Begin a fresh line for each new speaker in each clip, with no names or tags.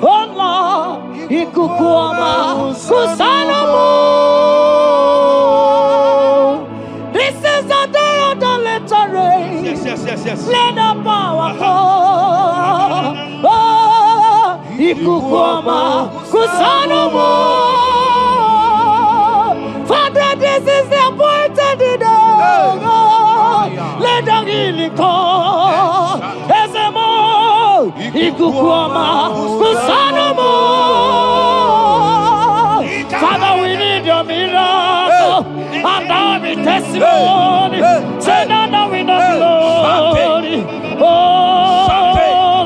Allah, ikukuama kusanomo. This is the day of the latter rain.
Yes.
Let the power come. Oh, ikukuama kusanomo. Father, this is the appointed day. Let the healing come. Ezemo, ikukuama kusanomo. Father, we need your miracle. And now we testimony. Say now we know glory. Oh,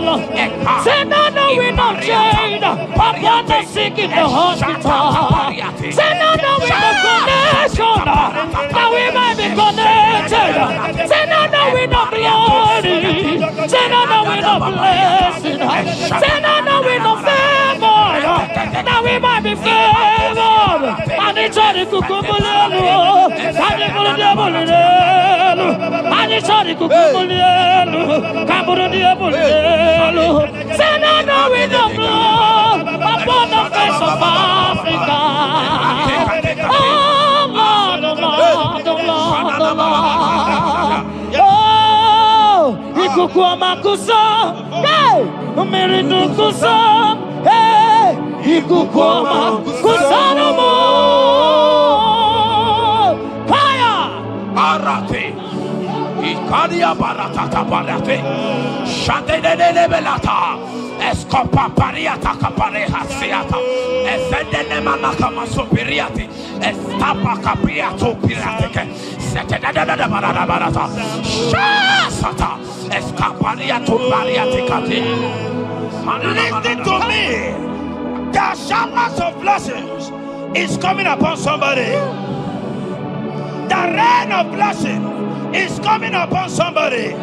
Lord. Say now we know change. Upon the sick in the hospital. Say now we know connection. Now we might be connected. Say now we know glory. Say now we know blessing. Say now we know favor. Now we might be favored. And it's all the kukumulelu. And it's all the diabolelu. And it's all the kukumulelu. Kaburu diabolelu. Say now we know blood upon the face of Africa. Oh Lord, oh Lord, oh Lord, oh Lord. Oh, ikukuama kusa, hey, umiridu kusa, hey, ikukuama kusa no more. Fire,
Arate, Ikadia Baratata Barate, Shadene Belata. Escopa pariata capareja seata, Efendene manacama superiati, Estapa capriato pirate, Setadada barata, Shasata, Escapariato bariaticati.
Listen to me. The showers of blessings is coming upon somebody. The rain of blessing is coming upon somebody.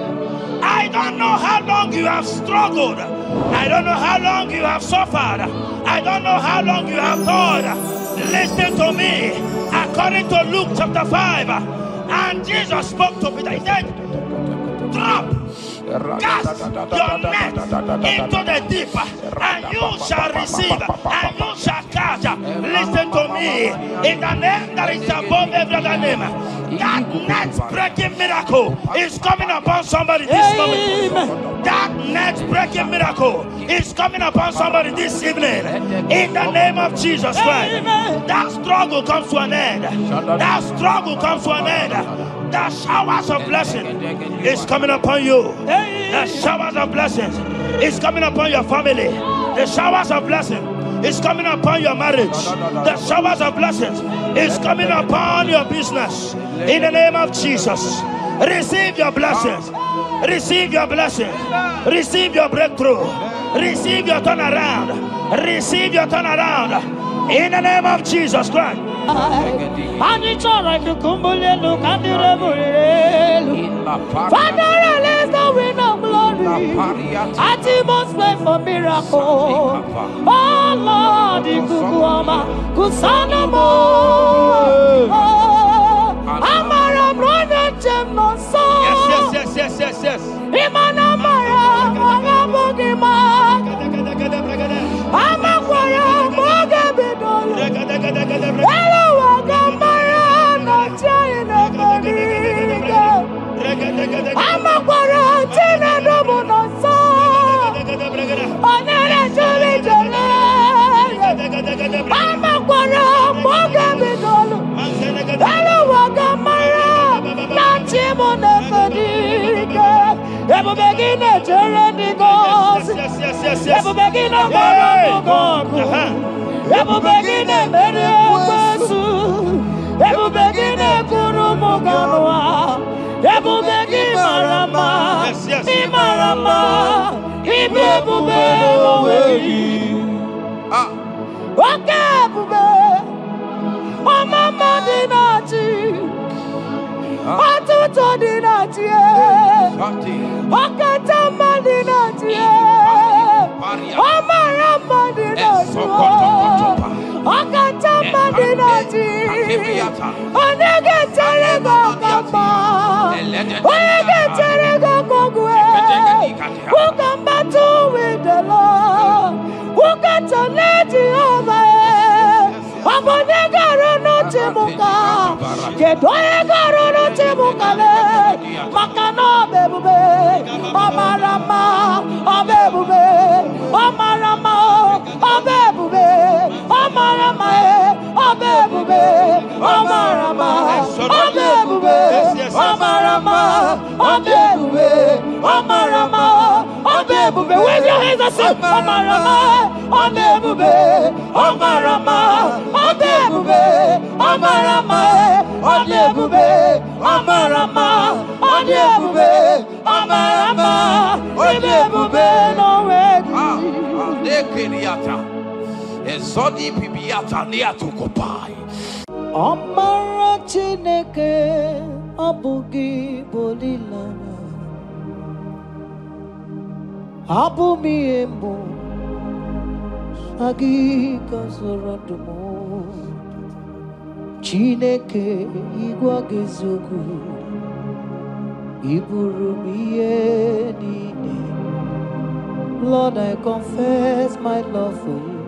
I don't know how long you have struggled. I don't know how long you have suffered. I don't know how long you have thought. Listen to me. According to Luke chapter 5, and Jesus spoke to Peter. He said, drop, cast your net into the deep, and you shall receive, and you shall catch. Listen to me. In the name that is above every other name, that net breaking miracle is coming upon somebody this moment. That net breaking miracle is coming upon somebody this evening. In the name of Jesus Christ. That struggle comes to an end. That struggle comes to an end. The showers of blessing is coming upon you. The showers of blessings is coming upon your family. The showers of blessing is coming upon your marriage. The showers of blessings is coming upon your business. In the name of Jesus, receive your blessings. Receive your blessings. Receive your breakthrough. Receive your turnaround. Receive your turnaround. In the name of Jesus Christ.
And it's all right to kumbulelu kandirelu. Father, release the wind of glory. At the most pray for miracle. Oh Lord, ikukuama kusanamo. Amara brother jem no so.
Yes.
Imana mara magabogima. Amakwara mogabidolo. Hello, wagamara no chayina bodiga. Amakwara tina domo no so. Onere jole jole. Amakwara mogabidolo. Hello, wagamara no chimona bodiga. Ebu begine jere goes. Ebu begine moro gogo. Ebu begine mere besu. Ebu begine kuru muganwa. Ebu begine marama. Imarama. Ibebu bewoweyi. Oke bube. Omama dinati. Atuto dinati. Okatama dinati. Omarama dinati. Okatama dinati. Onege terego kama. Onege terego kogwe. Who come battle with the Lord? doye garuru chibukale makano bebube omarama obebube omarama obebube omarama obebube omarama obebube omarama obebube omarama obebube with your hands and say omarama obebube omarama obebube omarama obebube omarama obebube omarama obebube no way
Ezodi bibiata niatukopai.
Amara Chineke abugi bolilana abumi embo agi kasorodumo Chineke igwa gezogu iburumiye nine. Lord, I confess my love for you.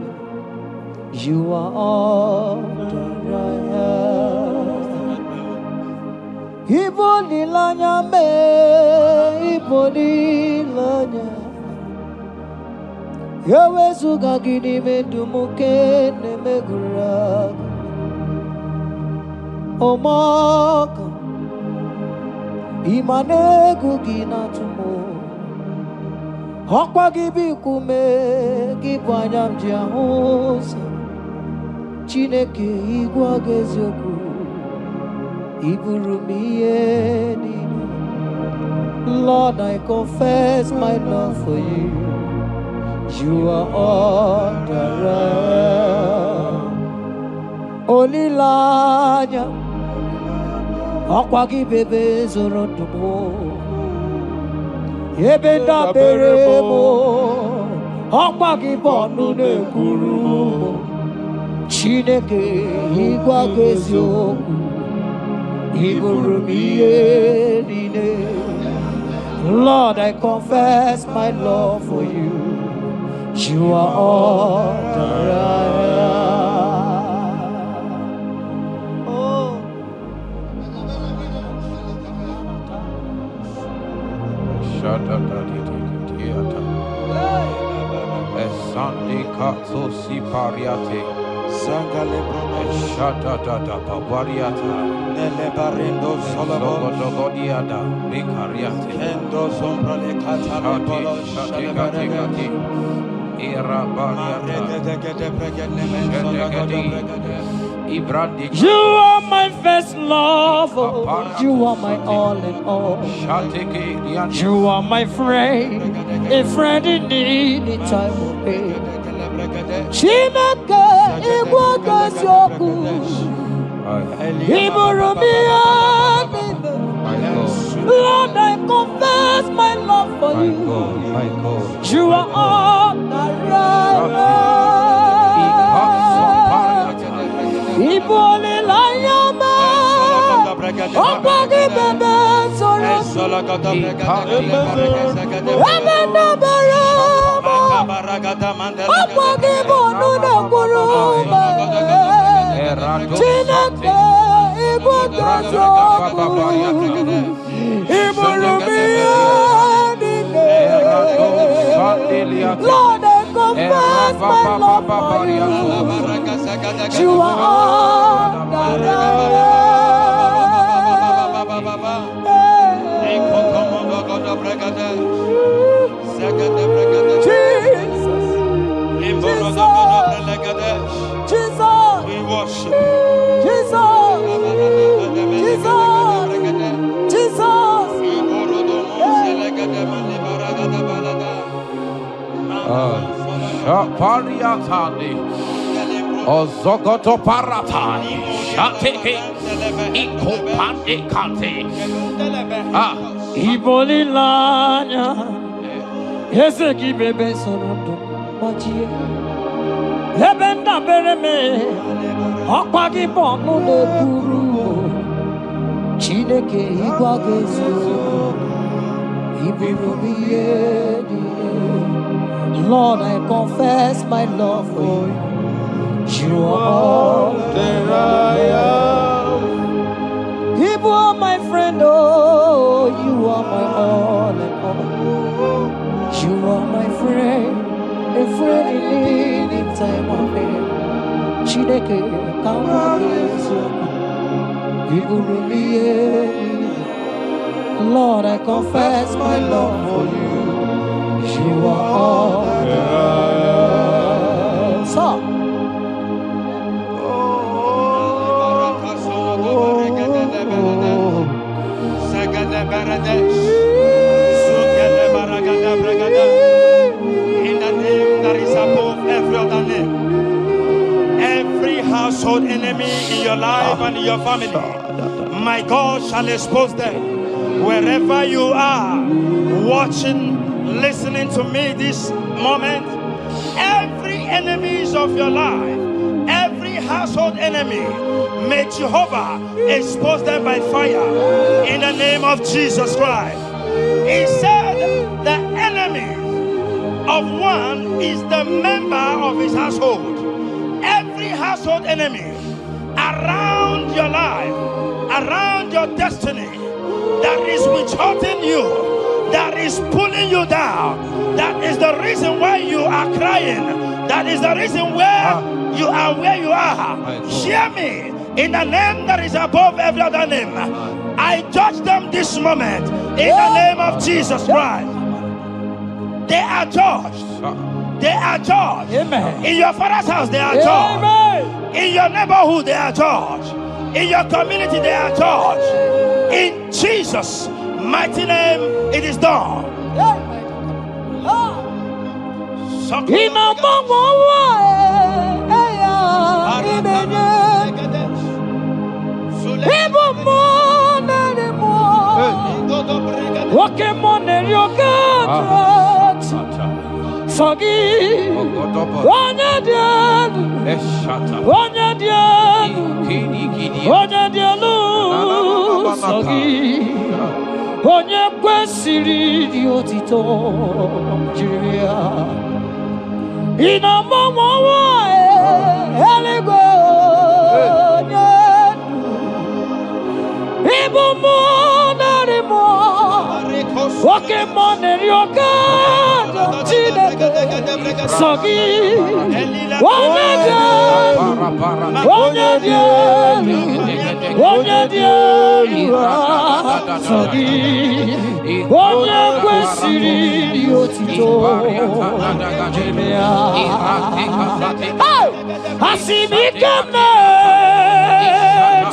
You are all that I am. Ibolilanya me, ibolilanya. Yewe suga gini me dumuke ne megura. Omaka, imane gugina tumo. Hokwa gibi kume, gibanyam jiahosa. Chineke igwa gezoku iburumiye nini. Lord, I confess my love for you. You are all that I am. Olilanya akwagi bebe zorotumo yebenda beremo akwagi bonu ne kuru. Chineke igwa gezoku iburumiye nine. Lord, I confess my love for you. You are all that I am. Oh.
Sunday Katso Sipariate
Sangale
Shata Papariata
Nele Barendo
Sologodiada Ricariate
Endo Sombra Le Catale
Shati Era Bariata
You are my first love, you are my all in all. You are my friend, a friend in need in time of pain. Chineke igwa gezoku iburumiye nine. Lord, I confess my love for you. You are all that I am. Ibole layama, okwagi bebe zoro, ebena berama, okwagi bonu ne kurume. Chineke igwa gezoku iburumiye nine. Lord, I confess my love for you. You are all that I Jesus, we worship Jesus,
Pariatani Ozogoto Paratai Shateke Ikopande Kante
Ibolilanya Yeseki bebe sorondo Majie Ebenda bereme Akwagi bonu ne kuru Chineke igwa gezoku iburumiye nine. Lord, I confess my love for you. You are all that I am. friend, oh, you are my all and all. You are my friend, a friend in need in time of need. Chineke, come on, Lord, I confess my love for you. You are all that. So.
In the name that is above every other name, every household enemy in your life and in your family, my God shall expose them. Wherever you are, watching, listening to me this moment, every enemies of your life, every household enemy, may Jehovah expose them by fire in the name of Jesus Christ. He said the enemy of one is the member of his household. Every household enemy around your life, around your destiny, that is withholding you, that is pulling you down, that is the reason why you are crying, that is the reason where you are where you are. Hear me, in the name that is above every other name, I judge them this moment in the name of Jesus Christ. They are judged. They are judged. Amen. In your father's house, they are judged. Amen. In your neighborhood, they are judged. In your community, they are judged. In Jesus' mighty name, it is done.
Onye kwesịrị dị otito jiri ya ịnọmọmọwa eluigwe onye ịbụ mmụọ narị mmụọ nwoke mmụọ na-eri oke Chineke sọ gị onye dị elu onye dị elu onye dị elu sọ gị onye kwesịrị dị otito jiri ya asị m ike nne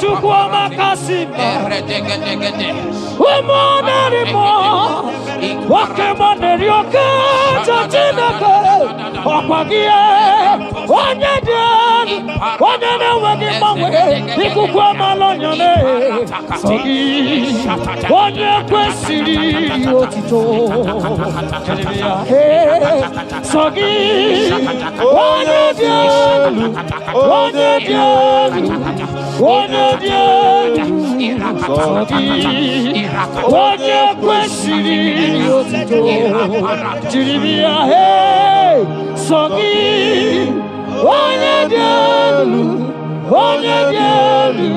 Chukwu ọmakasị m ụmụ narị mmụọ nwoke mmụọ na-eri oke Chineke ọkwa gị onye dị elu onye na-enweghị mgbanwe ikuku amala onyone sọ gị onye kwesịrị otito sọ gị onye dị elu onye dị elu onye dị elu sọ gị onye kwesịrị otito jiri ya sọ gị onye dị elu onye dị elu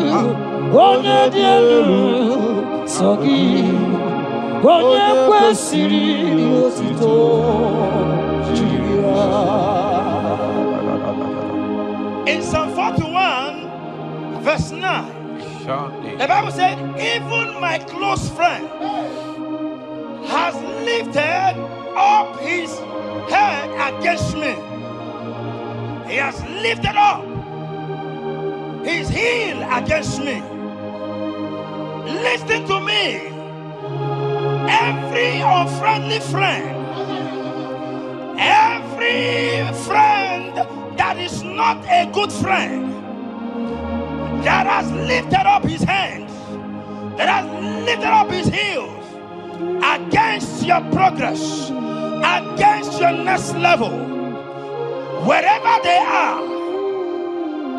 onye dị elu sọ gị onye kwesịrị otito jiri ya.
In Psalm 41 verse 9, the Bible said, even my close friend has lifted up his head against me. He has lifted up his heel against me. Listen to me. Every unfriendly friend, every friend that is not a good friend, that has lifted up his hands, that has lifted up his heels against your progress, against your next level, wherever they are,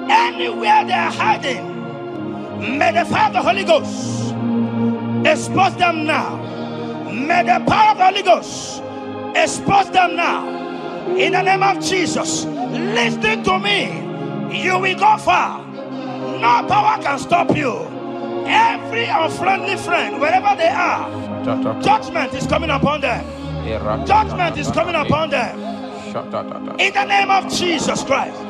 anywhere they are hiding, may the fire of the Holy Ghost expose them now. May the power of the Holy Ghost expose them now. In the name of Jesus, listen to me. You will go far. No power can stop you. Every unfriendly friend, wherever they are, judgment is coming upon them. Judgment is coming upon them. In the name of Jesus Christ.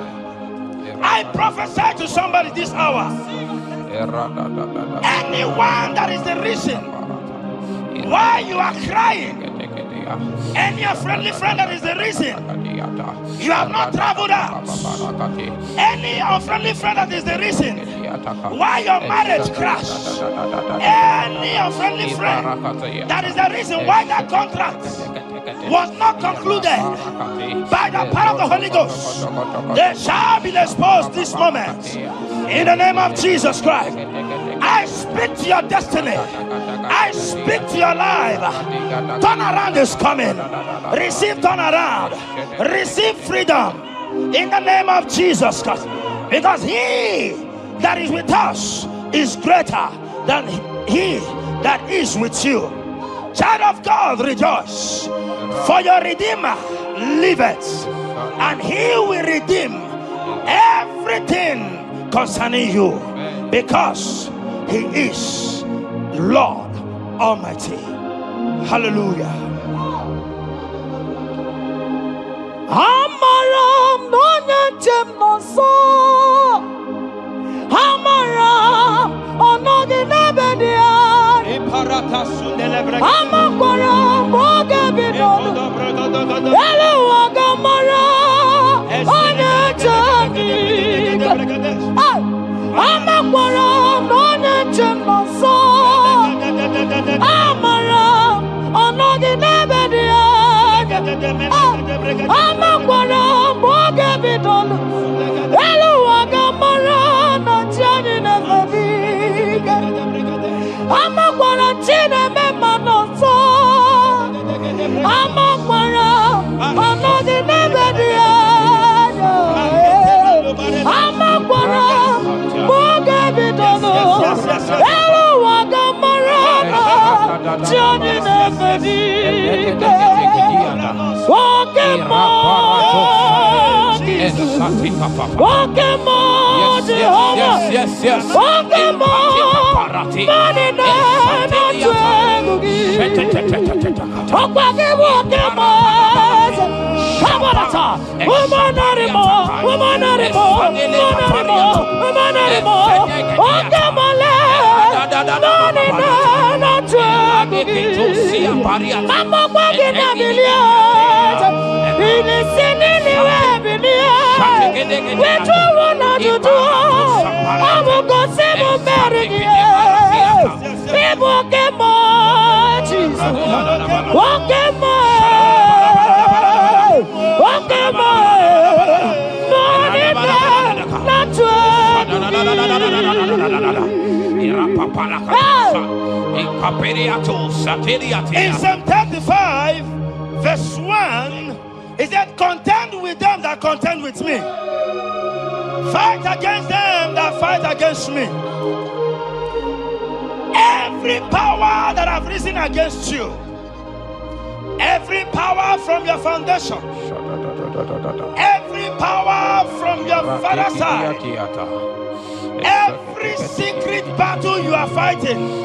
I prophesy to somebody this hour. Anyone that is the reason why you are crying, any unfriendly friend that is the reason you have not traveled out, any unfriendly friend that is the reason why your marriage crashed, any unfriendly friend that is the reason why that contract was not concluded, by the power of the Holy Ghost, they shall be exposed this moment. In the name of Jesus Christ, I speak to your destiny. I speak to your life. Turnaround is coming. Receive turnaround. Receive freedom. In the name of Jesus Christ. Because he that is with us is greater than he that is with you. Child of God, rejoice. For your Redeemer liveth, and he will redeem everything concerning you, because he is Lord Almighty. Hallelujah.
Amaram nonyenchem noso. Amaram onoginebedia. Amaram bogebidono. Elu agamara onyenchem. Amaram nonyenchem noso. Amaram onoginebedia. Amaram bogebidono. Elu agamara nanchani nevebiga. Amakwara chine mema noso. Amakwara anodi nebedia. Amakwara boge bidono. Elu wagamara chine nebedia. Pokemon,
yes.
In Psalm 35, verse 1, it said, contend with them that contend with me. Fight against them that fight against me. Every power that have risen against you, every power from your foundation, every power from your father's side, every secret battle you are fighting,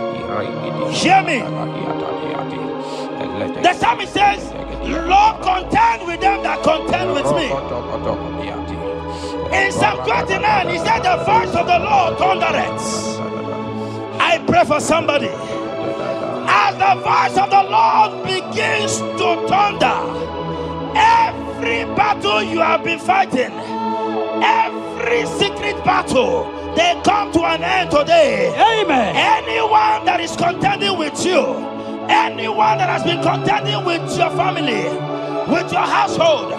hear me. The psalmist says, Lord, contend with them that contend with me. In Psalm 29, he said, the voice of the Lord thundereth. I pray for somebody. As the voice of the Lord begins to thunder, every battle you have been fighting, every secret battle, they come to an end today.
Amen.
Anyone that is contending with you, anyone that has been contending with your family, with your household,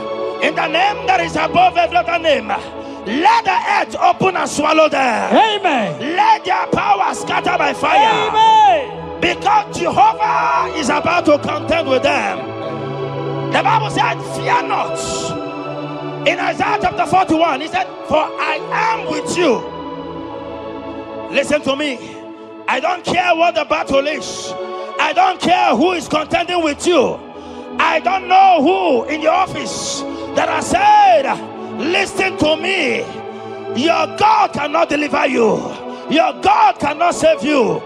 in the name that is above every other name, let the earth open and swallow them.
Amen.
Let their power scatter by fire.
Amen.
Because Jehovah is about to contend with them. The Bible said, fear not. In Isaiah chapter 41, he said, for I am with you. Listen to me. I don't care what the battle is. I don't care who is contending with you. I don't know who in your office that has said, listen to me. Your God cannot deliver you. Your God cannot save you.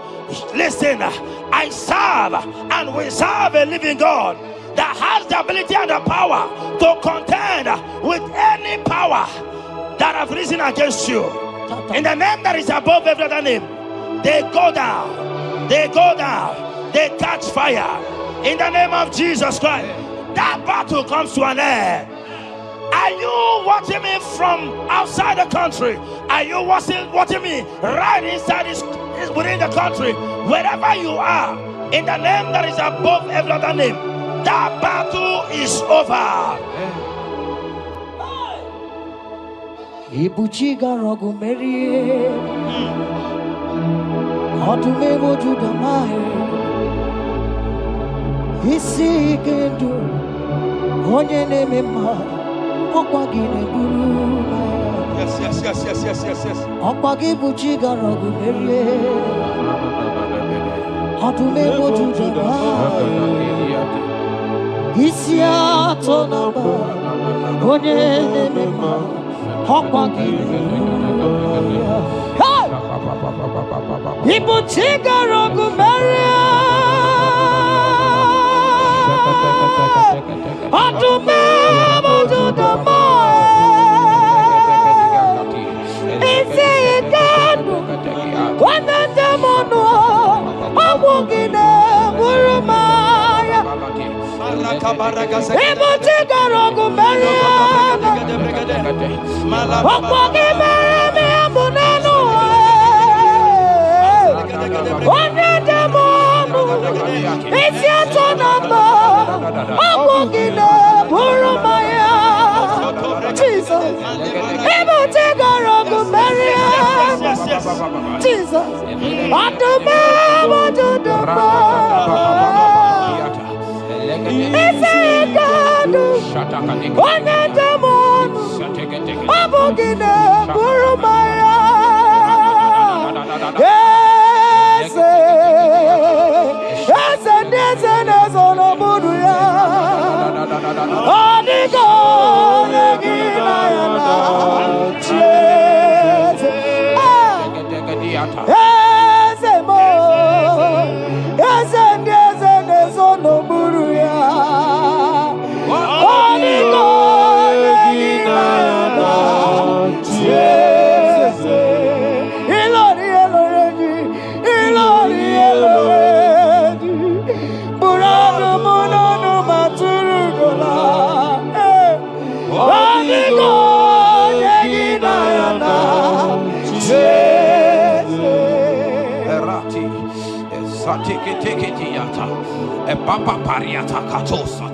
Listen, I serve and we serve a living God that has the ability and the power to contend with any power that have risen against you. In the name that is above every other name, they go down, they go down, they catch fire. In the name of Jesus Christ, that battle comes to an end. Are you watching me from outside the country? Are you watching me right inside within the country? Wherever you are, in the name that is above every other name, that battle is over.
Ibuchiga rogu merie, odume wojuda mai, isi kendu, onye neme ma, okwagi neburu.
Yes.
Okwagi buchiga rogu merie, odume wojuda mai, isi atona ma, onye neme ma. Ibu chiga rogu meria, adume mojudama, isi ikanu, wanende mono, awogine burumaya. Ibu chiga rogu meria. Okwagi meremi abunenu, onye demonu, isi atonamba, okwagi burumaya. Jesus, ibu tigarogu meria. Jesus, adume wajuduma, isi ikanu, onye demonu. Abogine burumaya, yes, nezono buruya. Odigo negina yana, yes, mo, yes, nezono buruya. Odigo.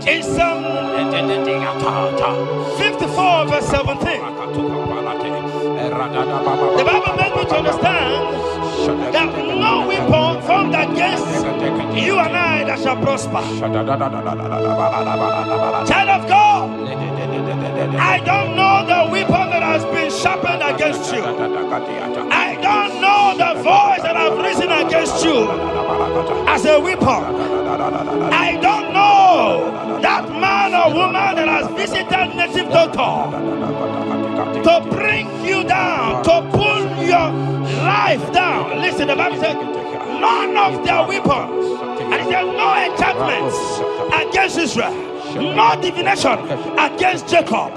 In Psalm 54 verse 17, the Bible makes me to understand that no weapon formed against you and I that shall prosper. Child of God, I don't know the weapon that has been sharpened against you. I don't know the voice that has risen against you as a weapon. I don't know that man or woman that has visited native doctor to bring you down, to pull your life down. Listen, the Bible said, none of their weapons, and it said no enchantments against Israel, no divination against Jacob.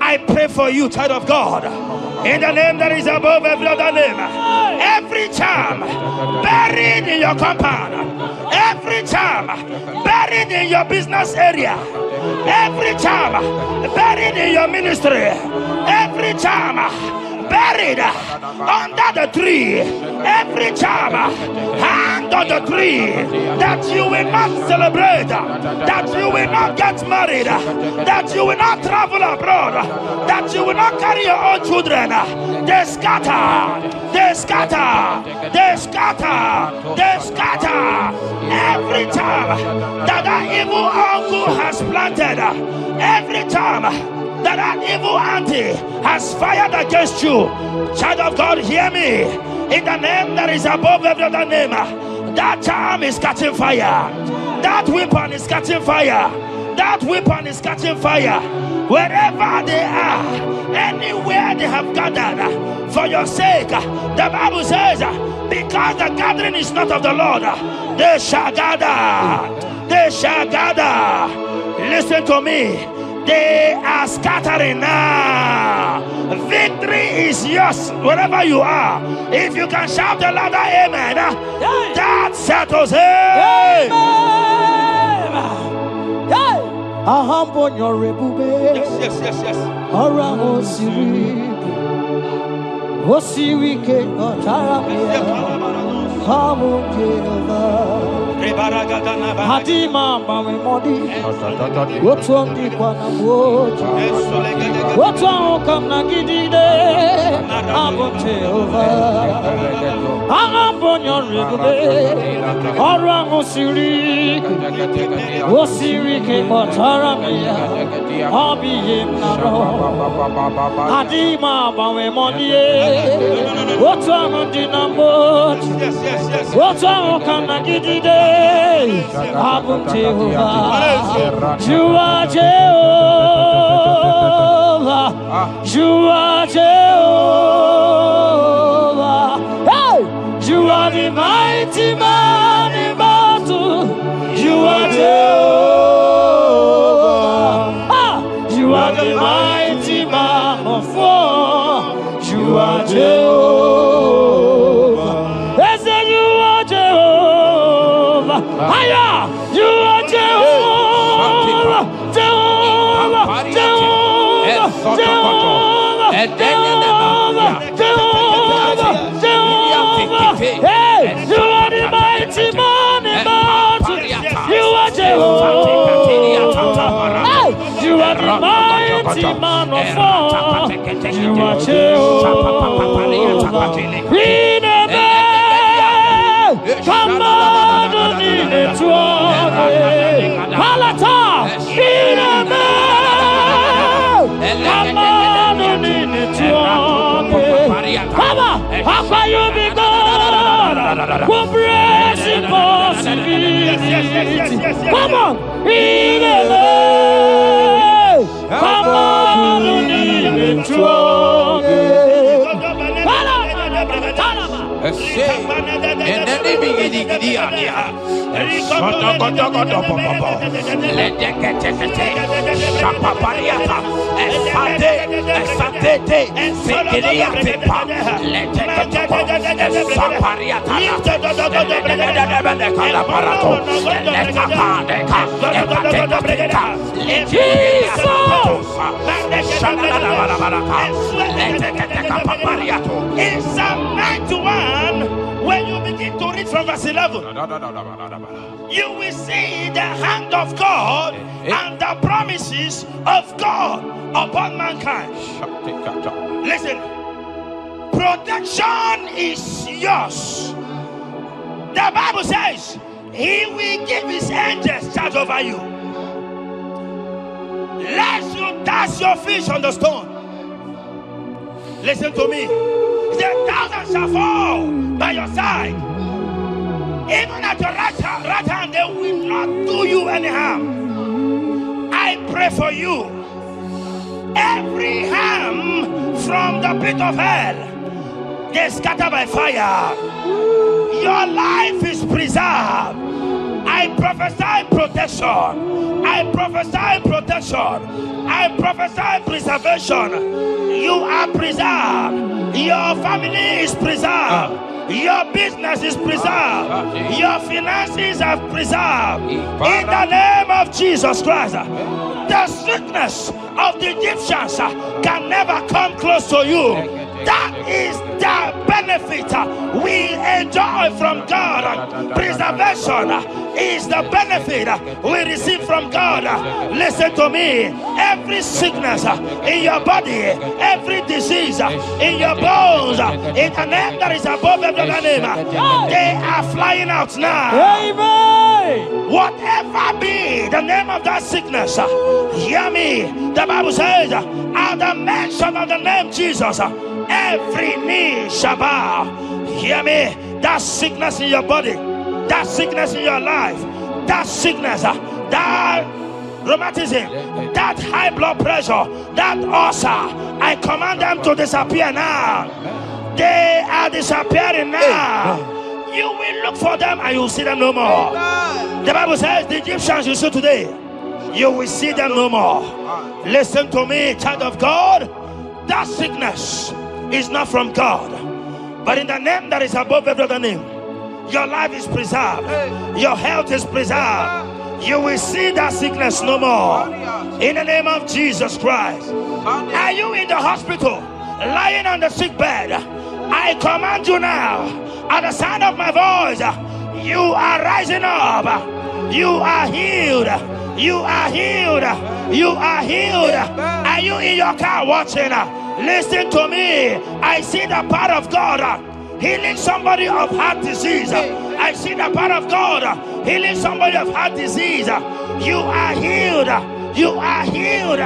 I pray for you, child of God, in the name that is above every other name. Every charm buried in your compound, every charm buried in your business area, every charm buried in your ministry, every charm buried under the tree, every charm hang on the tree, that you will not celebrate, that you will not get married, that you will not travel abroad, that you will not carry your own children. They scatter, they scatter, they scatter, they scatter. Every time that evil uncle has planted, every time that evil auntie has fired against you, child of God, hear me. In the name that is above every other name, that charm is catching fire. That weapon is catching fire. That weapon is catching fire. Wherever they are, anywhere they have gathered for your sake, the Bible says, because the gathering is not of the Lord, they shall gather. They shall gather. Listen to me. They are scattering now. Victory is yours wherever you are. If you can shout the louder amen, that settles it. Yes.
Hadima mami modi, wotuangi kwa na moja, wotuangu na gidide, abo Jehovah, ahambonyo rebube, orangu siri, osiri ke matara meya, abiye naro, hadima mami modi, wotuangu na moja, wotuangu na gidide. Abu Jehovah, you are Jehovah, you are Jehovah. Hey, you are the mighty man in battle. You are Jehovah. You are the mighty man of war. You are Jehovah. Aya, you are Jehovah, Jehovah, Jehovah, Jehovah, Jehovah, Jehovah. Hey, you are the mighty man in battle. You are Jehovah. Hey, you are the mighty man of war. You are Jehovah. Come on. Palata, Papa, how you be God? Who brings impossibility? Come on, come on,
in Psalm 91, when you begin to read from verse 11, you will see the hand of God and the promises of God upon mankind. Listen, protection is yours. The Bible says He will give His angels charge over you, lest you dash your feet on the stone. Listen to me. The 1,000 shall fall by your side, even at your right hand, they will not do you any harm. I pray for you. Every harm from the pit of hell, they scatter by fire. Your life is preserved. I prophesy protection. I prophesy protection. I prophesy preservation. You are preserved. Your family is preserved. Your business is preserved. Your finances are preserved. In the name of Jesus Christ. The sickness of the Egyptians can never come close to you. That is the benefit we enjoy from God. Preservation is the benefit we receive from God. Listen to me. Every sickness in your body, every disease in your bones, in the name that is above every other name, they are flying out now. Amen. Whatever be the name of that sickness, hear me. The Bible says, at the mention of the name Jesus, every knee shall bow. Hear me. That sickness in your body, that sickness in your life, that sickness that rheumatism, that high blood pressure, that ulcer, I command them to disappear now. They are disappearing now. You will look for them and you will see them no more. The Bible says the Egyptians you see today, you will see them no more. Listen to me, child of God. That sickness is not from God, but in the name that is above every other name, your life is preserved, your health is preserved. You will see that sickness no more. In the name of Jesus Christ. Are you in the hospital, lying on the sick bed? I command you now, at the sound of my voice, you are rising up. You are healed. You are healed. You are healed. Are you in your car watching? Listen to me. I see the power of God healing somebody of heart disease. I see the power of God healing somebody of heart disease. You are healed. You are healed.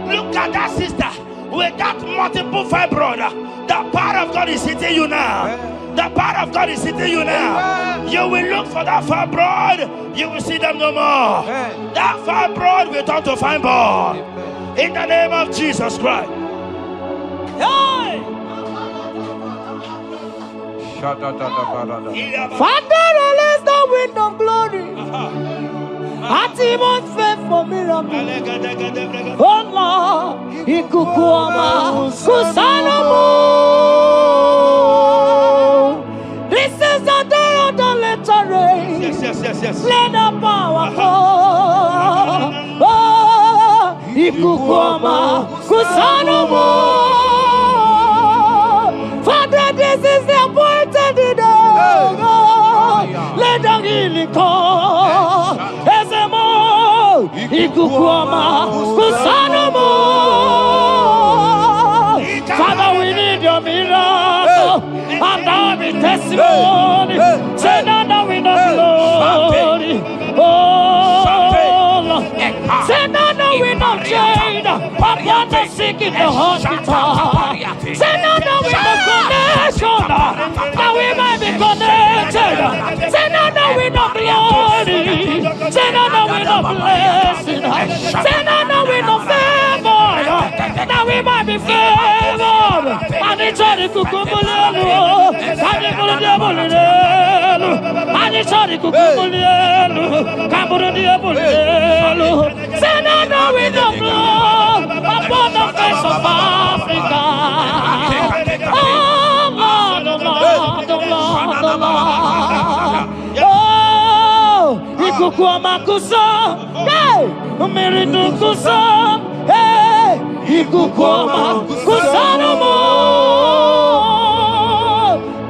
Look at that sister with that multiple fibroid. The power of God is hitting you now. The power of God is hitting you now. You will look for that fibroid. You will see them no more. That fibroid will turn to fibroid. In the name of Jesus Christ.
Father, release the wind of glory. Atimost faith for miracle. Oh Lord, ikukuama kusanomo. This is the day of the letter rain.
Yes.
Let the power fall. Oh, ikukuama kusanomo. Father, this is the appointed day. Let the healing come. Ezemo, ikukuama, kusanomo. Father, we need your miracle. And now we testimony. Say now the wind of glory. Oh, Lord. Say now the wind of change. Upon the sick in the hospital. Say now the wind of connection. That we might be connected. Say now the wind of glory. Say now the wind of blessing. Say now the wind of favor. That we might be favored. And it's all the kukumulelu. And it's all the diabolelu. And it's all the kukumulelu. Kaburu diabolelu. Say now the wind of glory upon the face of Africa. Oh Lord, oh Lord, oh Lord, oh Lord. Oh, ikukuama kusa, hey, umiridu kusa, hey, ikukuama kusa no more.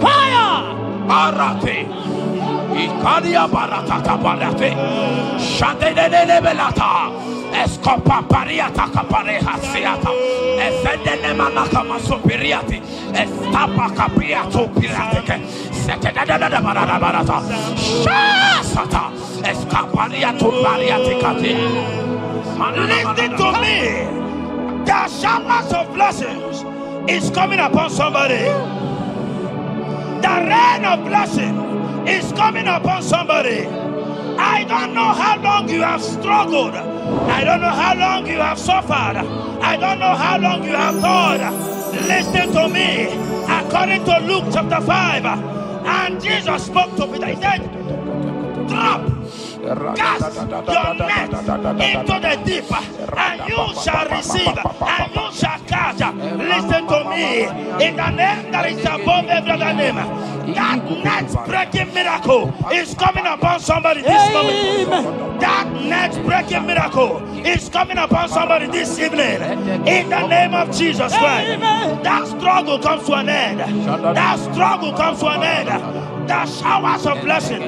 Fire!
Arate. Ikadia baratata barate. Shadene belata. Escopa pariata capareha seata. Efendene manaka masopiriati. Estapa capriato pirate. Setedada barata. Shasata. Escapariato bariati cati.
Listen to me. The showers of blessings is coming upon somebody. The rain of blessing is coming upon somebody. I don't know how long you have struggled. I don't know how long you have suffered. I don't know how long you have thought. Listen to me. According to Luke chapter 5, and Jesus spoke to Peter. He said, drop, cast your net into the deep, and you shall receive, and you shall catch. Listen to me. In the name that is above every other name, that net breaking miracle is coming upon somebody this moment. That net breaking miracle is coming upon somebody this evening. In the name of Jesus Christ. That struggle comes to an end. That struggle comes to an end. The showers of blessing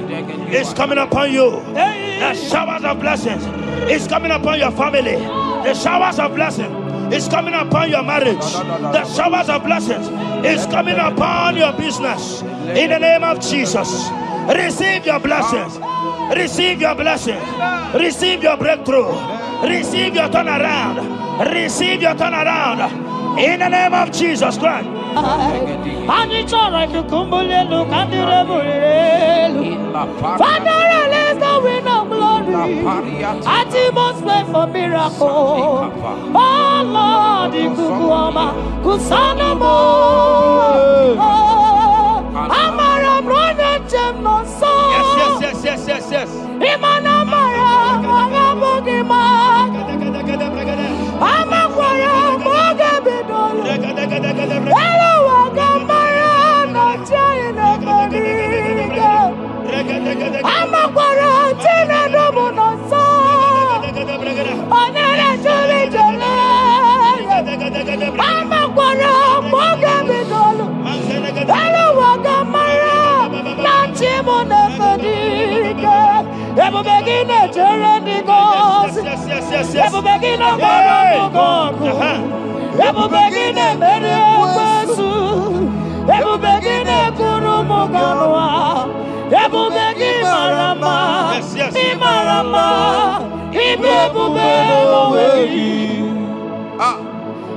is coming upon you. The showers of blessings is coming upon your family. The showers of blessing is coming upon your marriage. The showers of blessings is coming upon your business. In the name of Jesus, receive your blessings. Receive your blessings. Receive your breakthrough. Receive your turnaround. Receive your turnaround. In the name of Jesus Christ. Father, release the wind of glory.
I must pray for miracle. Oh Lord, Ikukuoma, Kusanamo. Amara Brother Jem no so.
Yes.
Imana Mara, Magabogima. Amakwara, Mogabidolo. Hello, Wagamara, no China, Bodiga. Amakwara, Tina Domo no so. Onere Juli Jole. Amakwara, Mogabidolo. Hello, Wagamara, no Chimona Bodiga. Ever begin a journey goes. Ever begin a God. Ever begin a Mediasu. Ever begin a Guru Moganwa. Ever begin Marama. Imarama. Ibebube.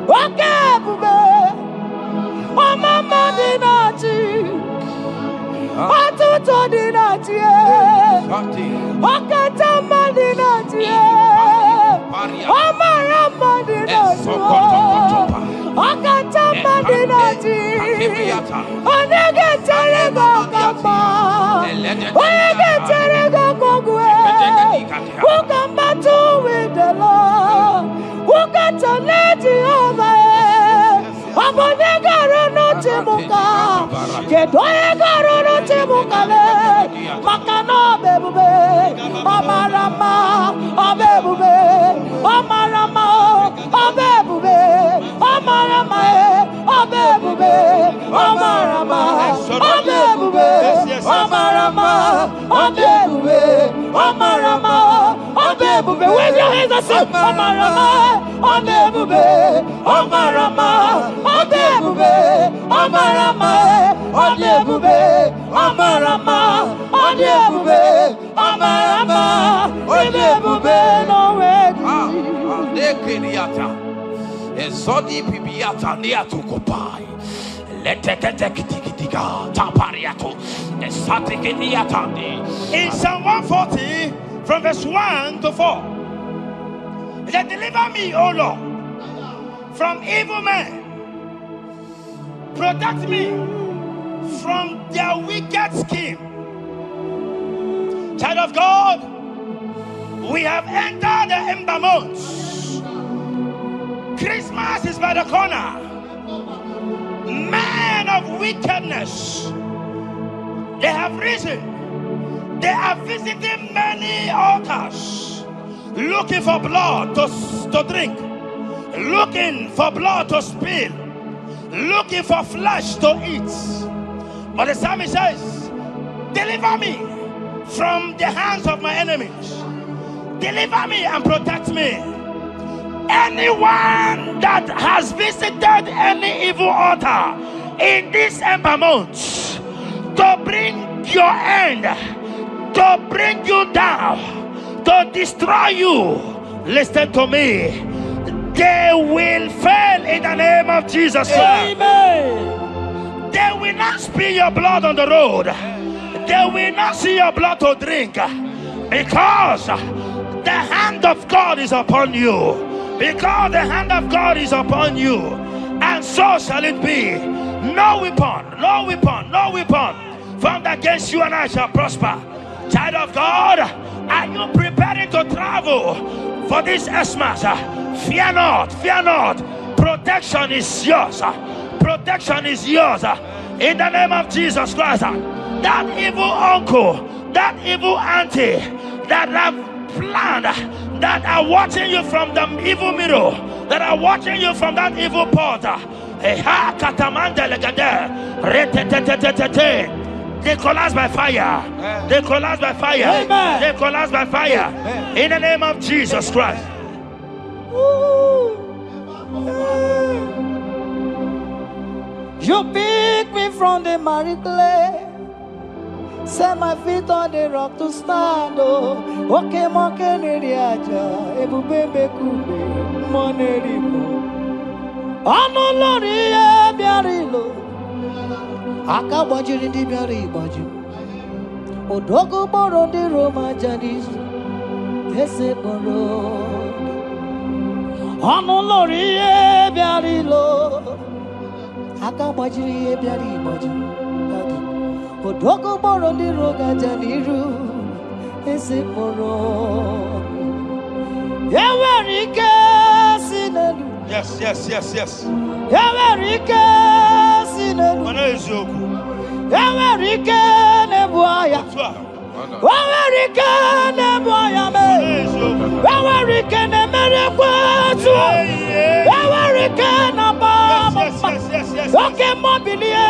Okay, Bube. Oh, Mama Dinati. Atuto Dinati. Okatama Dinati. Omarama Dinati. Okatama Dinati. Onegeterego Kama. Onegeterego Kogwe. Who can battle with the Lord? Who can challenge Jehovah? Abonegaro no Timuka. Kedoegaro no Timukale. Makano bebube. Omarama. Obebube. Omarama. Obebube. Omarama. Obebube. Omarama. Obebube. Omarama. Obebube. Omarama. Obebube. Wave your hands and say Omarama. Obebube. Omarama. Obebube. Omarama. Obebube. Omarama. Obebube. Omarama. Obebube. No way.
Ezodi pibiata niatu kopai. Leteketekitikitika tapariato. Esatikiniatandi.
In Psalm 140, from verse 1 to 4, it said, deliver me, O Lord, from evil men. Protect me from their wicked scheme. Child of God, we have entered the ember months. Christmas is by the corner. Men of wickedness, they have risen. They are visiting many altars, looking for blood to drink, looking for blood to spill, looking for flesh to eat. But the psalmist says, deliver me from the hands of my enemies. Deliver me and protect me. Anyone that has visited any evil altar in this ember month to bring your end, to bring you down, to destroy you, listen to me, they will fail in the name of Jesus.
Amen.
They will not spill your blood on the road. They will not see your blood to drink, because the hand of God is upon you. Because the hand of God is upon you, and so shall it be. No weapon formed against you and I shall prosper. Child of God, are you preparing to travel for this Xmas? Fear not. Protection is yours. Protection is yours. In the name of Jesus Christ. That evil uncle, that evil auntie that have planned, that are watching you from the evil mirror, that are watching you from that evil portal, they collapse by fire. They collapse by fire.
Amen.
They collapse by fire. In the name of Jesus Christ.
You pick me from the miry clay, set my feet on the rock to stand. Okay, monkey neriaja, ebubebe kube, monerimo. Anolori e biarilo, akabajiri di biari baju. Odogo boro di Roma jadis, Lori Biarilo Akabajiri Biari Baji Odoko Boro di Roga Janiru Esiporo Yawarika Sinelu.
Yes.
Yawarika Sinelu. Yawarika Nebuaya. Yawarika Nebuaya me. Yawarika Nemerekwatu. Yawarika Nabama. Okay, mobilie,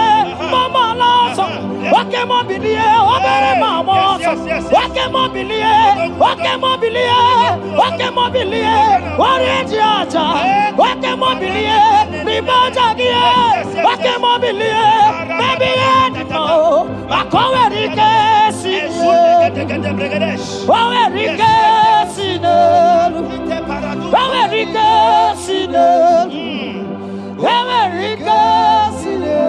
Mama Lasso. Okay, mobilie, Obere Mama. Okay, mobilie, Orange Aja. Okay, mobilie, Ribajagia. Okay, mobilie, Baby Edmo. Akowerike Sine. Owerike Sine. Owerike Sine. Owerike Sine.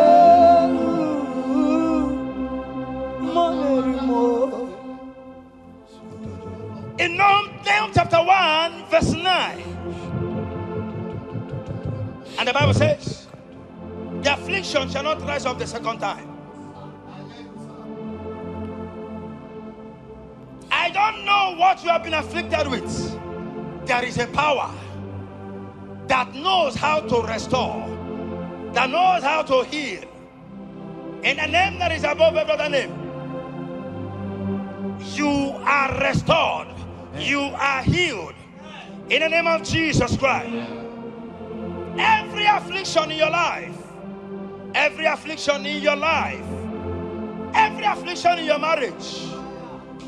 In Nahum chapter 1, verse 9, and the Bible says, the affliction shall not rise up the second time. I don't know what you have been afflicted with. There is a power that knows how to restore, that knows how to heal. In a name that is above every other name, you are restored. You are healed in the name of Jesus Christ. Every affliction in your life, every affliction in your life, every affliction in your marriage,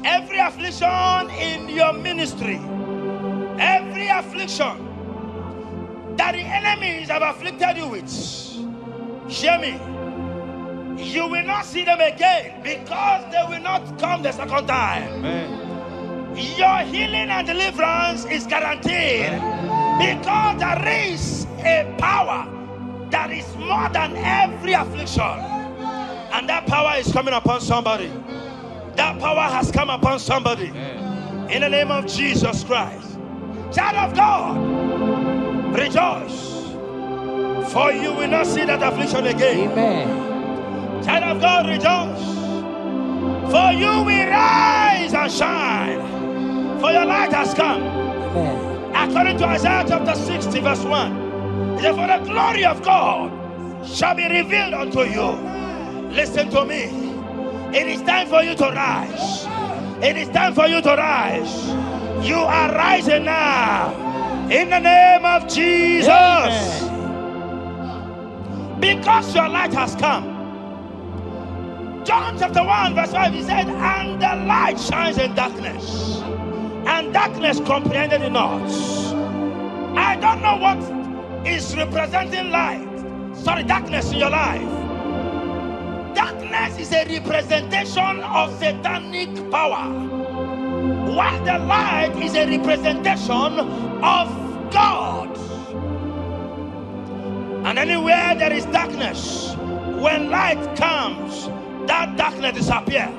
every affliction in your ministry, every affliction that the enemies have afflicted you with, hear me, you will not see them again because they will not come the second time. Amen. Your healing and deliverance is guaranteed because there is a power that is more than every affliction, and that power is coming upon somebody. That power has come upon somebody in the name of Jesus Christ. Child of God, rejoice, for you will not see that affliction again.
Amen.
Child of God, rejoice, for you will rise and shine, for your light has come.
Amen.
According to Isaiah chapter 60 verse 1, it says, for the glory of God shall be revealed unto you. Listen to me. It is time for you to rise. It is time for you to rise. You are rising now in the name of Jesus. Amen. Because your light has come. John chapter 1 verse 5, he said, and the light shines in darkness, and darkness comprehended it not. I don't know what is representing darkness in your life. Darkness is a representation of satanic power, while the light is a representation of God. And anywhere there is darkness, when light comes, that darkness disappears.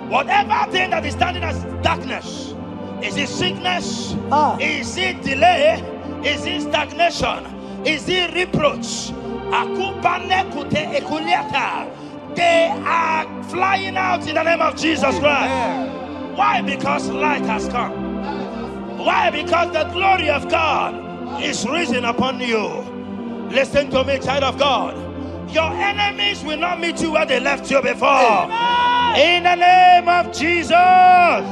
Whatever thing that is standing as darkness, is it sickness? Is it delay? Is it stagnation? Is it reproach? They are flying out in the name of Jesus Christ. Why? Because light has come. Why? Because the glory of God is risen upon you. Listen to me, child of God. Your enemies will not meet you where they left you before. Amen. In the name of Jesus.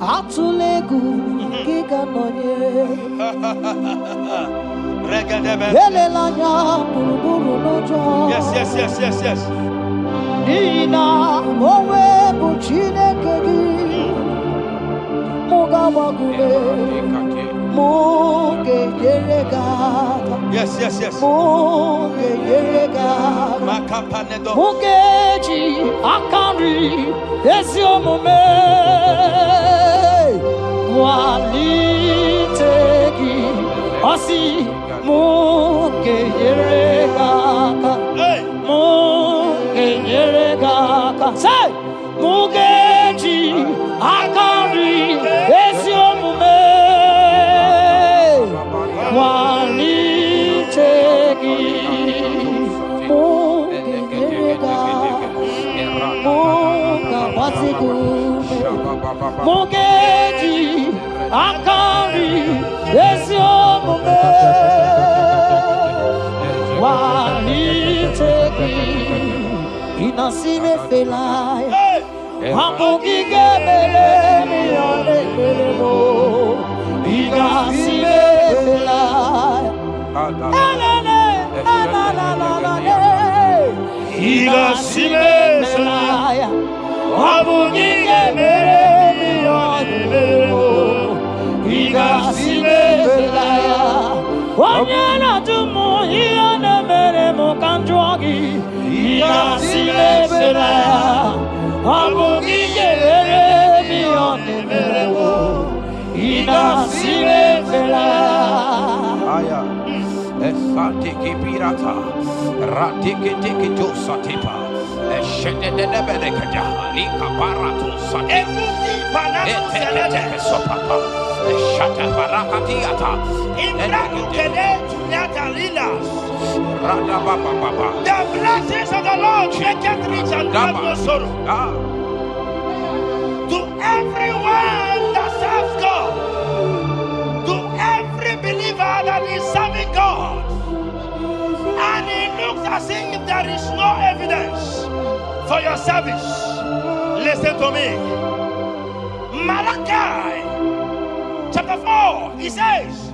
Atulegu giga nonye
Yes.
Nina mowe buchineke gi Mugawagule Muge yeregata.
Yes.
Muge yeregata. Mugeji akari esiomume walitegi osi muge yeregata. Muge yeregata. Say, Mugeji, Akari, Esiomume, Wali Tegi, Mugeji, Akari, Esiomume, Wali Tegi, Inasime Felai. Hamugi gebele mi ole belemo, igasime belai. Igasime belai. Hamugi gebele mi ole belemo, igasime belai. Wanyana tumu iyane meremo kanjwagi, igasime belai. Amugi gebele mi ole belemo, igasime belai.
Aya, esatiki pirata, ratiki tiki to satipa, eshedede berekada, lika barato satipa, eteke sopapa, eshata barakatiata,
Imbraku kede tunyata lilas.
rada baba baba.
The blessings of the Lord make it rich and add no sorrow. To everyone that serves God, to every believer that is serving God, and it looks as if there is no evidence for your service, listen to me. Malachi chapter 4, he says,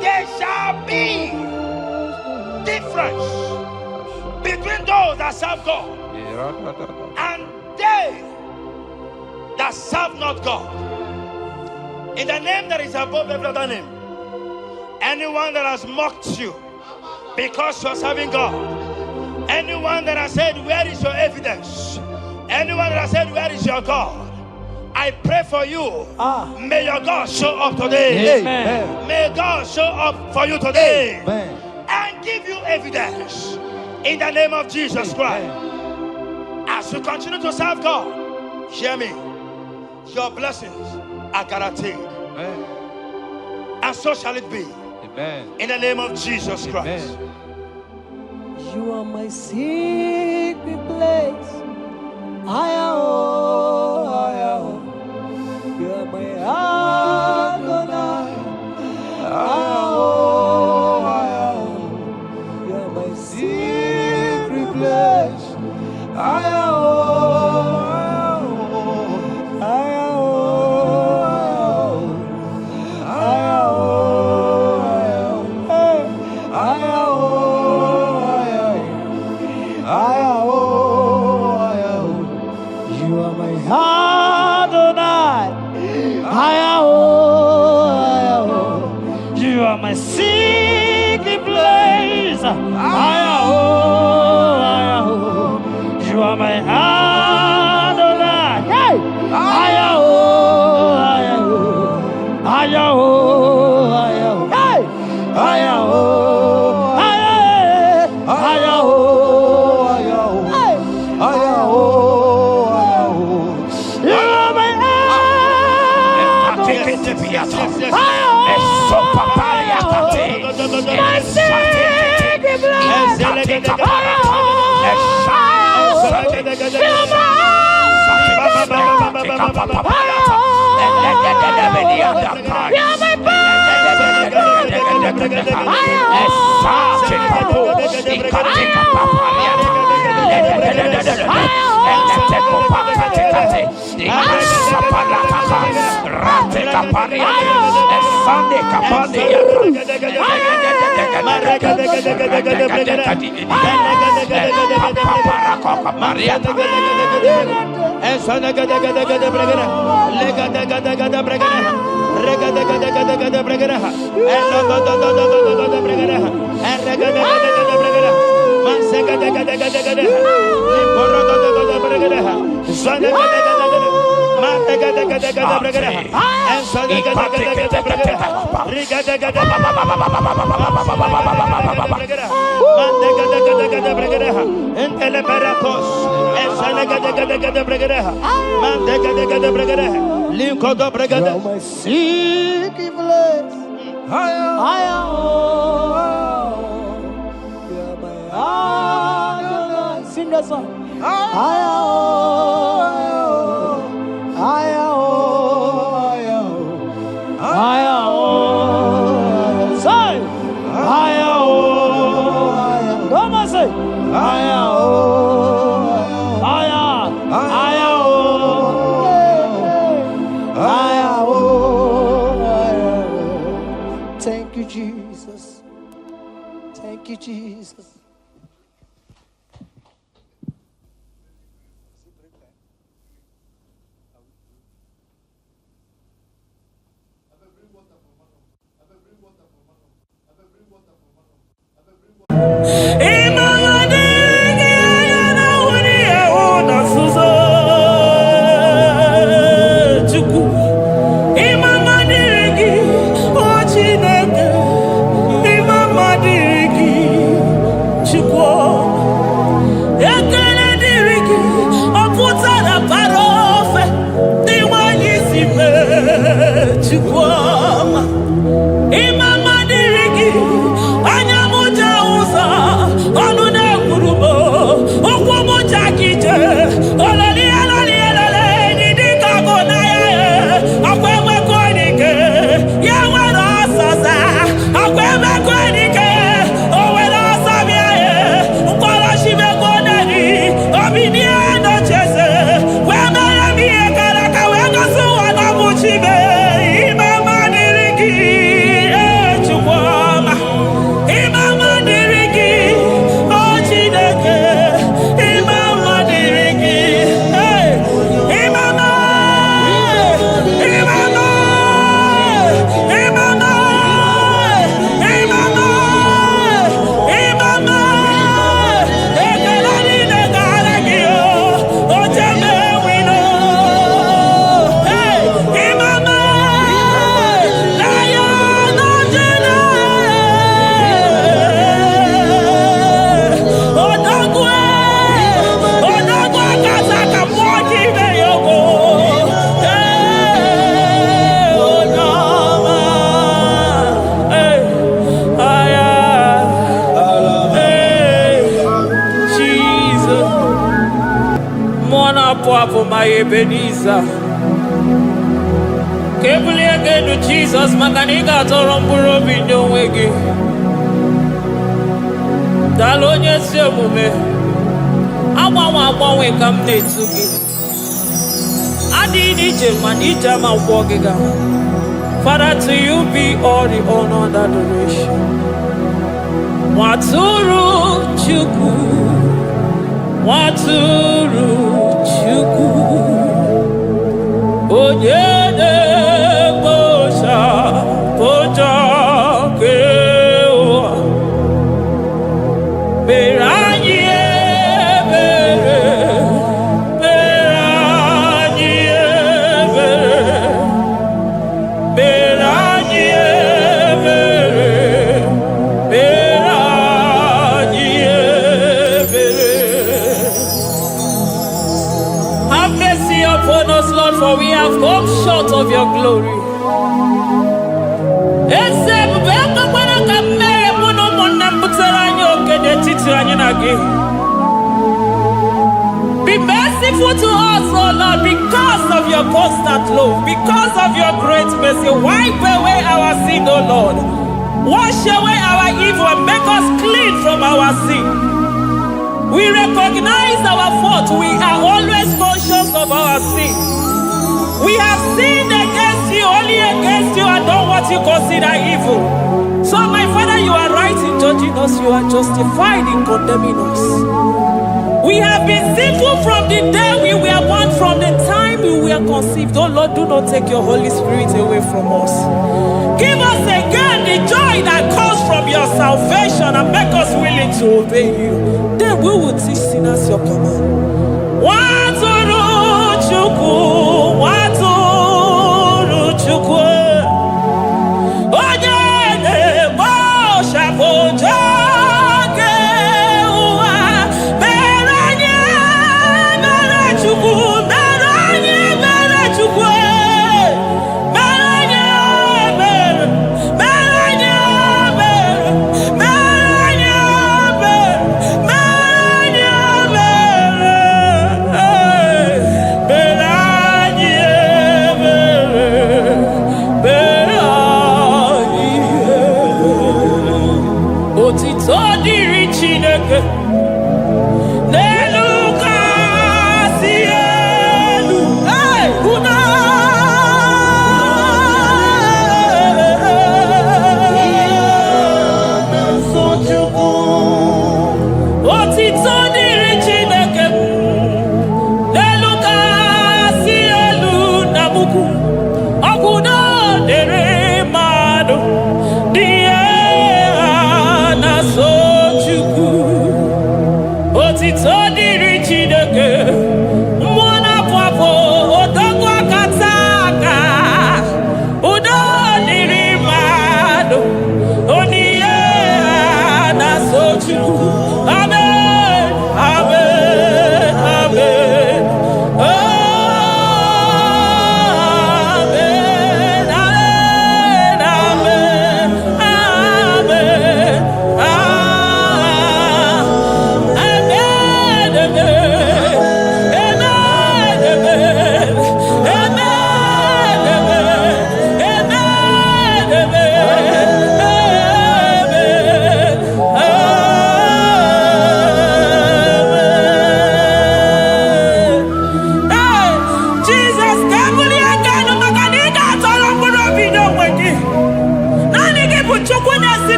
there shall be difference between those that serve God and they that serve not God. In the name that is above every other name, anyone that has mocked you because you are serving God, anyone that has said, where is your evidence? Anyone that has said, where is your God? I pray for you. May your God show up today.
Amen.
May God show up for you today.
Amen.
And give you evidence in the name of Jesus Christ. As you continue to serve God, hear me, your blessings are guaranteed.
Amen.
And so shall it be.
Amen.
In the name of Jesus Christ.
Amen.
You are my secret place. You are my Adonai. You are my secret place. You are my Adonai. You are my secret place. You are my Adonai. Hey! Hey! Sing that song. Thank you, Jesus. Thank you, Jesus.
My Ebenezer, Kebuli again to Jesus, Makaniga Toromburo Bindo Wegi. Dalonya Semume, Awa we come to give. Adi Manija Mawagiga. Father, to you be all the honor and adoration. Waturu Chuku, Waturu Chuku. Onyede bosha poja kewa beranye bere have mercy upon us, Lord, for we have come short of your glory. Be merciful to us, oh Lord, because of your constant love, because of your great mercy. Wipe away our sin, oh Lord. Wash away our evil and make us clean from our sin. We recognize our fault. We are always conscious of our sin. We have sinned against you, only against you, and done what you consider evil. So, my Father, you are right in judging us. You are justified in condemning us. We have been sinful from the day we were born, from the time we were conceived. Oh Lord, do not take your Holy Spirit away from us. Give us again the joy that comes from your salvation and make us willing to obey you. Then we will teach sinners your command. Waturu Chuku, Waturu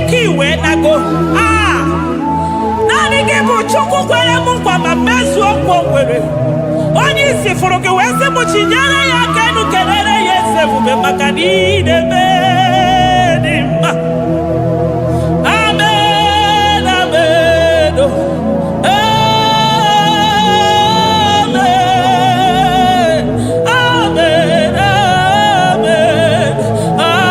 ike iwe nago. Naanị gị bụ Chukwu kwere m nkwa ma mezuo nkwa o kwere. Onye isi fụrụ gị wee sị m chinyere ya aka enu kelere ya eze ebube maka na ị na-eme dị mma. Amen, amen, oh. Amen, amen, amen, amen,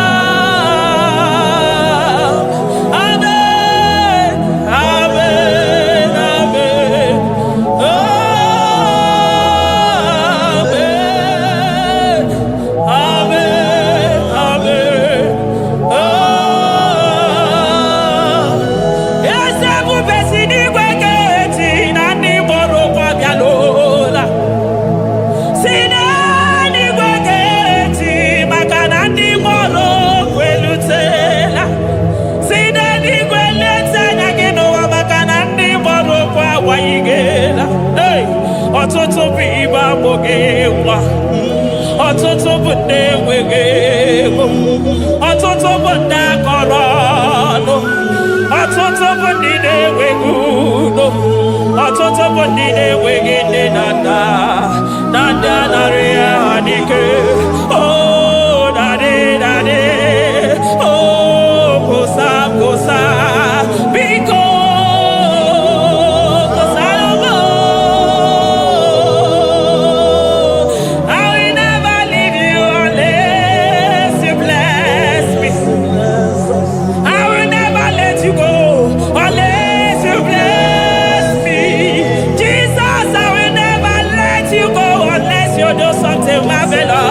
amen, amen, ọtụtụ bụ ibe agbụghị nwa, ọtụtụ bụ ndị enweghị ego, ọtụtụ bụ ndị akọrọ ọnụ, ọtụtụ bụ ndị na-enweghị udo, ọtụtụ bụ ndị na-enweghị nne na nna, na ndị anarị ya n'ike. Oh, daddy, daddy, oh, kosa, kosa, biko. Marvelous.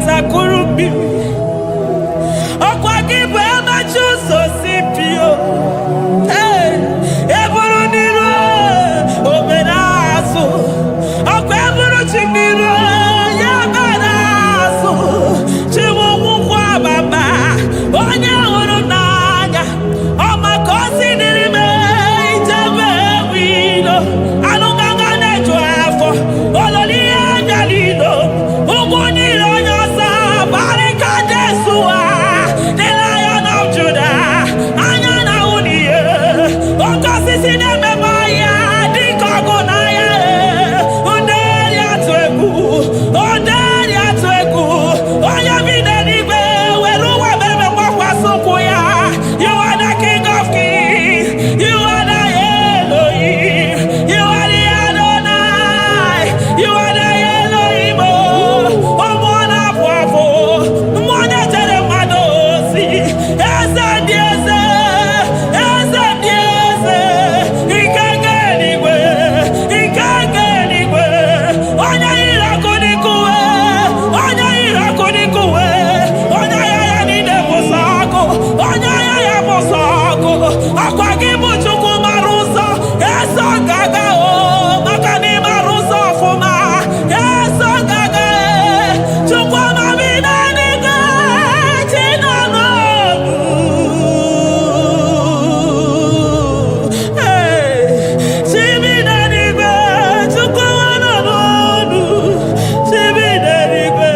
batakuru mmiri ọkwa gị bụ emachi ụzọ si pio eburu n'iru obere azụ ọkwa eburu chi n'iru ya bara azụ chiwụkwụkwọ ababa onye hụrụ n'anya ọ maka o si dịrị m ijebe ewido anụgaga na-eju afọ ololi ihe anya niile ụgbọ niile onye ọzọ barịka Jesua the Lion of Judah anya na ahụ n'ihe oke osisi na-ememe ya dịka ọgụ na ya nderi atụ egwu onderi atụ egwu onye bi n'eluigwe were ụwa meme gbakwasị ụkwụ ya. You are the King of Kings, you are the Elohim, you are the Adonai, you are the Elohim. Ụmụ na-apụ apụ mmụọ na-echere mmadụ ozi eze ndị eze eze ndị eze ike nke eluigwe ike nke eluigwe onye yiri ọkụ n'ikuwe onye yiri ọkụ n'ikuwe onye agha ya niile bụ sọ ọkụ onye agha ya bụ sọ ọkụ ọkwa gị bụ Chukwu mara ụzọ eso gaga maka na ị mara ụzọ ọfụma eso gaga Chukwu amami na-adịga chi nọ n'ọnụ chi bi n'eluigwe Chukwu nọ n'ọnụ chi bi n'eluigwe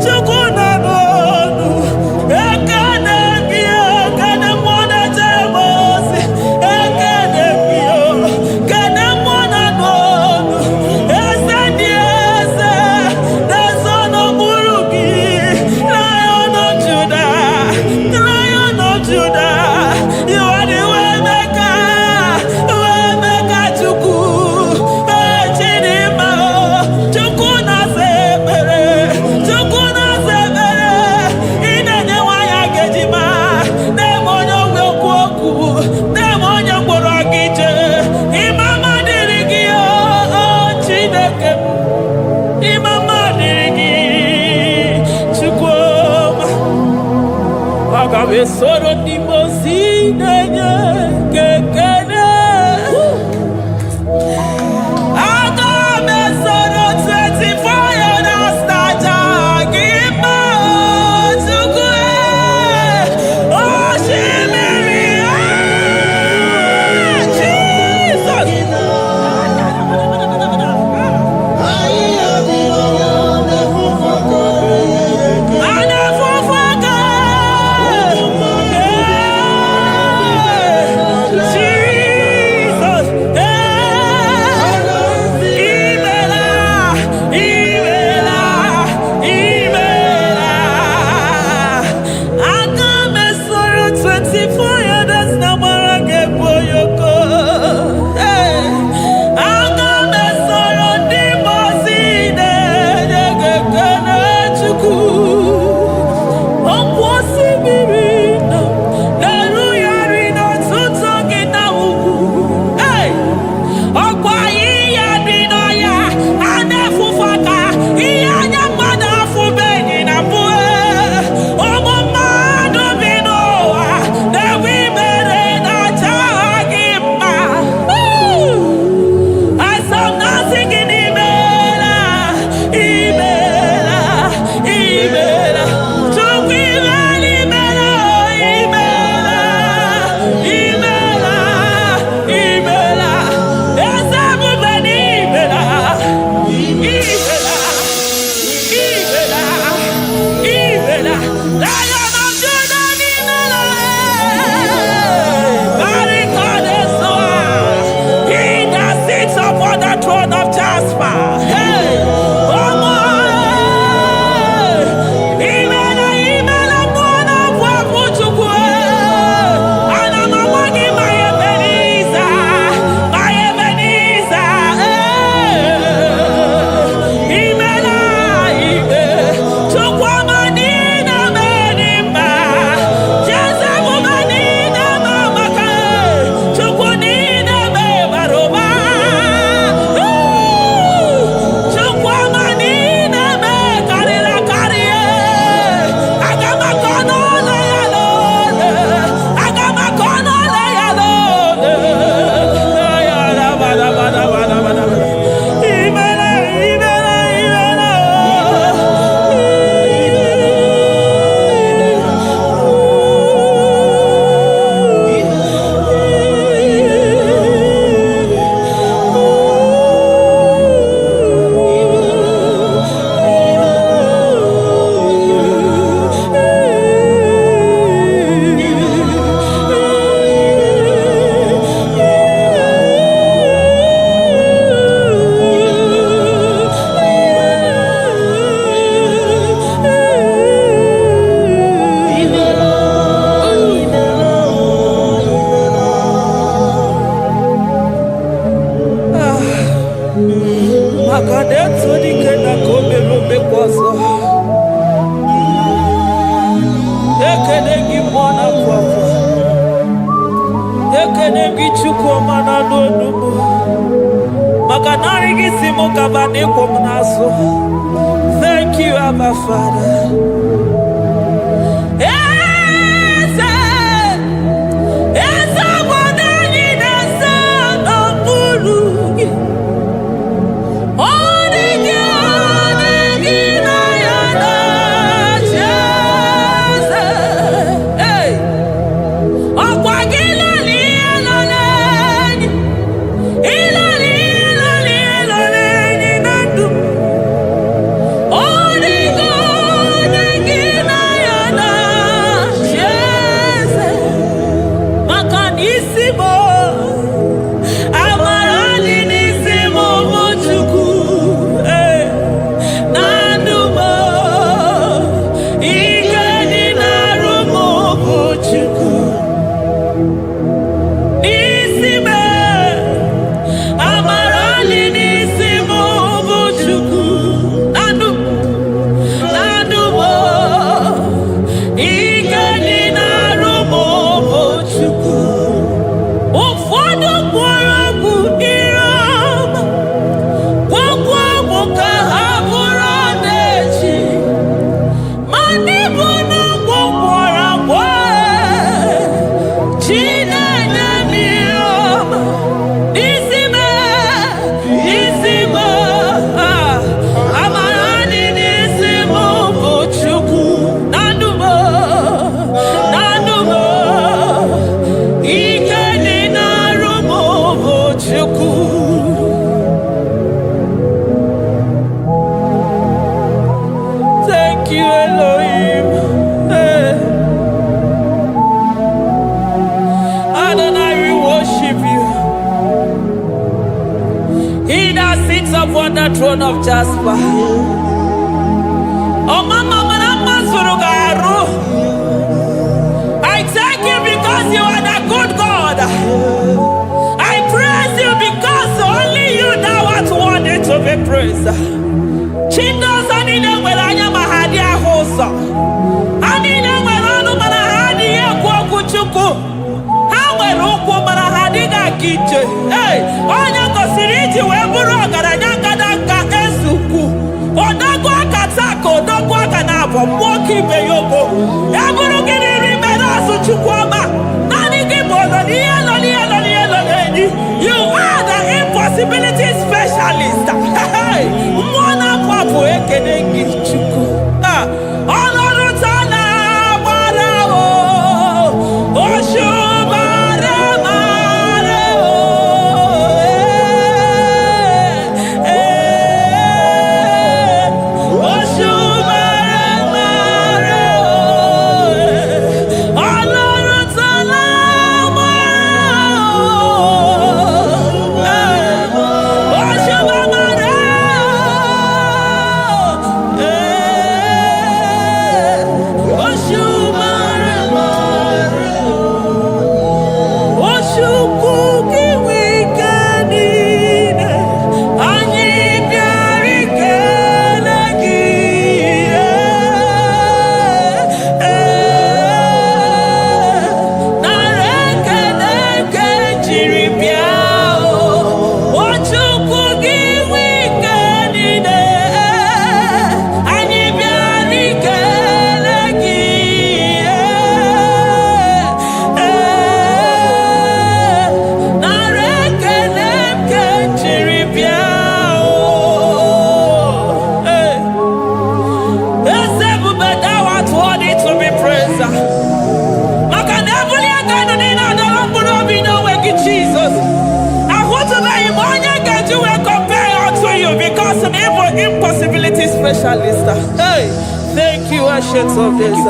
Chukwu nọ n'ọnụ ekene gị ekene mmụọ na-echere m ozi ekene gị kene mmụọ nọ n'ọnụ eze ndị eze na-eso n'okpuru gị Lion of Judah Lion of Judah you are the way maker Chukwu Chidimma Chukwu na-asa ekpere Chukwu na-asa ekpere ị na-enye nwanyị agejima na-eme onye ogwe okwu okwu na-eme onye mkpọrọ gị jee ịmama dịrị gị Chineke ịmama dịrị gị Chukwu ọma aga m esoro ndị mozi na-enye gị ekele aga m esoro 24 ya na staja gị ma Chukwu osimiri Jizọs ana-efufe aka Thank you, Abba Father. Upon the throne of Jasper. Oh, Mama, I thank you because you are the good God. I praise you because only you now are worthy to be praised. Chindos anile welanya mahadi ahosa. Anile welanu mahadi ekwo kuchuku. Hawe roku mahadi ga kije. Hey, onya kosiriji weburu ogaranya kadanga esuku. Odago akatako, odago akanabo, mwoki beyogo. Eburu gini rimena suchukwama. Nani gibono nielo. You are the impossibility specialist. Hey, mwana papu ekene gichuku. Olorutana barao. Oshubara marao. Oshubara marao. Olorutana Impossibility specialist. Hey, thank you, Ancient of Days.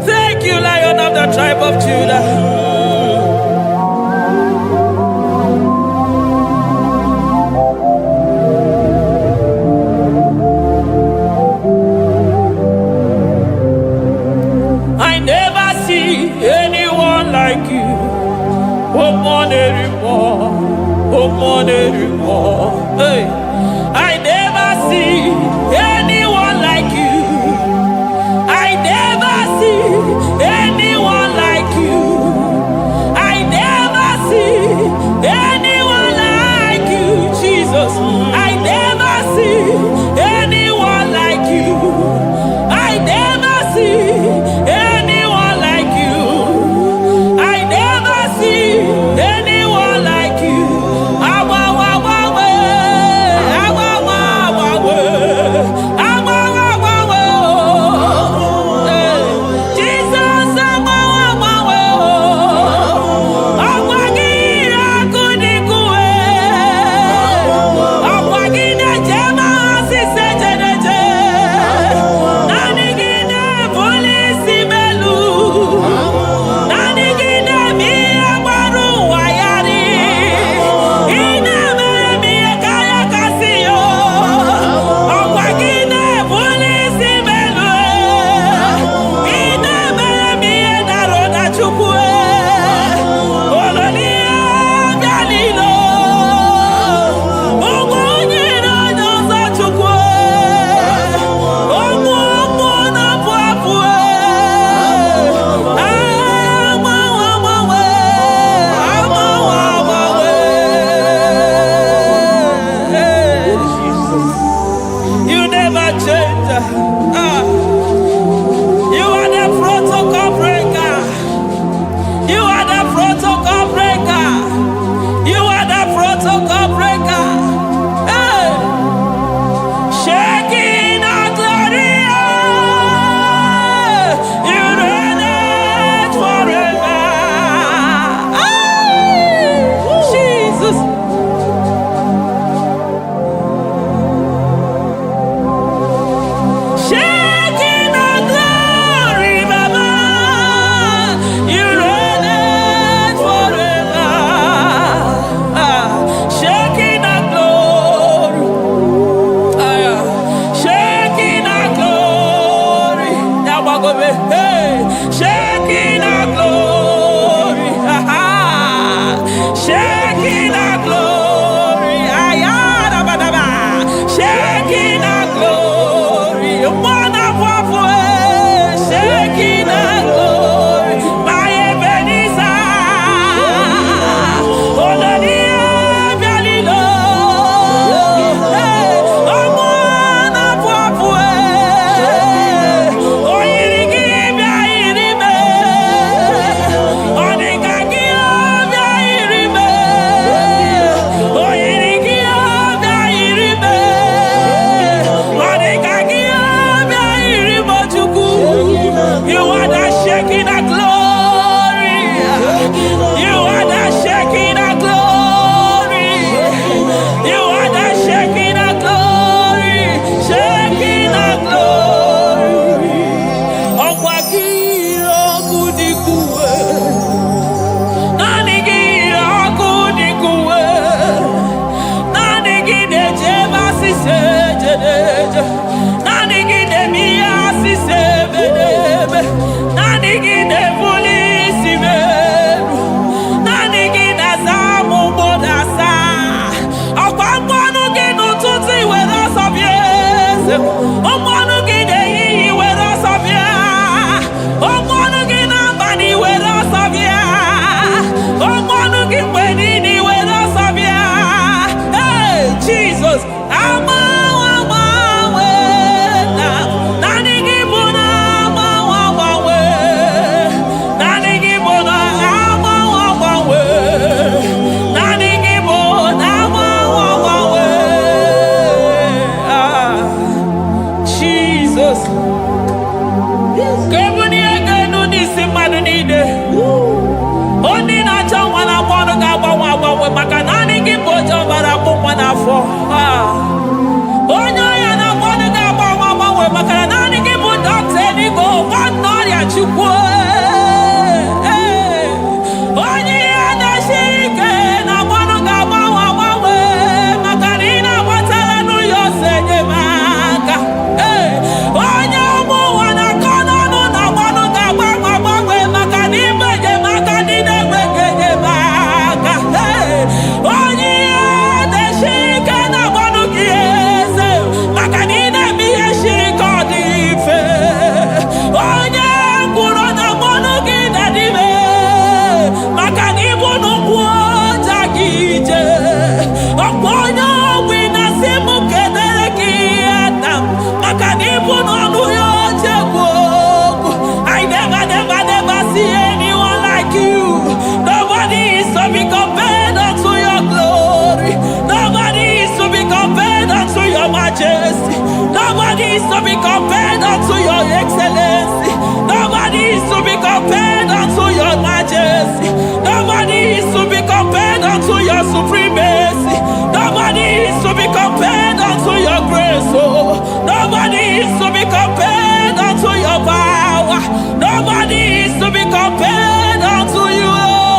Thank you, Lion of the tribe of Judah. see anyone like you. Oh, anymore. Hey, I never see anyone like you. I never see anyone like you. I never see anyone like you, Jesus. I never see anyone like you. I never see anyone like you. I never see anyone like you. Nobody is to be compared unto your excellency. Nobody is to be compared unto your majesty. Nobody is to be compared unto your supremacy. Nobody is to be compared unto your grace. Oh, nobody is to be compared unto your power. Nobody is to be compared unto you, Lord.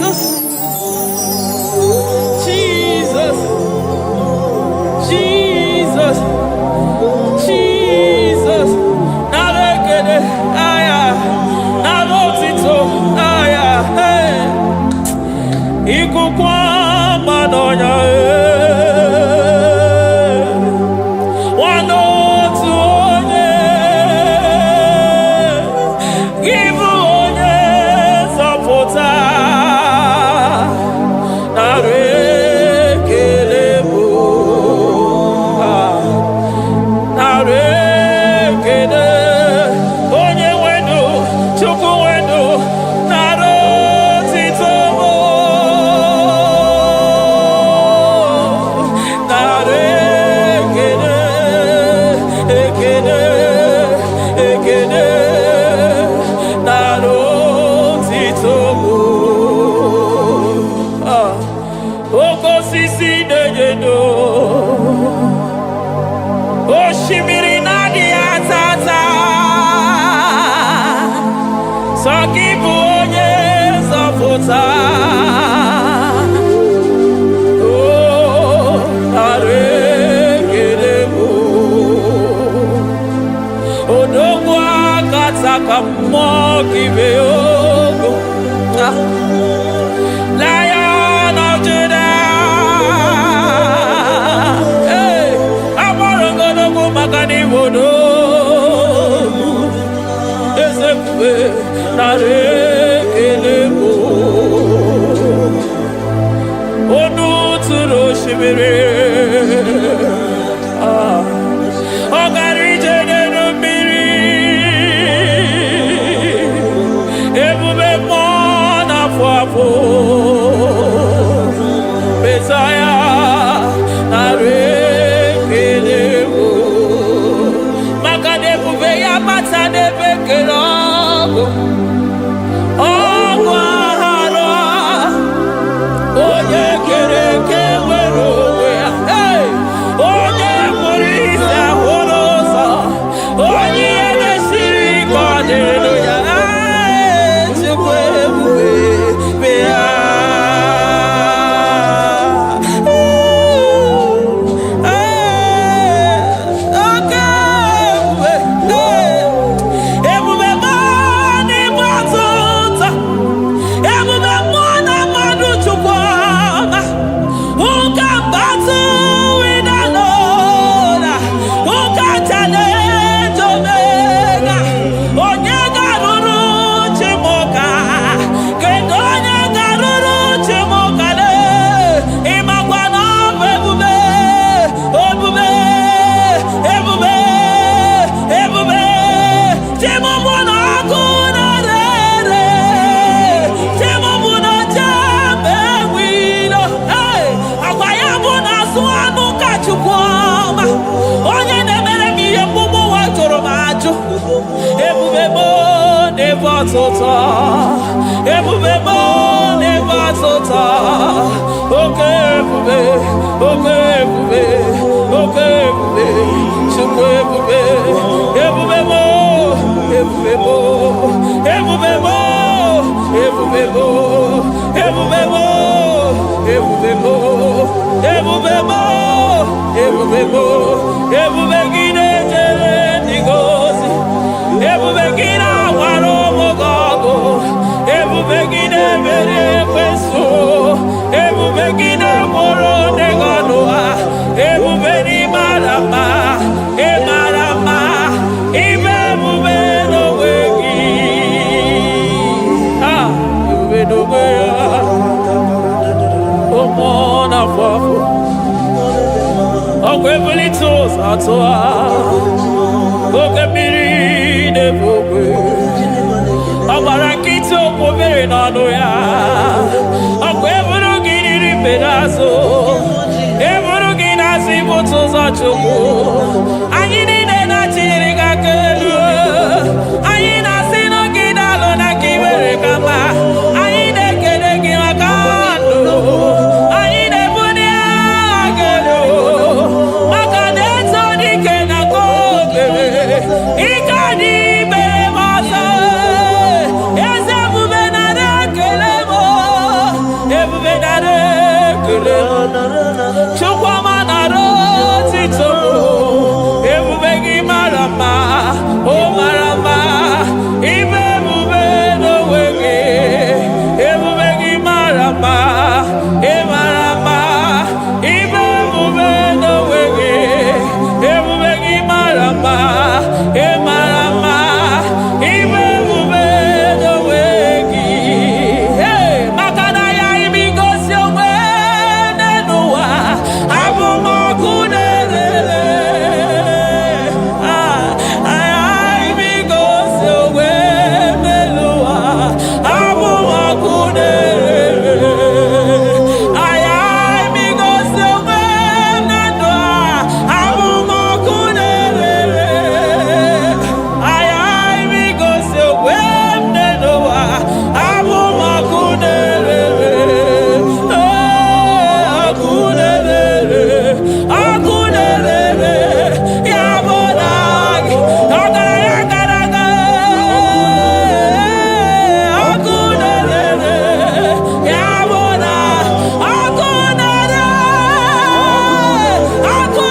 Jesus, Jesus, Jesus, Jesus. Nalekede, aya, nalotito, aya, hey. Ikukwa madonya, Lion of Judah, hey, Amarongo Magani Wodo, Ezekiel, Narekelebo, Onu Turo Shibiri, Ogarije Numiri, Ebube Mona Fuapo, Messiah, Narekelebo, Makadebu Beya Matane Bekelogo, Ogwahara, Oye Kereke Werowe, hey, Oye Murisa Horosa, Oye Nesiri Hallelujah. ọgbara nkịtị okwu mere n'ọnụ ya ọkwa eburu gị riri mbe n'azụ eburu gị na-asị bụtụ ụzọ Chukwu anyị niile na-achịrị gị aka elu anyị na-asị n'oge na-alụ na ka i mere ka mma anyị na-ekele gị maka ndụ anyị na-ebuli agha elu maka na eto dike na ka o mere ike anyị mere m ọzọ eze ebube nara ekele m ebube nara ekele m Chukwuma nara otito m ebube gị mara mma o mara mma ibe ebube n'onwe gị ebube gị mara mma ị mara mma ibe ebube n'onwe gị ebube gị mara mma ị mara mma ibe ebube n'onwe gị maka na ya ibigosi onwe n'ụwa abụ m ọkụ na-erere ibigosi onwe n'ụwa abụ m ọkụ na-erere ibigosi onwe na ndụ abụ m ọkụ na-erere ibigosi onwe n'ụwa abụ m ọkụ na-erere ọkụ na-erere ọkụ na-erere ya bụ na gị ọgaranya gara aga ọkụ na-erere ya bụ na ọkụ na-erere ọkụ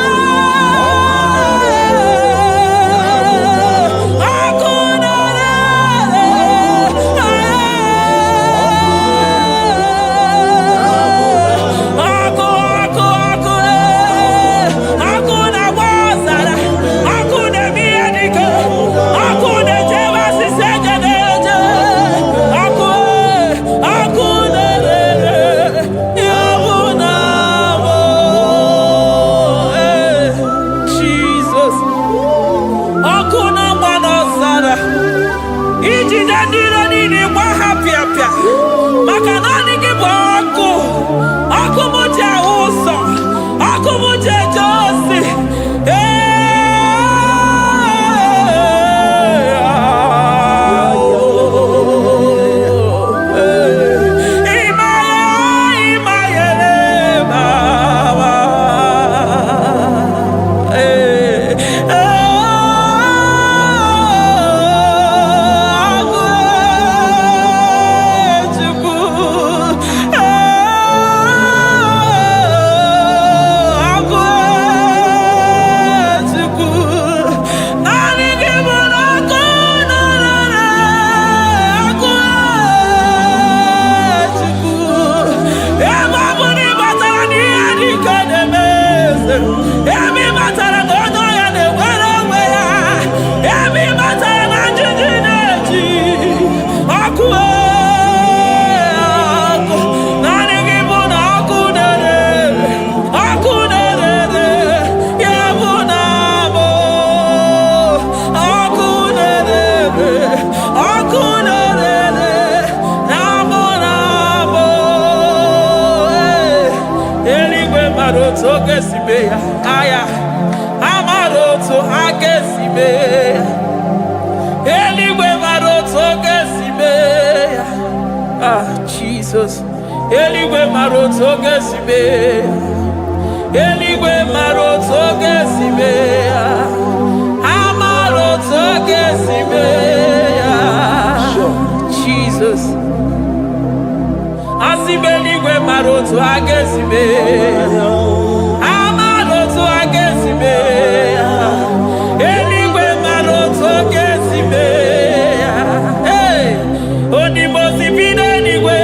ọkụ na-agba ọzara ọkụ na-eme ihe dike ọkụ na-ejebe asịsị eje na-eje ọkụ na-erere ya bụ na bụ Jizọs ọkụ na-agba n'ọzara ijide ndị iro niile gba ha pịapịa maka na ọ dị gị bụ ọkụ m ji ahụ ụzọ ọkụ m ji eje ozi ebe matara na onye ọya na-enwere onwe ya ebe matara na njiji na-eji ọkụ naanị gị bụ na ọkụ na-erere ọkụ na-erere ya bụ na abụ ọkụ na-erere ọkụ na-erere na abụ na abụ eluigwe mara otu oge si mee ya aya amara otu aka esi mee ya eluigwe mara otu oge si mee ya Jizọs eluigwe mara otu oge si mee ya eluigwe mara otu oge si mee ya amara otu oge si mee ya Jizọs asị m eluigwe mara otu aka esi mee ya amara otu aka esi mee ya eluigwe mara otu aka esi mee ya onimosi bi n'eluigwe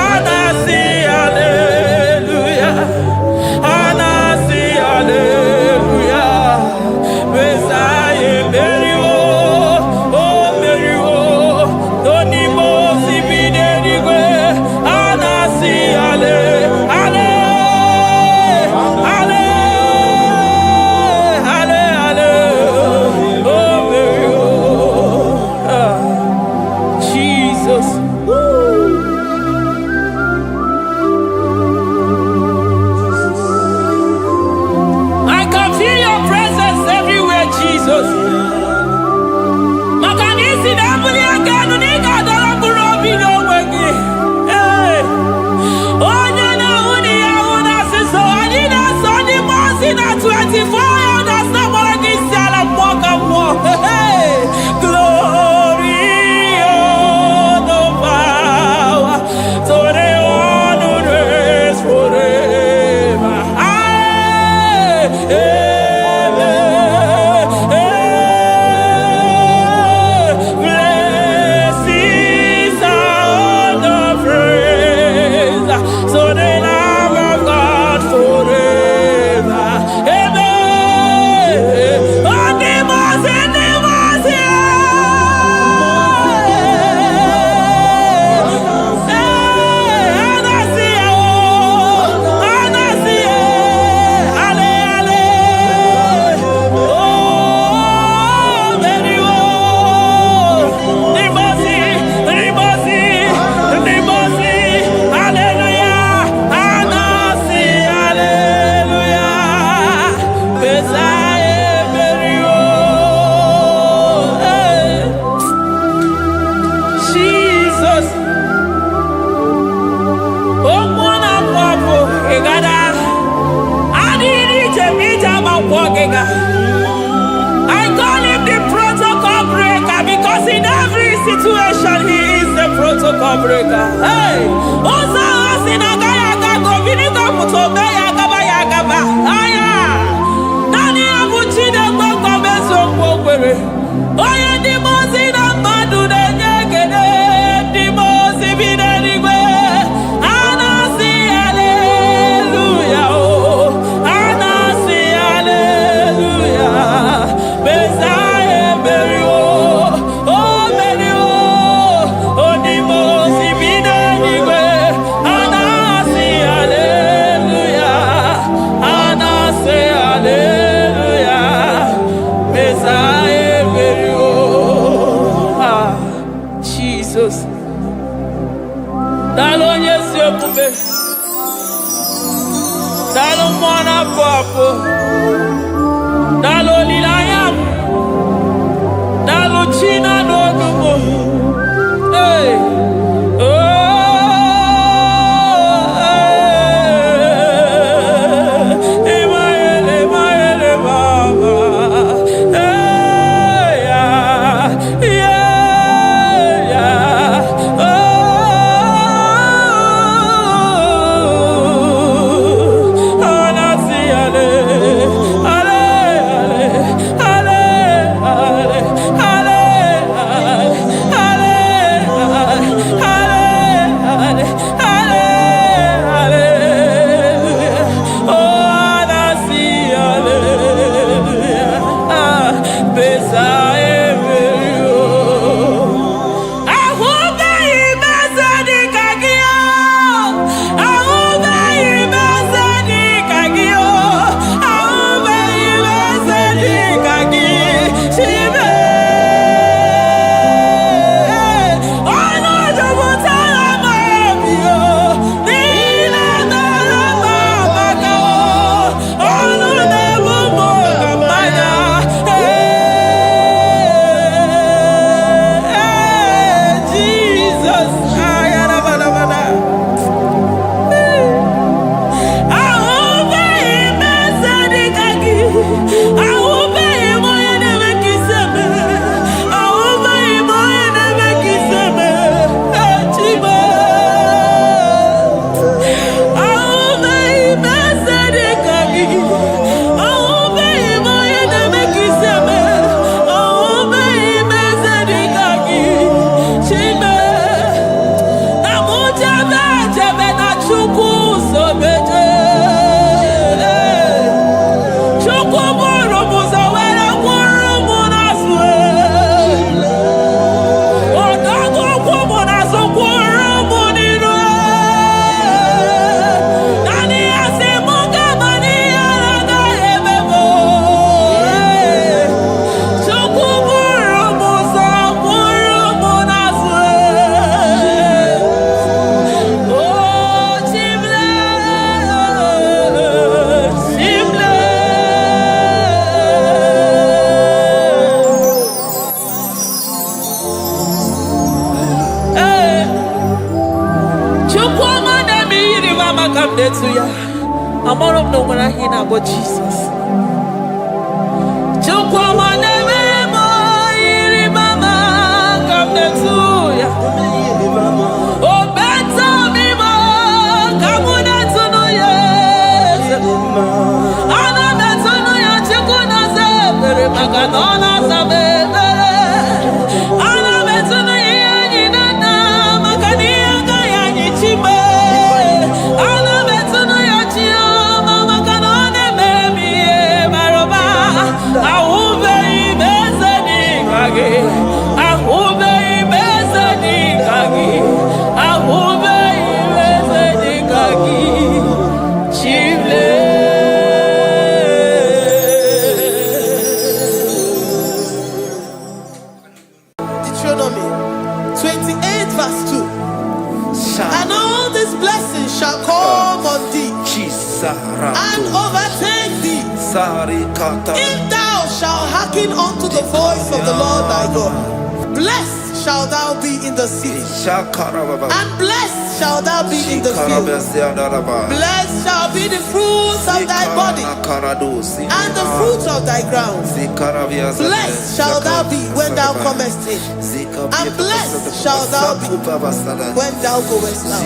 a na-asị haleluya a na-asị haleluya Mesaya emeriwo o meriwo onimosi bi n'eluigwe a na-asị haleluya Jesus. Makanisi na mbuli akenu ni kadara burobi no wegi. Onye na uni ya una siso ani na soni mosi na 24 elders na mwagi siala mwaka mwo. Glory, honor, power, to the one who reigns forever. Blessings are the praise, so the Lamb of God forever. Amen. On the mountain, Jesus. Oh, mwana papo, egada. Adiri jemija mapogega. I call him the protocol breaker because in every situation he is the protocol breaker. Hey, osa osinagaya gago vinigo mutobe yagaba yagaba. Aya, nani abuchide gbogbo meso mwokwere. Oye di mozi na madu de nyegede. Di mozi bidenigwe. Anasi hallelujah, oh. Anasi hallelujah. Besaye beri, oh. Oh beri, oh. Oh di mozi bidenigwe. Anasi hallelujah. Anasi hallelujah. Besaye beri, oh. Ah, Jesus. Dalo nyesi okube. Dalo mwana papo. Dalo lilayam. Dalo china nogumo. Hey. Oh. Emaele baba. Hey, yeah. Yeah, yeah. Oh. Anasi ale. Ale, ale, ale, ale, ale, ale, ale, ale, ale. Oh, anasi ale. Ah, besaye beri, oh. Ahube imezani kagio. Ahube imezani kagio. Ahube imezani kagi. Shibe. Ono jobutala mabio. Nina nala mabaka. Ono nebumo kamaya. Jesus. Ayarabadabada. Ahube imezani kagi. Ahube imoye nemekiseme. Ahube imoye nemekiseme. Achiba. Ahube imezani kagi. Ahube imoye nemekiseme. Ahube imezani kagi. Chibe. Namujebe jebe na chuku sobeje. Chuku buru to ya. I'm all of no when I hear about Jesus. Come to ya. Oh, better me more. Come on to know ya. Ana better know ya. Chikuna se pere makanona sabe. Ana better know ya ni nana makania kaya ni chime. Ana better know ya chia mama kanone baby maroba. Aube ibeze ni kage.
Deuteronomy 28 verse 2. And all these blessings shall come on thee and overtake thee if thou shalt hearken unto the voice of the Lord thy God. Blessed shalt thou be in the city, and blessed shalt thou be in the field. Blessed shall be the fruits of thy body, and the fruits of thy ground. Blessed shalt thou be when thou comest in, and blessed shalt thou be when thou goest out.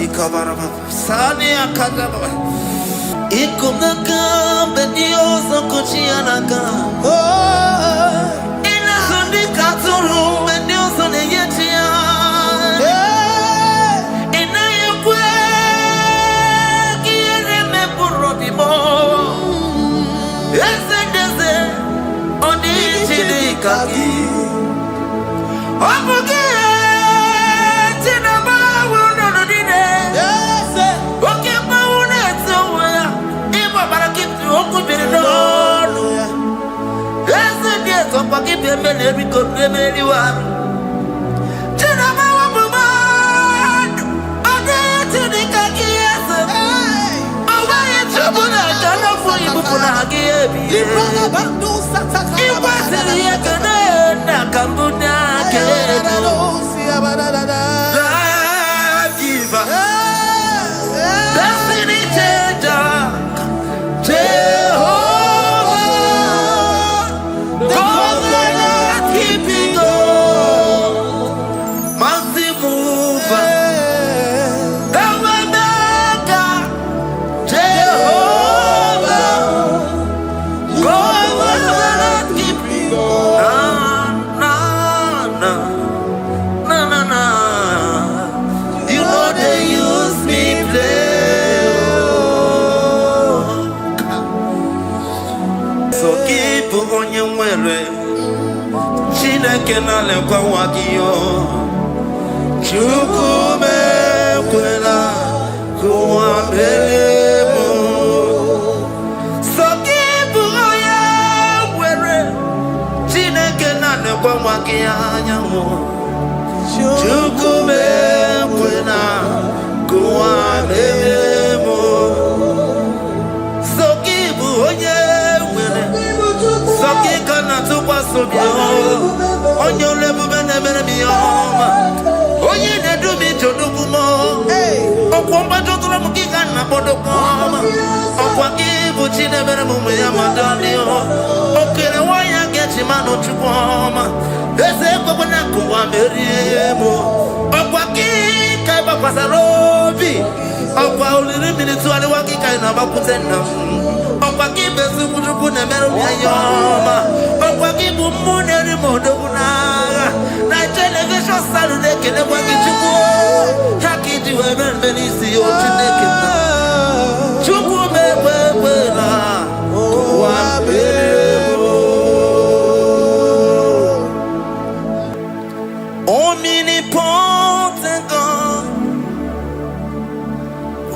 Omnipotent God,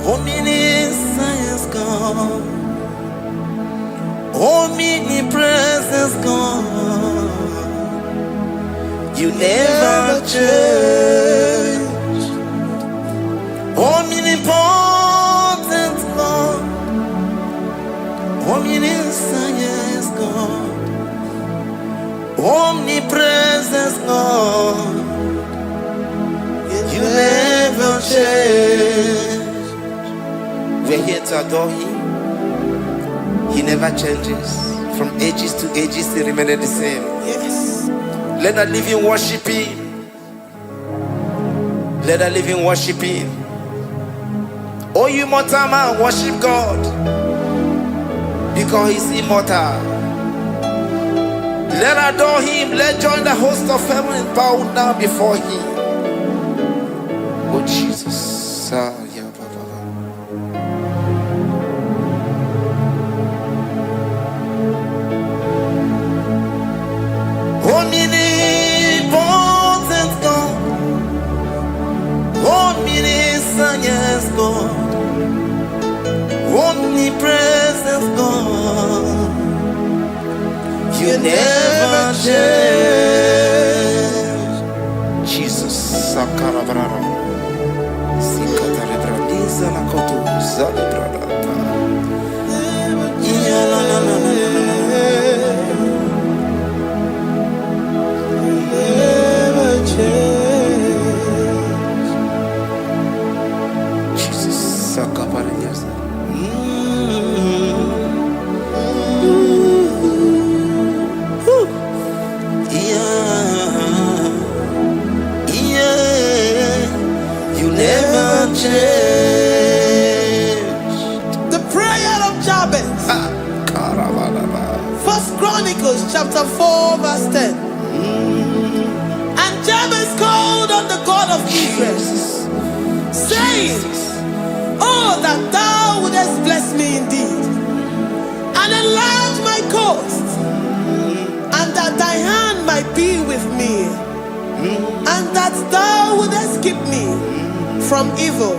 omniscience God, omnipresence God, you never change. Omnipotent God, omniscience God, omnipresence God, you never change. When here to adore him. He never changes. From ages to ages, he remains the same. Yes. Let the living worship him. Let the living worship him. Oh, you mortal man, worship God. Because he's immortal. Let adore him. Let join the host of heaven and bow down before him. Oh, Jesus. Omnipotent God, omniscient God, omnipresent God, you never change. Jesus, Sakarabrara, Sikataribradiza Nakotu, Zalibrada, Jesus, Sakaparias. You never change.
The prayer of Jabez. First Chronicles chapter 4 verse 10. And Jabez called on the God of Israel, saying, oh, that thou wouldest bless me indeed, and enlarge my coast, and that thy hand might be with me, and that thou wouldest keep me from evil,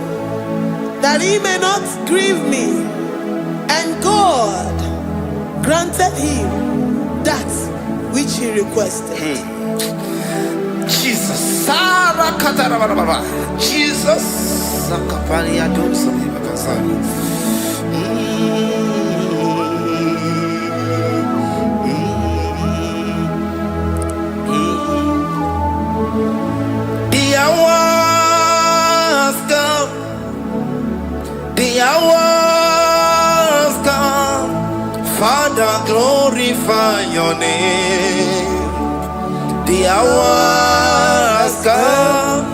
that he may not grieve me. And God granted him that which he requested.
Jesus, Sarah Katarababa, Jesus, Sakaparia Dosa, the hours come, the hours come, Father, glorify your name. The hours come,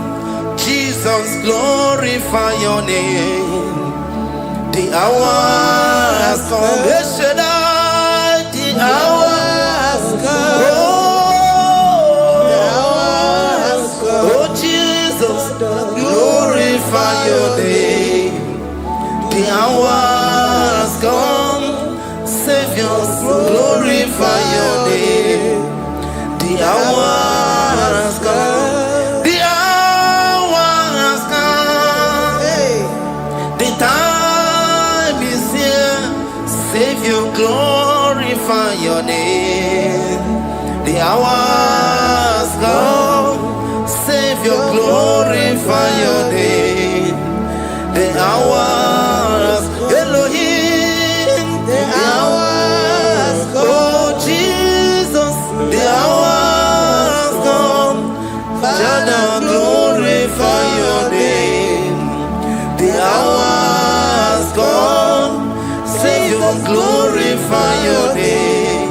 Jesus, glorify your name. The hours come, the hours come. Oh, Jesus, glorify your name. The hours come, Savior, glorify your name. The hours come, the hours come, the time is here, Savior, glorify your name. The hours come, Savior, glorify your name. The hours, Elohim, the hours, oh Jesus, the hours come, Father, glorify your name. The hours come, Savior, glorify your name.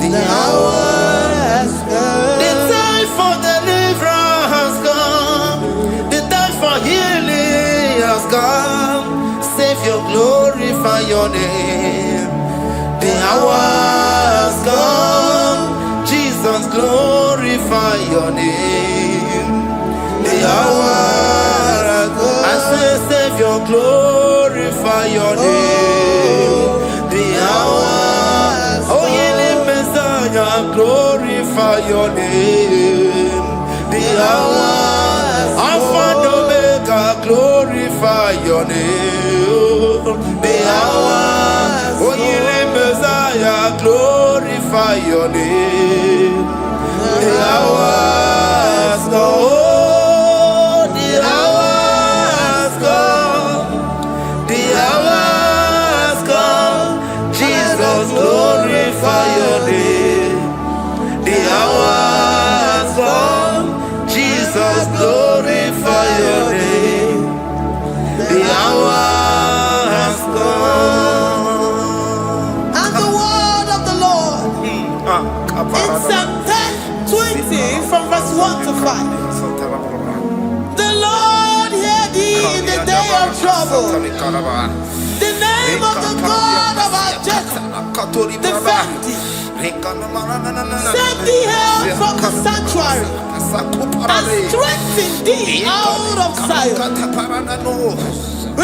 The hours come, the time for deliverance has come, the time for healing has come, Savior, glorify your name. The hours come, Jesus, glorify your name. The hours come, I say, Savior, glorify your name. The hours, oh, healing Messiah, glorify your name. The hours, Alpha and Omega, glorify your name. The hours, oh, healing Messiah, glorify your name. The hours come, the hours come, the hours come, Jesus, glorify your name. The hours come, Jesus, glorify your name. The hours
want to fight. The Lord hear thee in the day of trouble. The name of the God of our Jacob defend thee. Send thee help from the sanctuary and strengthen thee out of Zion.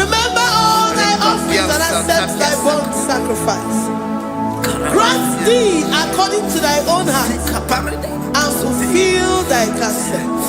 Remember all thy offerings and accept thy burnt sacrifice. Grant thee according to thy own heart and fulfill thy counsel.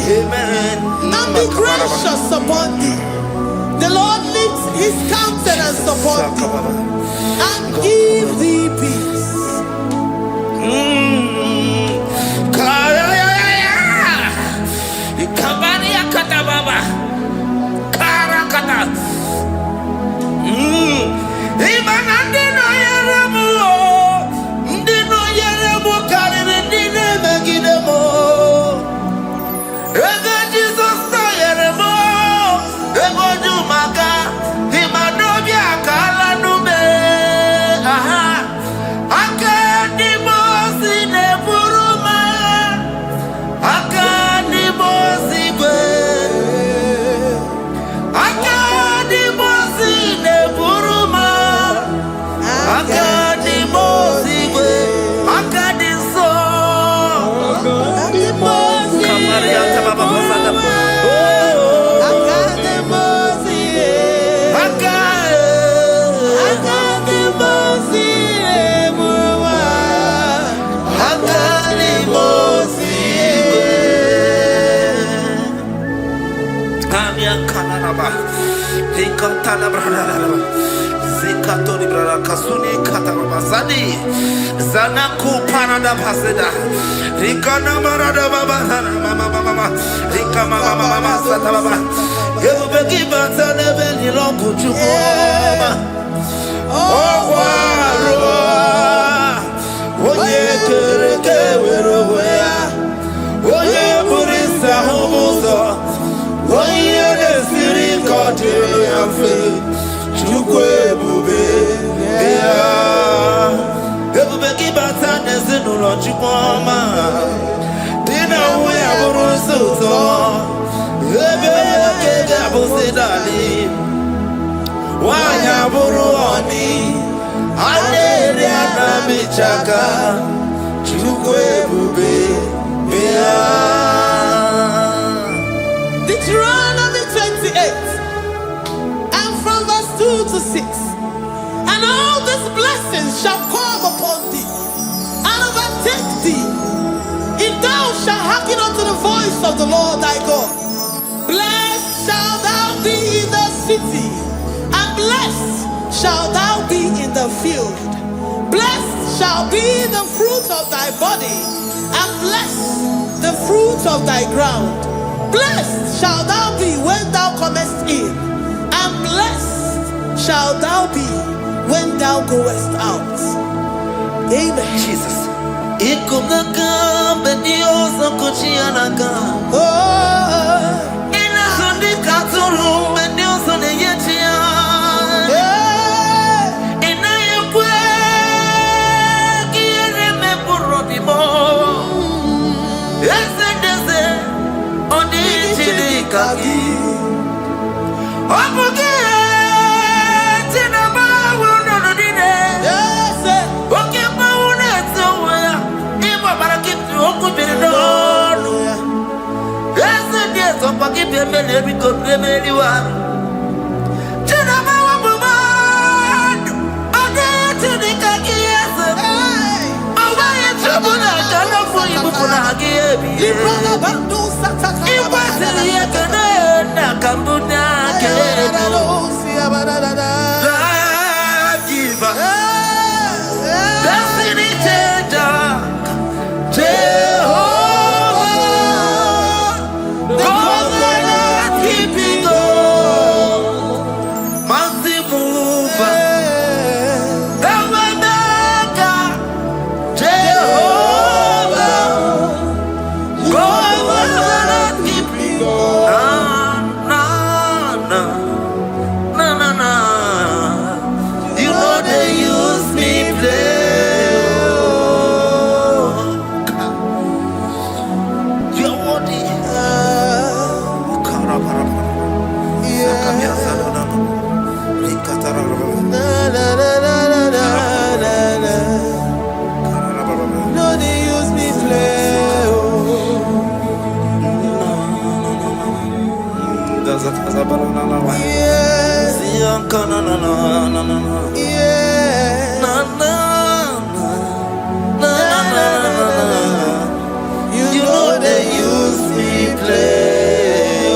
And be gracious upon thee. The Lord lifts his countenance upon thee and give thee peace.
Zanaku Panada Paseda Rikana Marada Baba Mama Rika Mama Satababa Yubeki Batana Beni Loku Chuma Oye Kereke Weroya Oye Burisa Homosa Oye Desiri Kote Yafe Chukwe Bube Everybody bata nezinu lochumama. Dina we aburusuto. Ebe kega busidali. wanya buruoni Adere anamichaka Chukwe bube
Deuteronomy 28 and from verse 2 to 6. And all these blessings shall come upon thee and overtake thee, if thou shalt hearken unto the voice of the Lord thy God. Blessed shalt thou be in the city, and blessed shalt thou be in the field. Blessed shall be the fruit of thy body, and blessed the fruit of thy ground. Blessed shalt thou be when thou comest in, and blessed shalt thou be when thou goest out. Amen.
Jesus.
You know they use me play.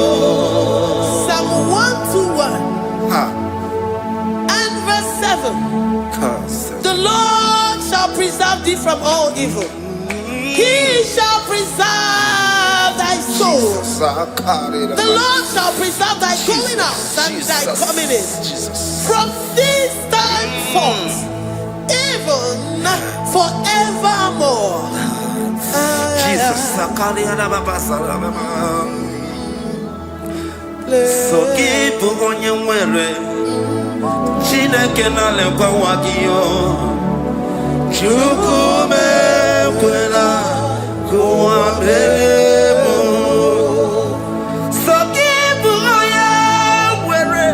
Psalm 121 and verse 7. The Lord shall preserve thee from all evil. He shall preserve thy soul. The Lord shall preserve thy going out and thy coming in. From this time forth, even forevermore.
Jesus. So keep on your way. Chineke na lekwa wakio. Chukume kwela kuambelemo. So keep on your way.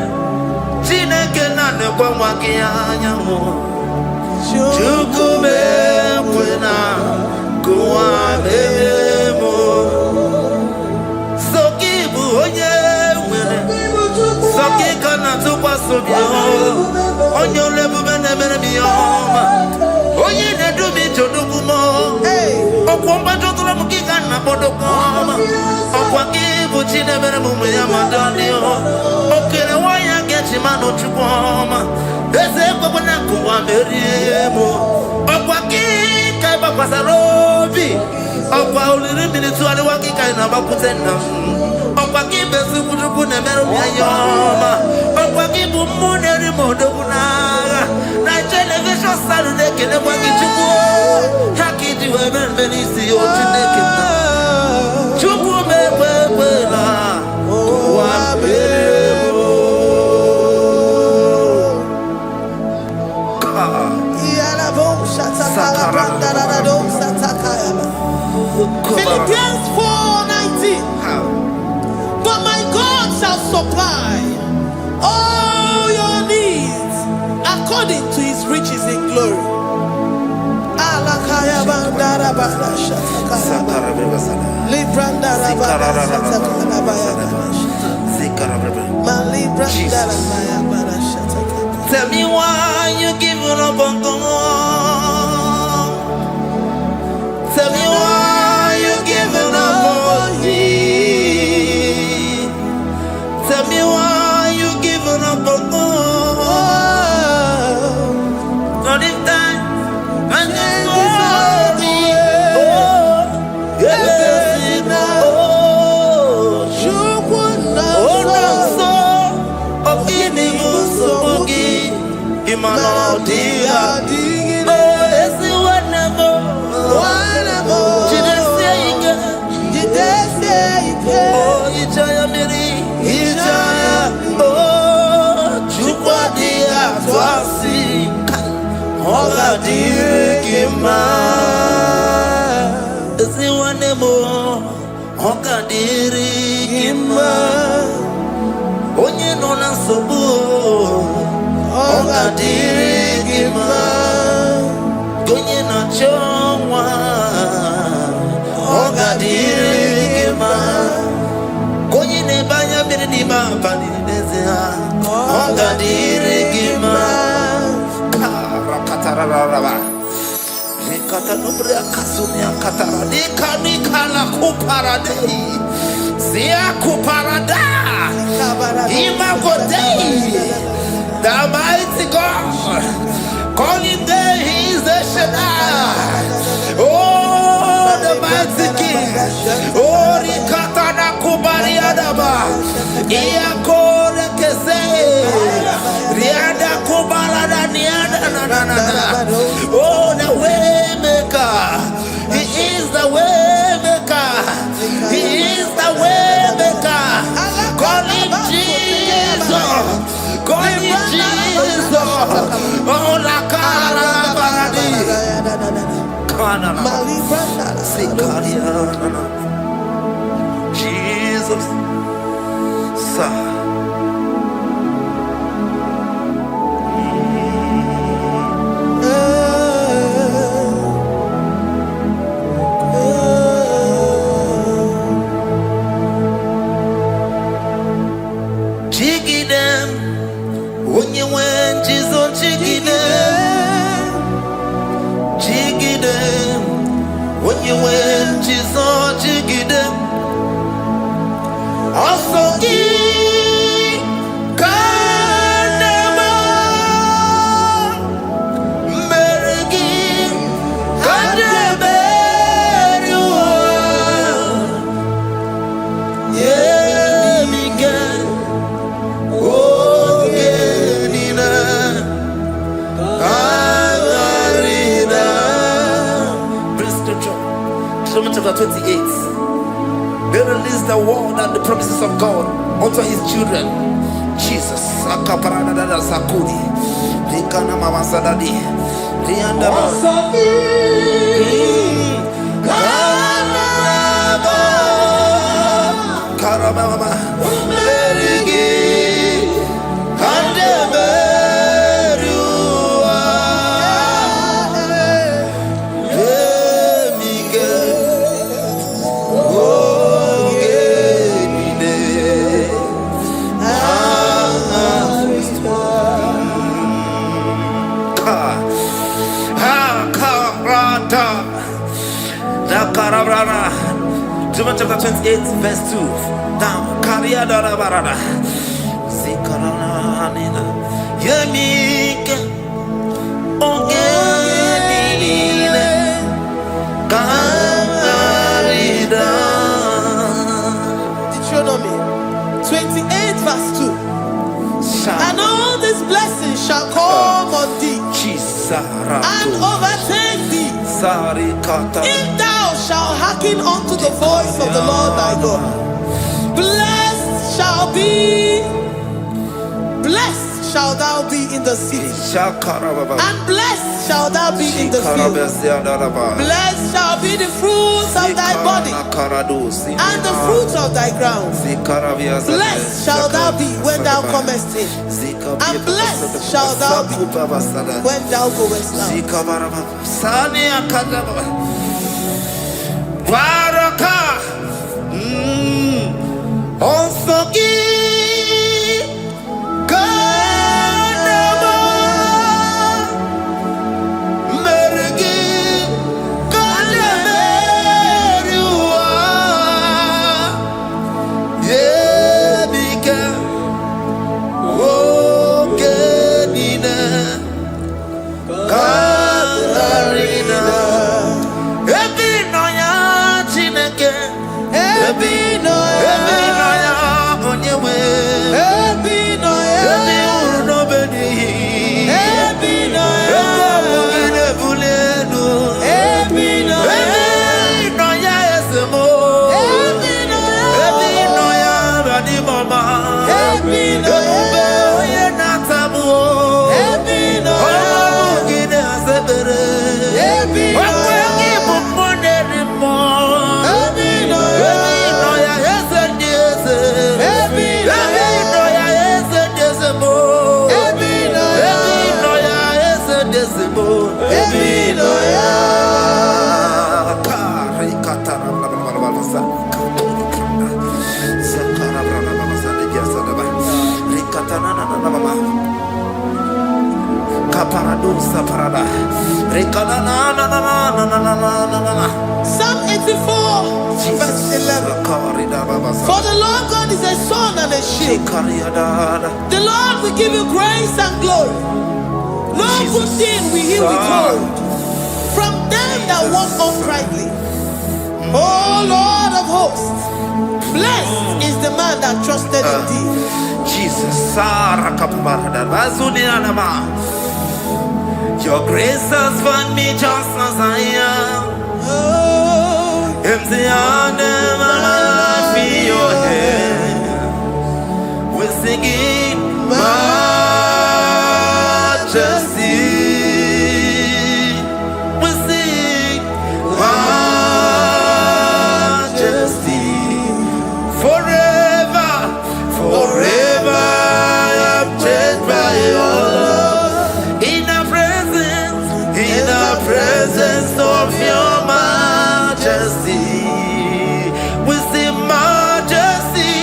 Chineke na lekwa wakianyamo. Chukume kwela kuambelemo. So keep on your way. So keep on tukwa sobio. Onyo lebu benemere miyoma. Oye ne du mi jodugumo. Okwomba jotula mukika na bodokoma. Okwa kibu chine bere mumu ya madanio. Okere waya gechi mano chukoma. Eze kwa na kuwa meriemo. Okwa kika iba kwa sarobi. Okwa uliri militu wali wakika inabakutenda. Okwa kibesi kutuku ne meru miyoma. Okwa kibu muneri modokunaga. Na television salude kene kwa kichuku. Haki diwe benvenisi yo chineke na. Chuku mekwela. Kuwa meremo.
Philippians 4:19. But my God shall supply all your needs according to his riches in glory. Alakaya bandara bada shatakara. Librandara bada shatakara baya. Malibrandara baya shatakara.
Tell me why you giving up on God. Tell me why you giving up on me. Tell me why you giving up on God. Not in time and then sorry. Oh, yeah, oh, so of inimus so Imano dia, oh, it's the wonderful. Oh, Ijaya Miri, Ijaya, oh, Chupadia, Twasi, Hola Dirikima. It's the wonderful, Hoka Dirikima. Onye nona sobu. Oga dirigima, gonye na chongwa. Oga dirigima, gonye ne banya birni ma bani nezea. Oga dirigima, karakatara raba. Nikata nubria kasunya katara. Nikala kuparadei, siya kuparada. Ima godei. The mighty God, calling there, He is the Shaddai. Oh, the mighty King. Oh, Rikatana Kubariadaba. Iakore Kese. Riada Kubarada Niana. Oh, the way maker. He is the way maker. He is the way maker. Call Him Jesus. Call Him Jesus. Oh, la cara baradi. Kana. Jesus. Sir. Chapter 28. They release the word and the promises of God unto His children. Jesus. Akaparadada sakudi. Likana mama sadadi. Lianda Karababa. Merigi. John chapter 28, verse 2. Down. Kariada barada. Zikarana nina. Yemika. Ongenile. Karida.
Deuteronomy 28, verse 2. And all these blessings shall come on thee and overtake thee if thou shalt hearken unto the voice of the Lord thy God. Blessed shall thou be in the city, and blessed shall thou be in the field. Blessed shall be the fruits of thy body, and the fruits of thy ground. Blessed shall thou be when thou comest in, and blessed shall thou be when thou goest out. Psalm 84, verse 11. For the Lord God is a sun and a shield. The Lord will give you grace and glory. No good thing will he withhold from them that walk uprightly. O Lord of hosts, blessed is the man that trusted in thee.
Jesus, your grace has found me just as I am. Empty handed, I feel your hand. We're singing majesty. We sing majesty. Forever, forever I'm changed by your love. In the presence of your majesty, we see majesty,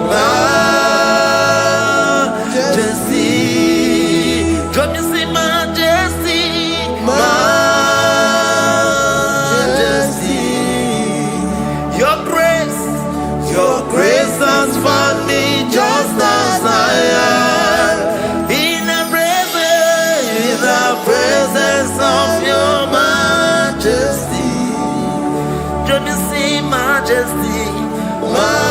majesty. Come you see majesty, majesty. Your grace has found me just as I am. In the presence of your majesty, let me see majesty, majesty,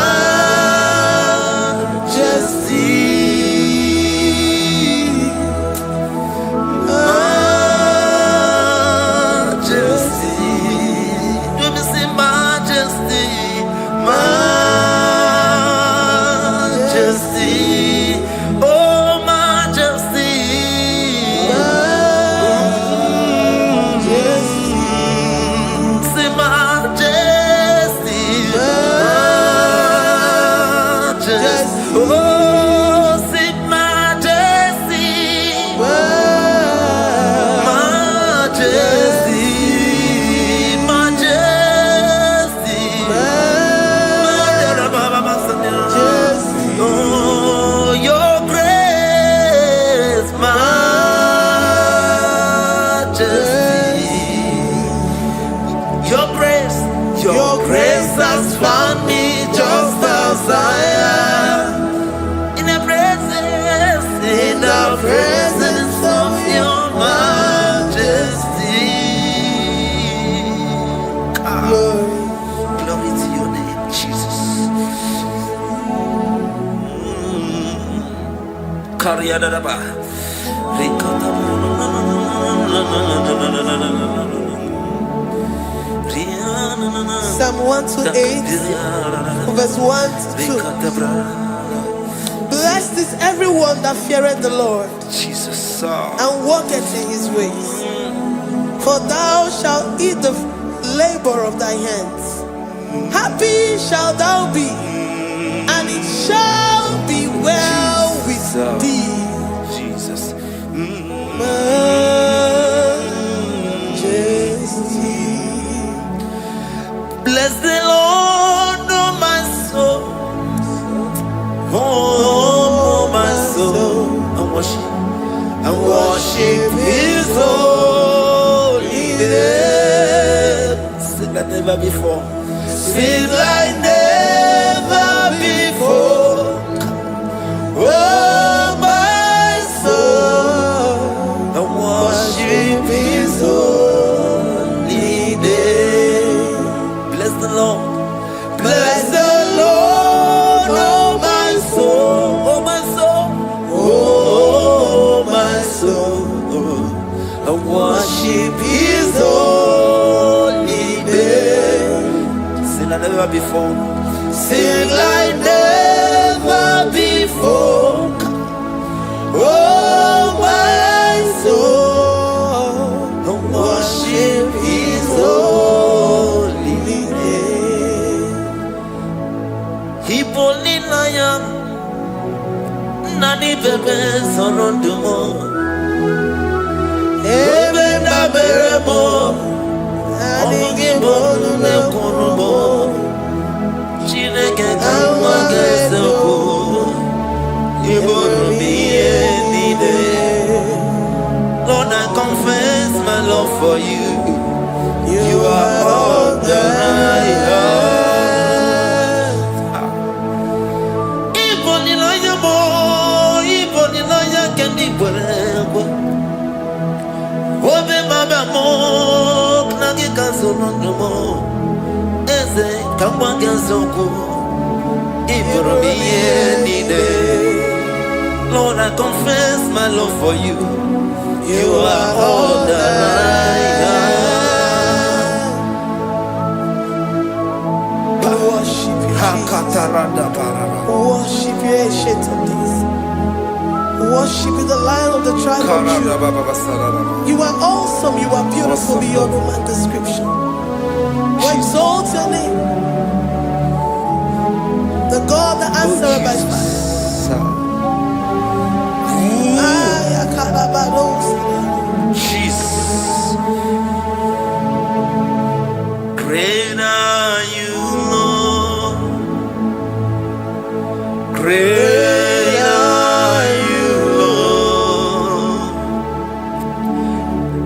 majesty. Let me see majesty, majesty. Oh, majesty. Your grace has found me just as I am. In the presence of your majesty. Glory to your name, Jesus.
Psalm 128, verse 1 to 2. Blessed is everyone everyone that feareth the Lord
Jesus.
and walketh in his ways. For thou shalt eat the labor of thy hands. Happy shalt thou be, and it shall be well with thee.
Jesus.
Majesty. Bless the Lord, oh my soul. Oh, my soul. And worship his holy name. Sing like never before. Sing like never before. Oh, my soul, and worship his holy name. Bless the Lord. Bless the Lord, oh my soul, oh my soul, oh my soul, and worship his holy name. Sing like never before. Sing like never before. Oh my soul, and worship his holy name. Hipoli nayam nani bebe sorondumo. Ebe na beremo omugi bolu ne kunumo. Chineke kama gesoko ibolu miye nide. Lord, I confess my love for you. You are all that I have. Iboni loya mo, iboni loya kendi bwelebo. Obe maba mo, knagi kazonondo mo. Eze kama gesoko ibolu miye nide. Lord, I confess my love for you. You are all that I have. Worship you, worship you, ancient of days. Worship you, the Lion of the tribe of Judah. You are awesome, you are beautiful beyond human description. We exalt your name, the God that answered by fire.
Jesus. Great are you, Lord. Great are you, Lord.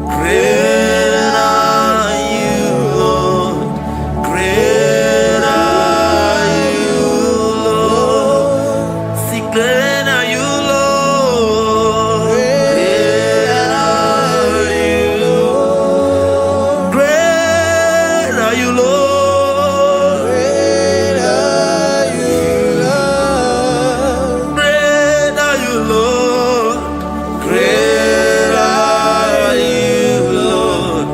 Great are you, Lord. Great are you, Lord. See, great are you, Lord. Great are you, Lord. Great are you, Lord. Great are you, Lord. Great are you, Lord. Great are you, Lord.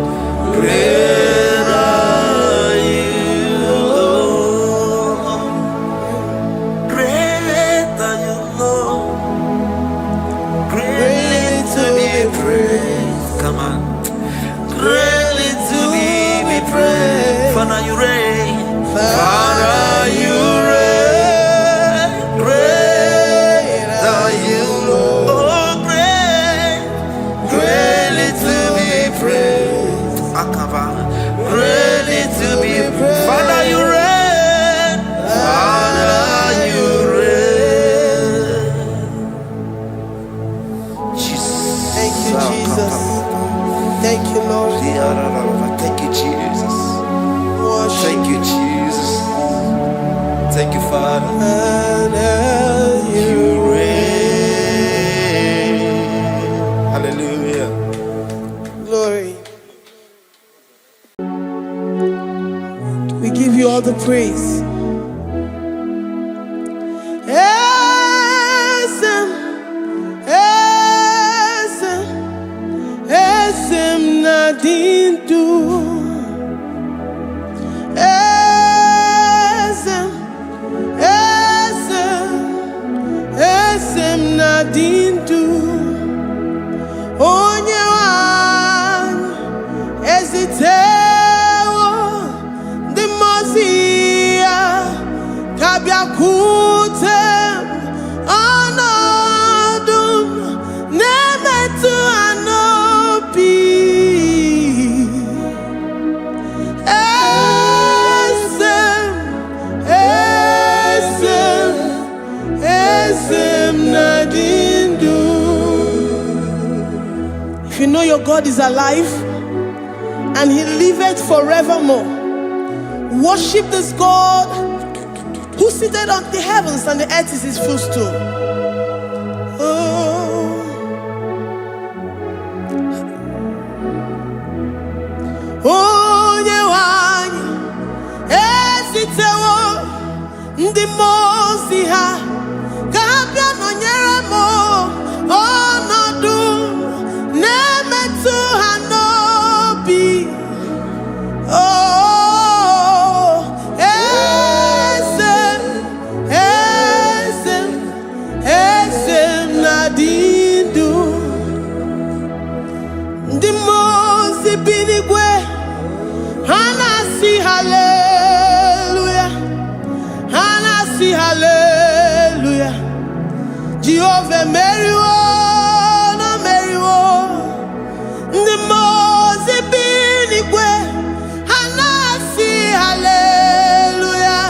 Great are you, Lord. Great are you, Lord. Greatly to be praised. Come on. Greatly to be praised. Father, you reign. Father, you reign. Great are you, Lord. Oh, great. Greatly to be praised. Akava. Greatly to be praised. Father, you reign. Father, you reign. Jesus.
Thank you, Jesus. Thank you, Lord.
Thank you, Jesus.
Worship
Thank you, Jesus. Thank you, Father. You reign. Hallelujah.
glory. We give you all the praise. Esem, esem, esem nadindu. Esem, esem, esem nadindu. know your God is alive and he liveth forevermore. Worship this God who seated on the heavens and the earth is his footstool. Oh, Nyewani, esitewo ndi mozi ha kabia no nyeremo onodu nemetu hanobi. Oh, esem nadindu ndi mozi binigwe. Hanasi hallelujah, Hanasi hallelujah. Jehovah Mary no Mary the Mose binigwe. Hanasi hallelujah,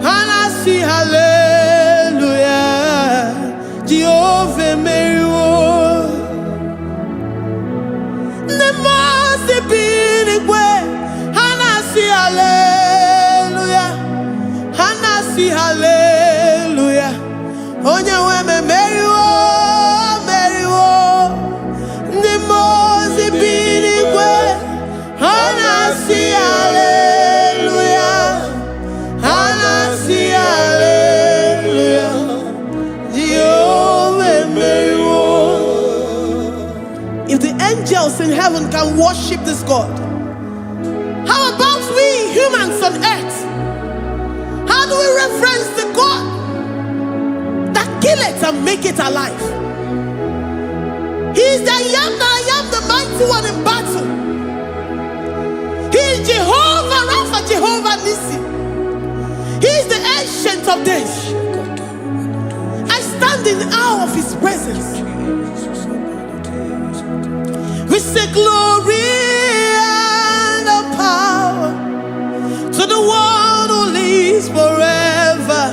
Hanasi hallelujah. Jehovah Mary the Mose binigwe. Hallelujah, Hanasi hallelujah. Onye weme Mary the Mose binigwe. Hanasi hallelujah, Hanasi hallelujah. Jehovah Mary. If the angels in heaven can worship this God, how about we humans on earth? How do we reference the God that killeth and make it alive? He is the I am, the mighty one in battle. He is Jehovah Rapha, Jehovah Nissi. He is the ancient of days. I stand in awe of his presence. We say glory to the one who lives forever.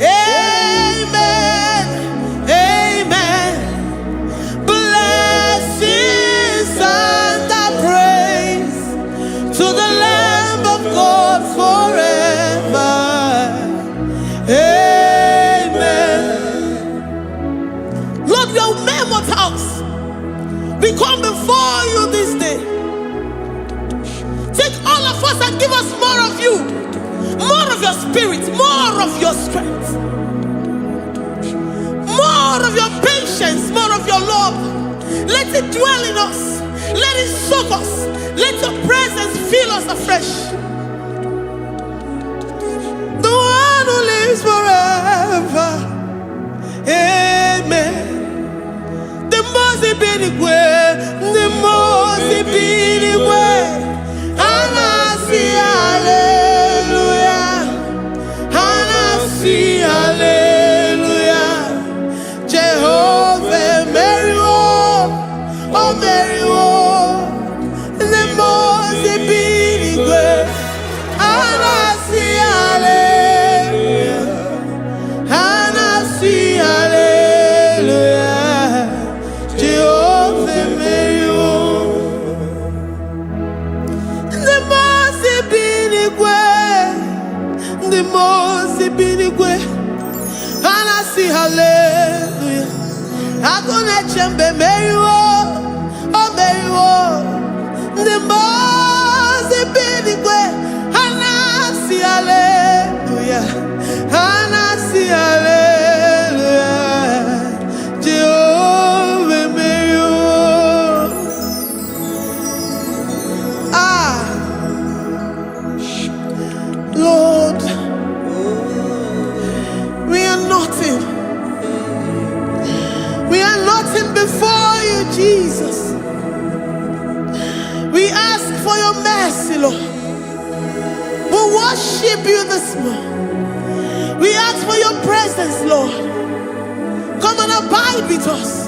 Amen, amen. Blessings and praise to the Lamb of God forever. Amen. Lord, we are mere mortals. We come before you this day. Take all of us and give us more of you, more of your spirit, more of your strength, more of your patience, more of your love. Let it dwell in us. Let it soak us. Let your presence fill us afresh. The one who lives forever. Amen. The Mose binigwe, the Mose binigwe. Hanasi hallelujah, Hanasi hallelujah. Jehovah Mary oh Mary the Mose binigwe. Hanasi hallelujah, Hanasi hallelujah. Jehovah Mary the Mose binigwe. Hanasi hallelujah. Agone chembe Mary oh Mary the Mose binigwe. Hanasi hallelujah, Hanasi hallelujah. Jehovah Mary. Lord, we are nothing. We are nothing before you, Jesus. We ask for your mercy, Lord. We worship you this morning. We ask for your presence, Lord. Come and abide with us.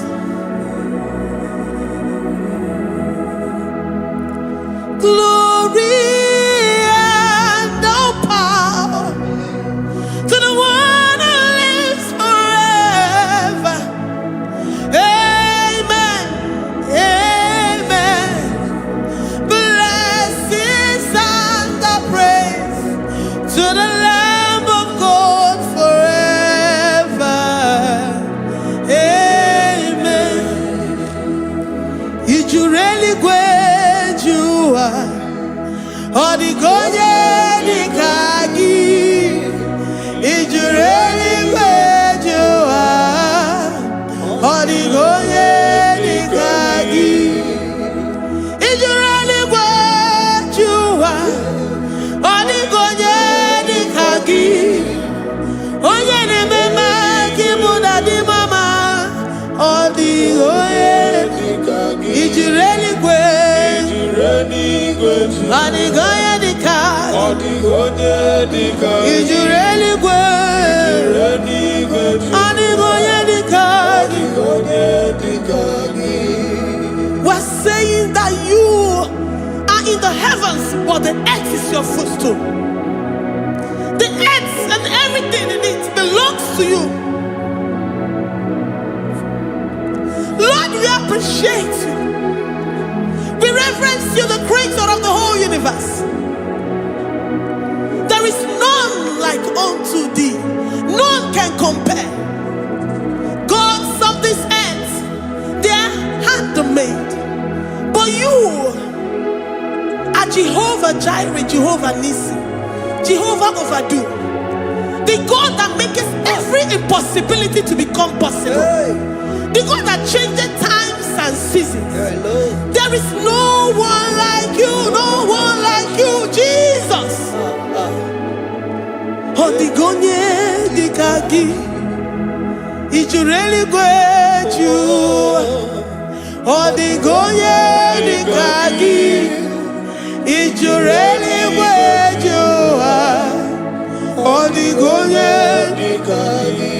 Glory and all power to the one who lives forever. Amen. Odigonye dikagi ijureli gwejuwa. Odigonye dikagi ijureli gwejuwa. Odigonye dikagi onye nemema kimuda di mama. Odigonye dikagi ijureli gwejuwa. Odigonye dikagi ijureli gwejuwa. Odigonye dikagi. We're saying that you are in the heavens, but the earth is your footstool. The earth and everything in it belongs to you. Lord, we appreciate you. We reverence you, the creator of the whole universe. There is none like unto thee. None can compare. Gods of this earth, they are handmade. But you are Jehovah Jireh, Jehovah Nissi, Jehovah Overdo, the God that makes every impossibility to become possible. The God that changes times and seasons. There is no one like you, no one like you, Jesus. Odigonye dikagi ijureli gwejuwa. Odigonye dikagi ijureli gwejuwa. Odigonye dikagi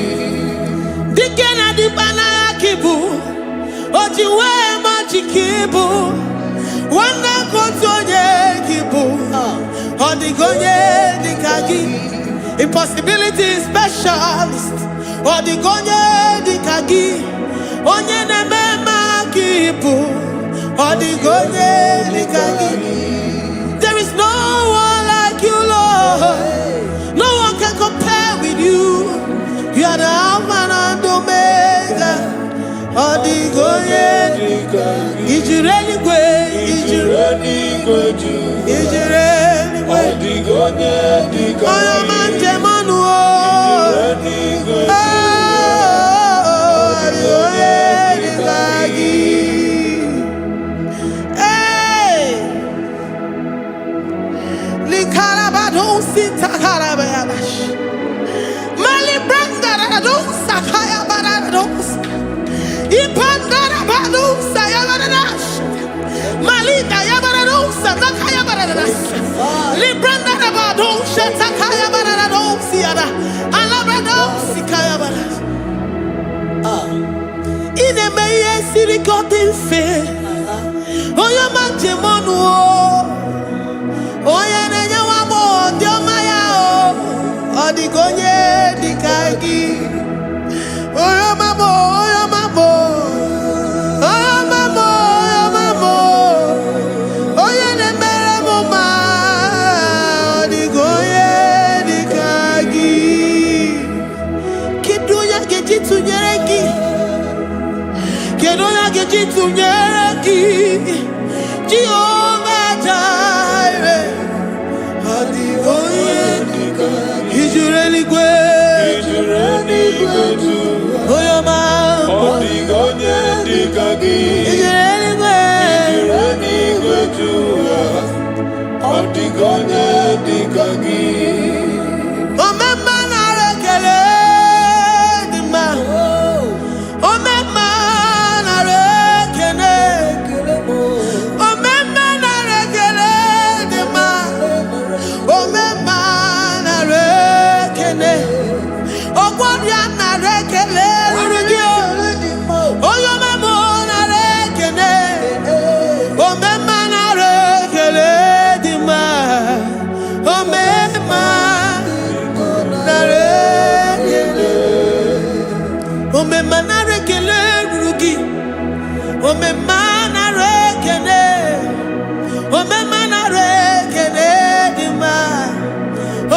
dikena dibana kibu ojiwe majikibu wana kotonye kibu. Odigonye dikagi impossibility specialist. Odigonye dikagi onye nemema kibu. Odigonye dikagi. There is no one like you, Lord. No one can compare with you. You are the Alpha and Omega. Odigonye dikagi ijureli gwe ijureli gwe Odigonye dikagi oyamanje manu Odigonye dikagi. Hey, likarabado sitakarabayabash mali branda rados sakaya barados ipandara bados sayabarash malika yabarados sakaya baradas libranda rabados sakaya barados yada alabrados sikaya baradas. Ine meye sirikotin fe oya manjemonu oya nenya wamo diomaya Odigonye dikagi oya mamo oya mamo oya mamo oya mamo oya nemere mama. Odigonye dikagi kiduya gejitu nyereki kedoya gejitu nyereki Jehovah Jireh. Odigonye dikagi ijureli gwe oyoma. Odigonye dikagi ijureli gwe Odigonye dikagi. Omema na rekele dima. Omema na rekele. Omema na rekele dima. Omema na rekele. Ogwadia na rekele rugio. Oyoma mo na rekele. Omema na rekele dima. Omema na rekele. Omema na rekele rugi. Omema na rekele. Omema na rekele dima.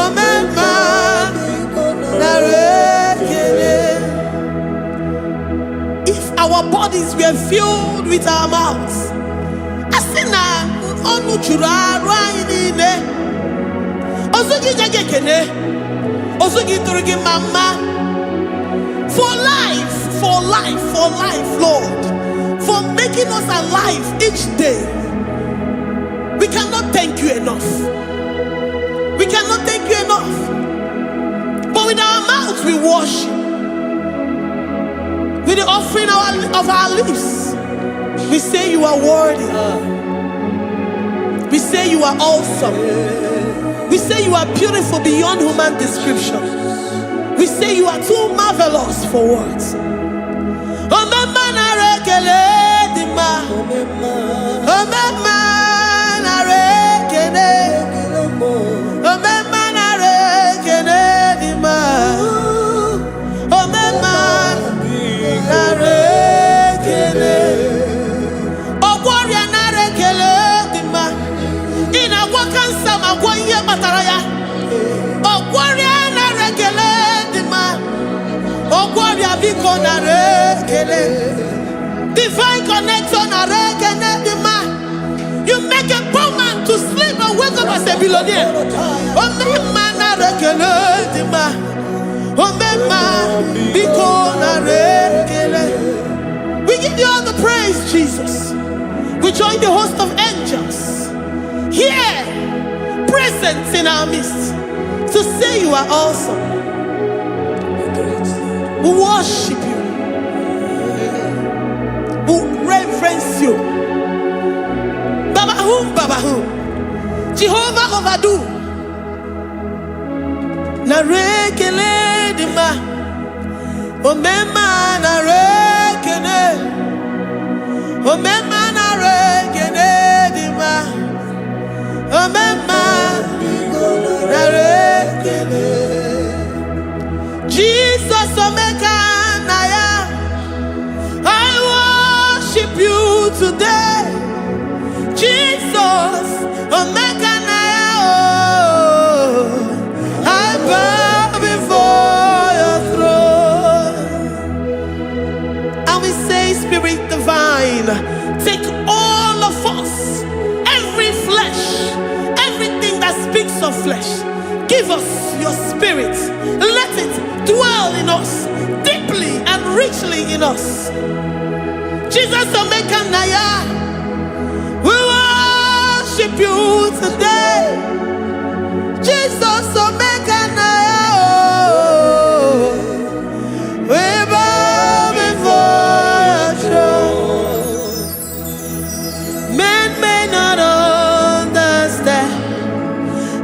Omema na rekele. If our bodies were filled with our mouths, asina onu juru arụ anyị niile. Ozu gị nye gị ekene. Ozu gị tụrụ gị mama. For life, Lord. For making us alive each day. We cannot thank you enough. We cannot thank you enough. But with our mouths we worship. With the offering of our lips, we say you are worthy. We say you are awesome. We say you are beautiful beyond human description. We say you are too marvelous for words. Divine connection, you make a poor man to sleep and wake up as a billionaire. We give you all the praise, Jesus. We join the host of angels here, present in our midst, to say you are awesome. We worship you. We reverence you. Babahum. Jehovah overdo. Narekele dima. Omema narekene. Omema narekene dima. Omema narekene. Jesus Omega Naya, I worship you today. Jesus Omega Naya, oh, I bow before your throne. And we say, Spirit Divine, take all of us, every flesh, everything that speaks of flesh. Give us your spirit. Let it dwell in us, deeply and richly in us. Jesus Omeka Naya, we worship you today. Jesus Omeka Naya, oh, we bow before your throne. Men may not understand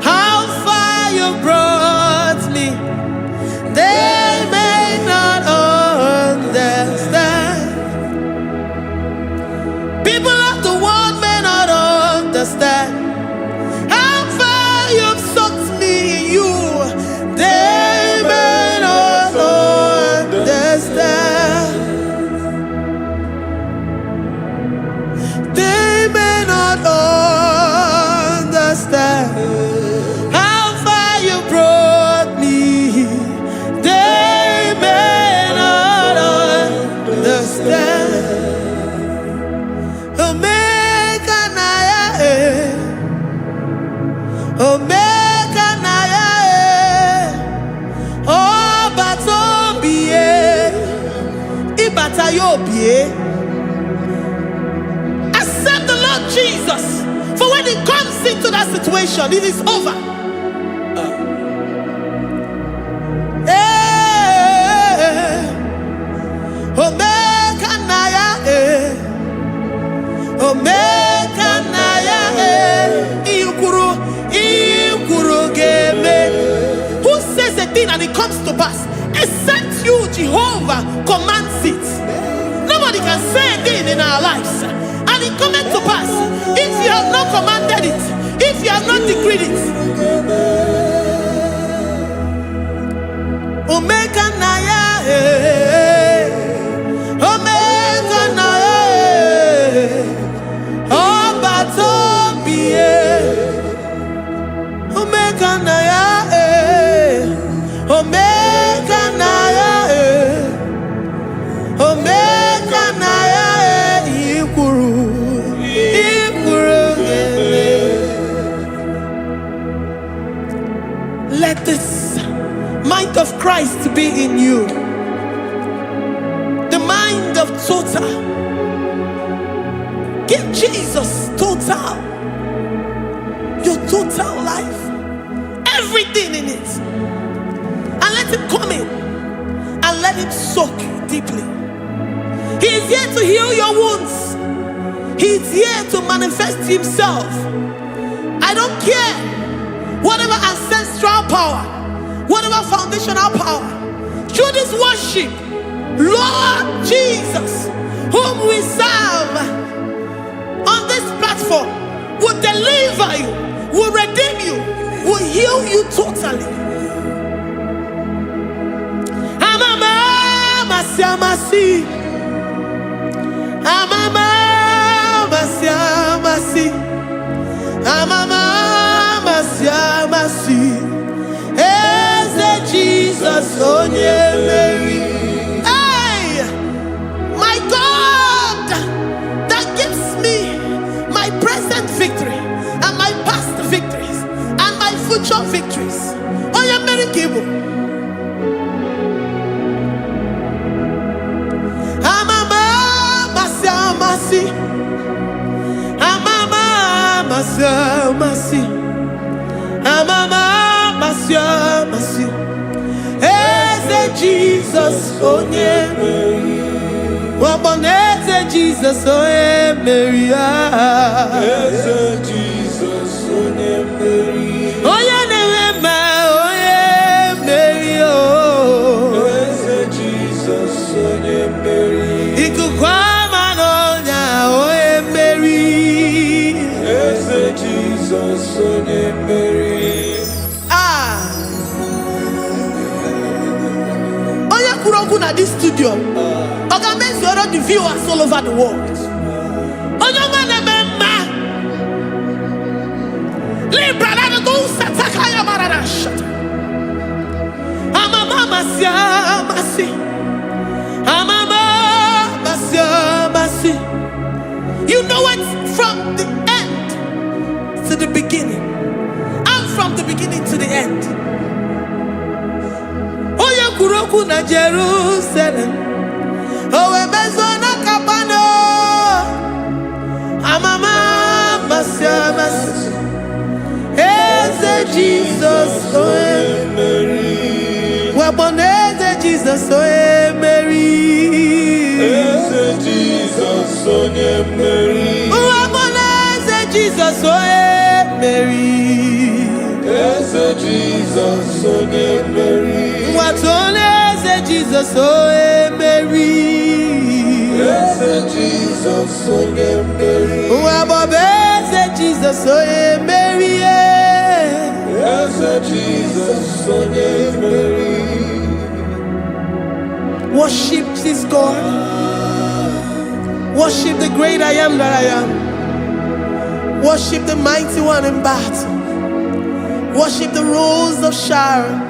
how far you brought me. They may not understand. People of the world may not understand how far you've sucked me in you. They may not understand. They may not understand how far you brought me. They may not understand. Omega Naya, Omega Naya, oh Batobie, Ibatayobie. Accept the Lord Jesus, for when He comes into that situation, it is over. Omega Naya, Omega Naya, Ikuru Geme. Who says a thing and it comes to pass? Except you, Jehovah, commands it. Nobody can say a thing in our lives and it comes to pass if you have not commanded it, if you have not decreed it. Omega Naya, Omega Naya, oh Batobie, Omega Naya, Omega Naya, Omega Naya, Ikuru Geme. Christ to be in you. The mind of total. Give Jesus total. Your total life. Everything in it. And let him come in. And let him soak deeply. He is here to heal your wounds. He is here to manifest himself. I don't care whatever ancestral power, whatever foundational power, through this worship, Lord Jesus, whom we serve on this platform, will deliver you, will redeem you, will heal you totally. Amasi, Eze Jesus, onye Mary. Hey, my God, that gives me my present victory and my past victories and my future victories. Onye Mary Kibu. Masi. Eze Jesus, onye Mary. Waboneze Jesus, onye Mary. Eze Jesus, onye Mary. Onye Nehema, onye Mary. Eze Jesus, onye Mary. Ikukwama n'onya, onye Mary. Eze Jesus, onye Mary. At this studio, organize the viewers all over the world. You know it from the end to the beginning, and from the beginning to the end. Kuroku na Jerusalem, owe bezona kapano, amama masiamas. Eze Jesus, oe Mary. Waboneze Jesus, oe Mary. Eze Jesus, oe Mary. Waboneze Jesus, oe Mary. Eze Jesus, oe Mary. Watoleze Jesus, oe Mary. Eze Jesus, oe Mary. Wabobeze Jesus, oe Mary. Eze Jesus, oe Mary. Worship this God. Worship the great I am that I am. Worship the mighty one in battle. Worship the rose of Sharon.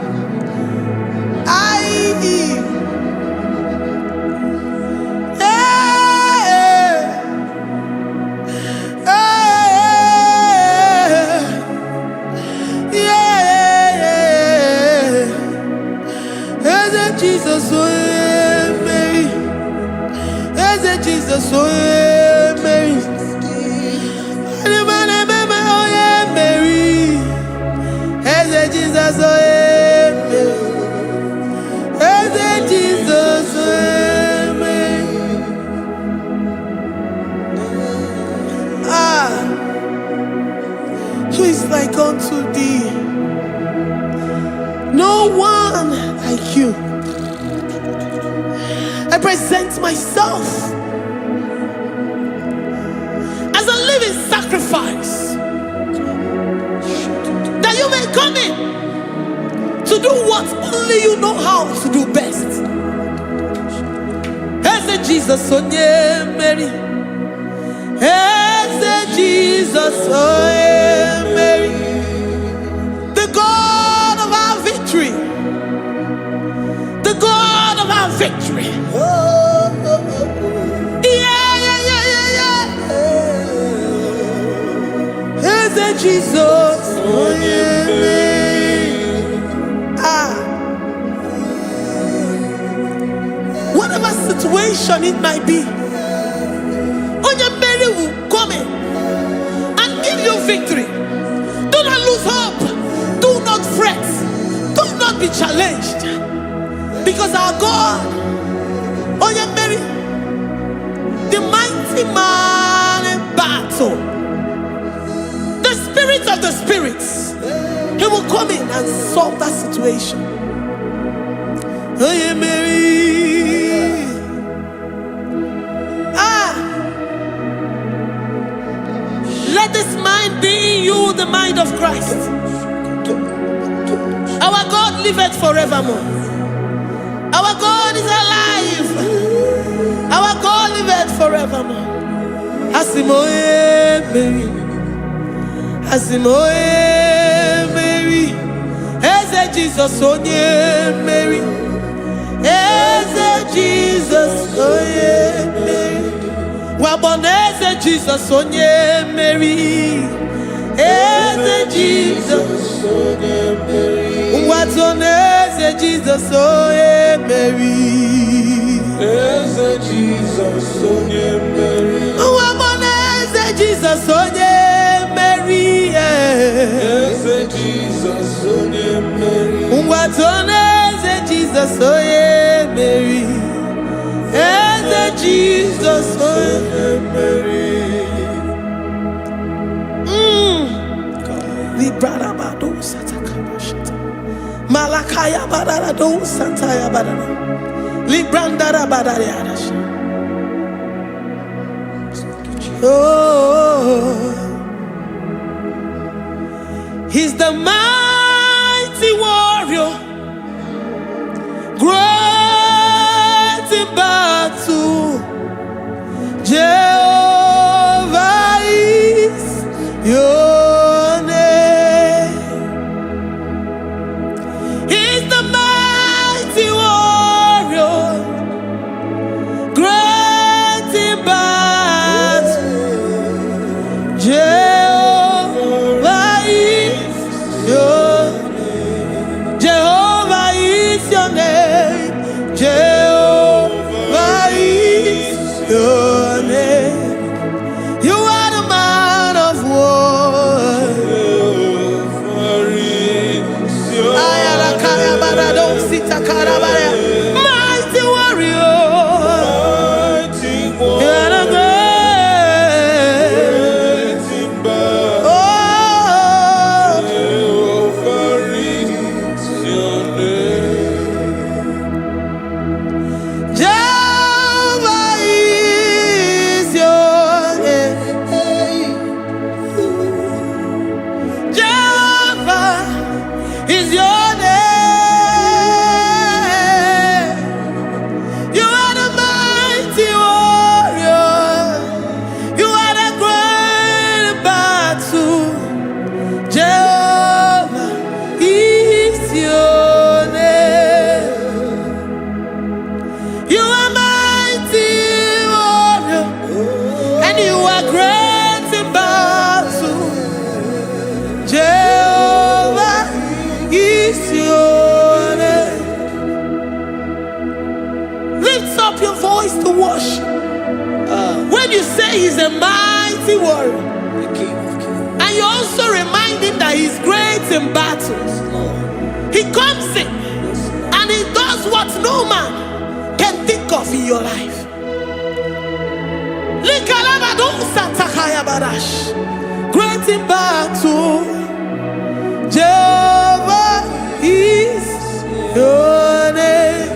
Jesus, oh Mary. Eze Jesus, oh Mary. Mary. Eze Jesus, oh Jesus, who is like unto thee? No one like you. I present myself as a living sacrifice, that you may come in to do what only you know how to do best. Eze Jesus, oh Mary. Eze Jesus, oh Mary. The God of our victory. The God of our victory. Eze Jesus, oh Mary. situation it might be, Mary will come in and give you victory. Do not lose hope. Do not fret. Do not be challenged. Because our God, Mary, the mighty man in battle, the spirit of the spirits, he will come in and solve that situation. Mary. Let this mind be in you, the mind of Christ. Our God liveth forevermore. Our God is alive. Our God liveth forevermore. Asimoye Mary. Asimoye Mary. Eze Jesus onye Mary. Eze Jesus onye Mary. Waboneze Jesus onye Mary. Eze Jesus onye Mary. Watoneze Jesus onye Mary. Eze Jesus onye Mary. Waboneze Jesus onye Mary. Eze Jesus onye Mary. Watoneze Jesus onye Mary. Eze Jesus onye Mary. Librada bado sataka shata. Malakaya badara do sataya badara. Libranda badara yadash. Oh, he's the mighty warrior, great in battle. Jehovah is your name. He's the mighty warrior, great in battle. Jehovah is your name. Jehovah is your name. Jehovah is your name. You are the man of war. Mighty warrior. You are the great. Oh, Jehovah is your name. Jehovah is your name. You are the mighty warrior. You are the great battle. Jehovah is your name. You are mighty warrior, and you are great in battle. Jehovah is your name. Lift up your voice to worship. When you say he's a mighty warrior, and you also remind him that he's great in battles, he comes in and he does what no man can think of in your life. Great in battle, Jehovah is your name.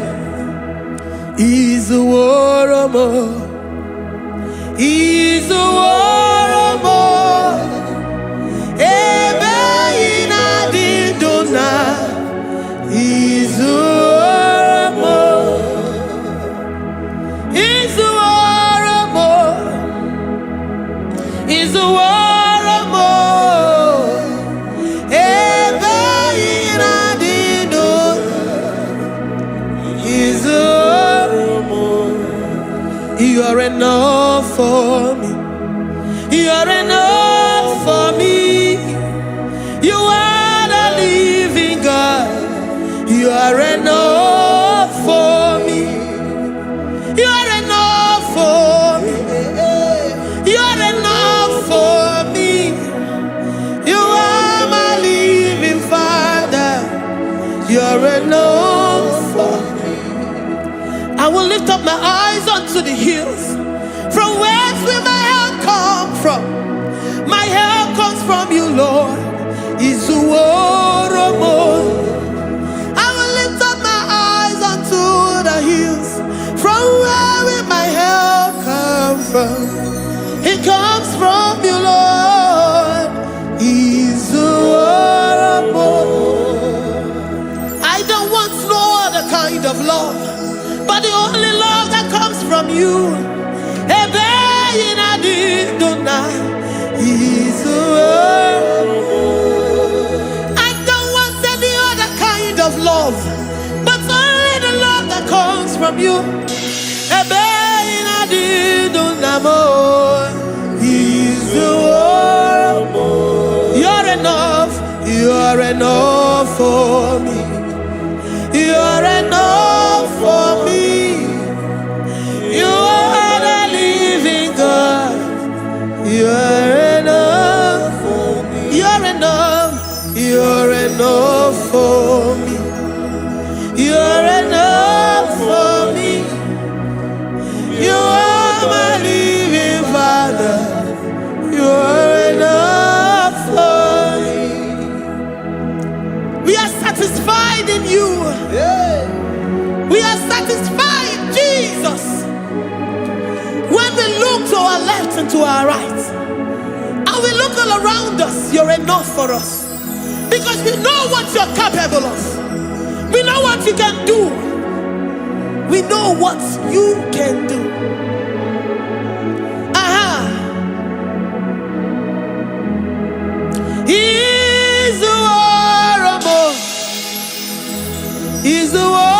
He's a warrior. He's a warrior. Ebe ina di dona. He's a warrior. He's a warrior. He's a warrior. Ebe ina di dona. He's a warrior. You are enough for me. You are enough for me. You are the living God. You are enough for me. You are for me. You're enough for me. You are my living Father. You're enough for me. I will lift up my eyes unto the hills. From whence will my help come from? My help comes from you, Lord. Is the word of God. I will lift up my eyes unto the hills. From where will my help come from? It comes from you, Lord. Is the word of God. I don't want no other kind of love, but the only love that comes from you. Is the word. I don't want any other kind of love, but only the love that comes from you. Is the word. You're enough. You're enough for me. You're enough for me. You are the living God. You're enough for me. You're enough. You're enough for me. You're enough for me. You are my living Father. You're enough for me. We are satisfied in you. We are satisfied in Jesus. When we look to our left and to our right, and we look all around us, you're enough for us. Because we know what you're capable of. We know what you can do. We know what you can do. He's the war of more. He's the war.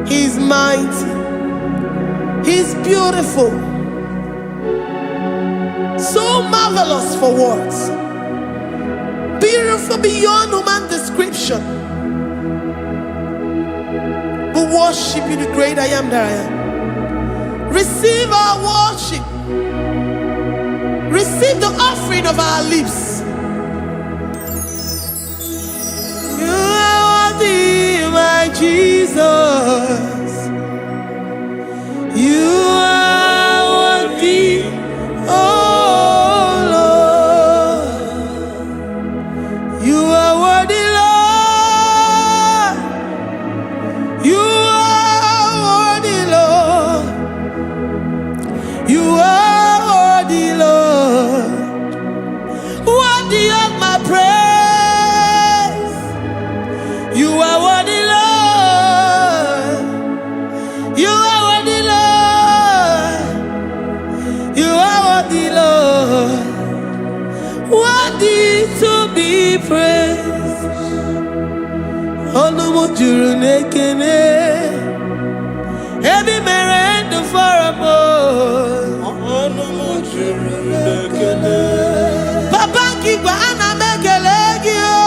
He's mighty. He's beautiful. So marvelous for words. Beautiful beyond human description. We worship you, the great I am that I am. Receive our worship. Receive the offering of our lips. You are worthy, my Jesus. You are worthy, oh Lord. You are worthy, Lord. You are worthy, Lord. You are worthy, Lord. Worthy of my praise. You are worthy, Lord. You are worthy, Lord. You are worthy, Lord. Worthy to be praised. Onu juru nekene. Ebi mere ndu faramo. Onu juru nekene. Papa kigwa ana mekele gi o.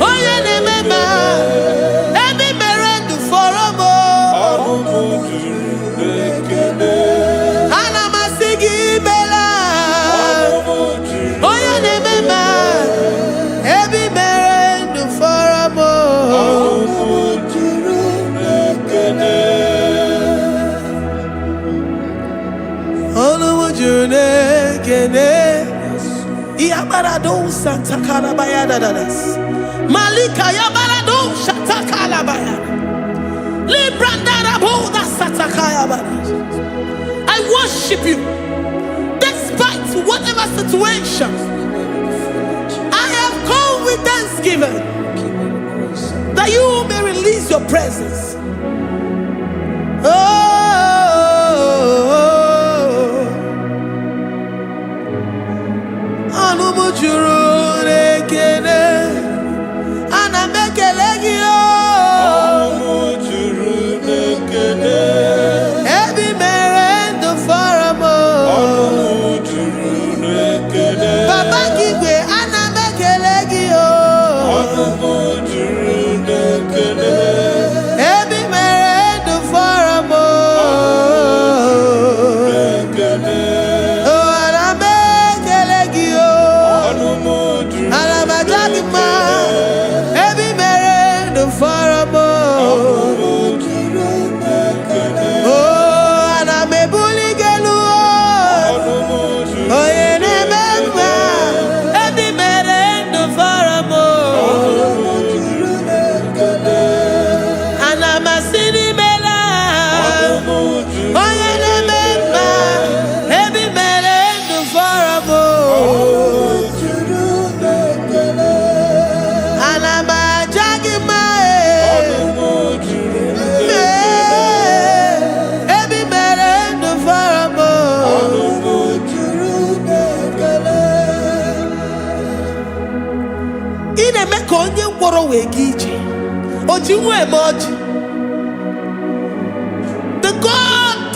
Oye ne mema. Ebi mere ndu faramo. Onu juru nekene. Ana masigi bela. Oye ne mema. Ebi mere ndu faramo. Onu juru nekene. Onu juru jurune kene. Iabarado Santa Calabaya dadas. Malika Yabarado Shatakala Baya. Librandara Boda Satakaya badas. I worship you despite whatever situation. I have come with thanksgiving that you may release your presence. The God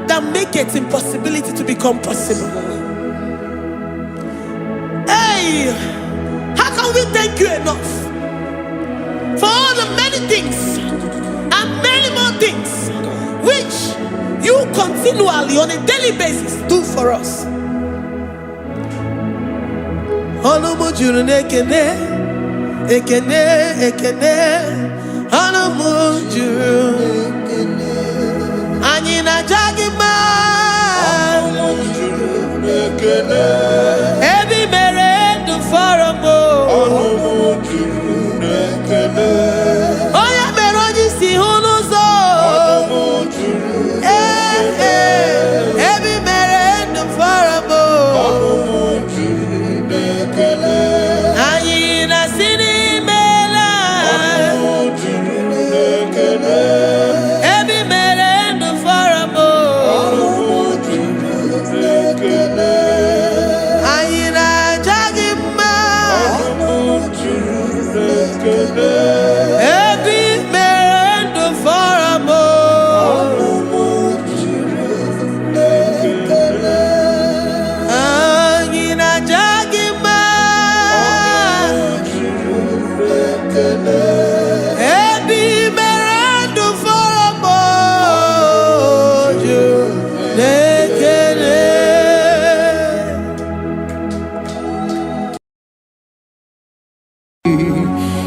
that maketh impossibility to become possible. Hey, how can we thank you enough for all the many things and many more things which you continually on a daily basis do for us? Ekene, ekene, anamujuru. Anyina jagima, anamujuru ekene. Ebi mere du faramo, anamujuru ekene. Oya meroji si hunuzo, anamujuru ekene. Ebi mere du faramo, anamujuru ekene. Anyina sini.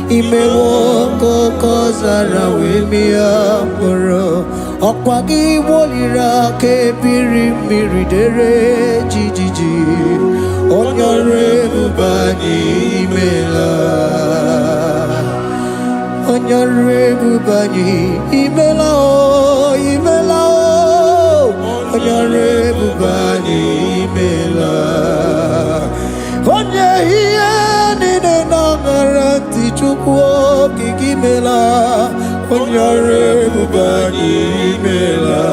Imewoko kozara wemia poro Okwagi wolira ke biri miridere jijiji Onyore bubani imela Onyore bubani imela o imela o Onyore bubani imela Onye hiye nine nangaranti chukwo kikimela Onyore bubani imela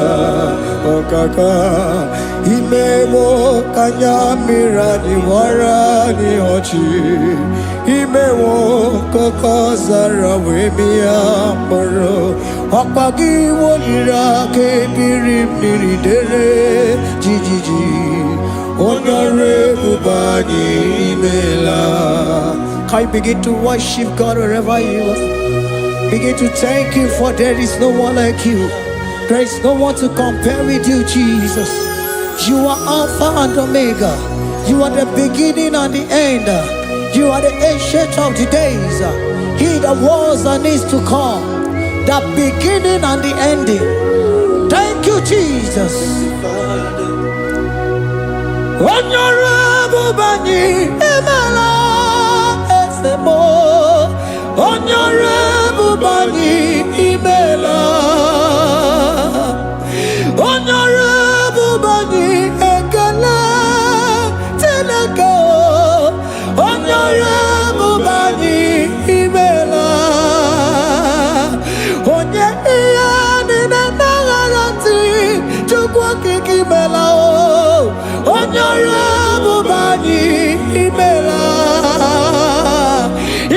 Okaka Imewo kanyamira ni wara ni ochi Imewo kokozara wemia poro Okpagi wolira ke biri miridere jijiji Onyore bubani imela. Can you begin to worship God wherever you are? Begin to thank Him, for there is no one like you. There is no one to compare with you, Jesus. You are Alpha and Omega. You are the beginning and the end. You are the ancient of the days. He that was and is to come. The beginning and the ending. Thank you, Jesus. Honorable Bani Emela Esemo. Honorable Bani Emela. Honorable Bani Ekele Tenaka. Honorable Bani Emela. Onye iyani na nagarati chukwa kikimela o. Honorable Bani Emela.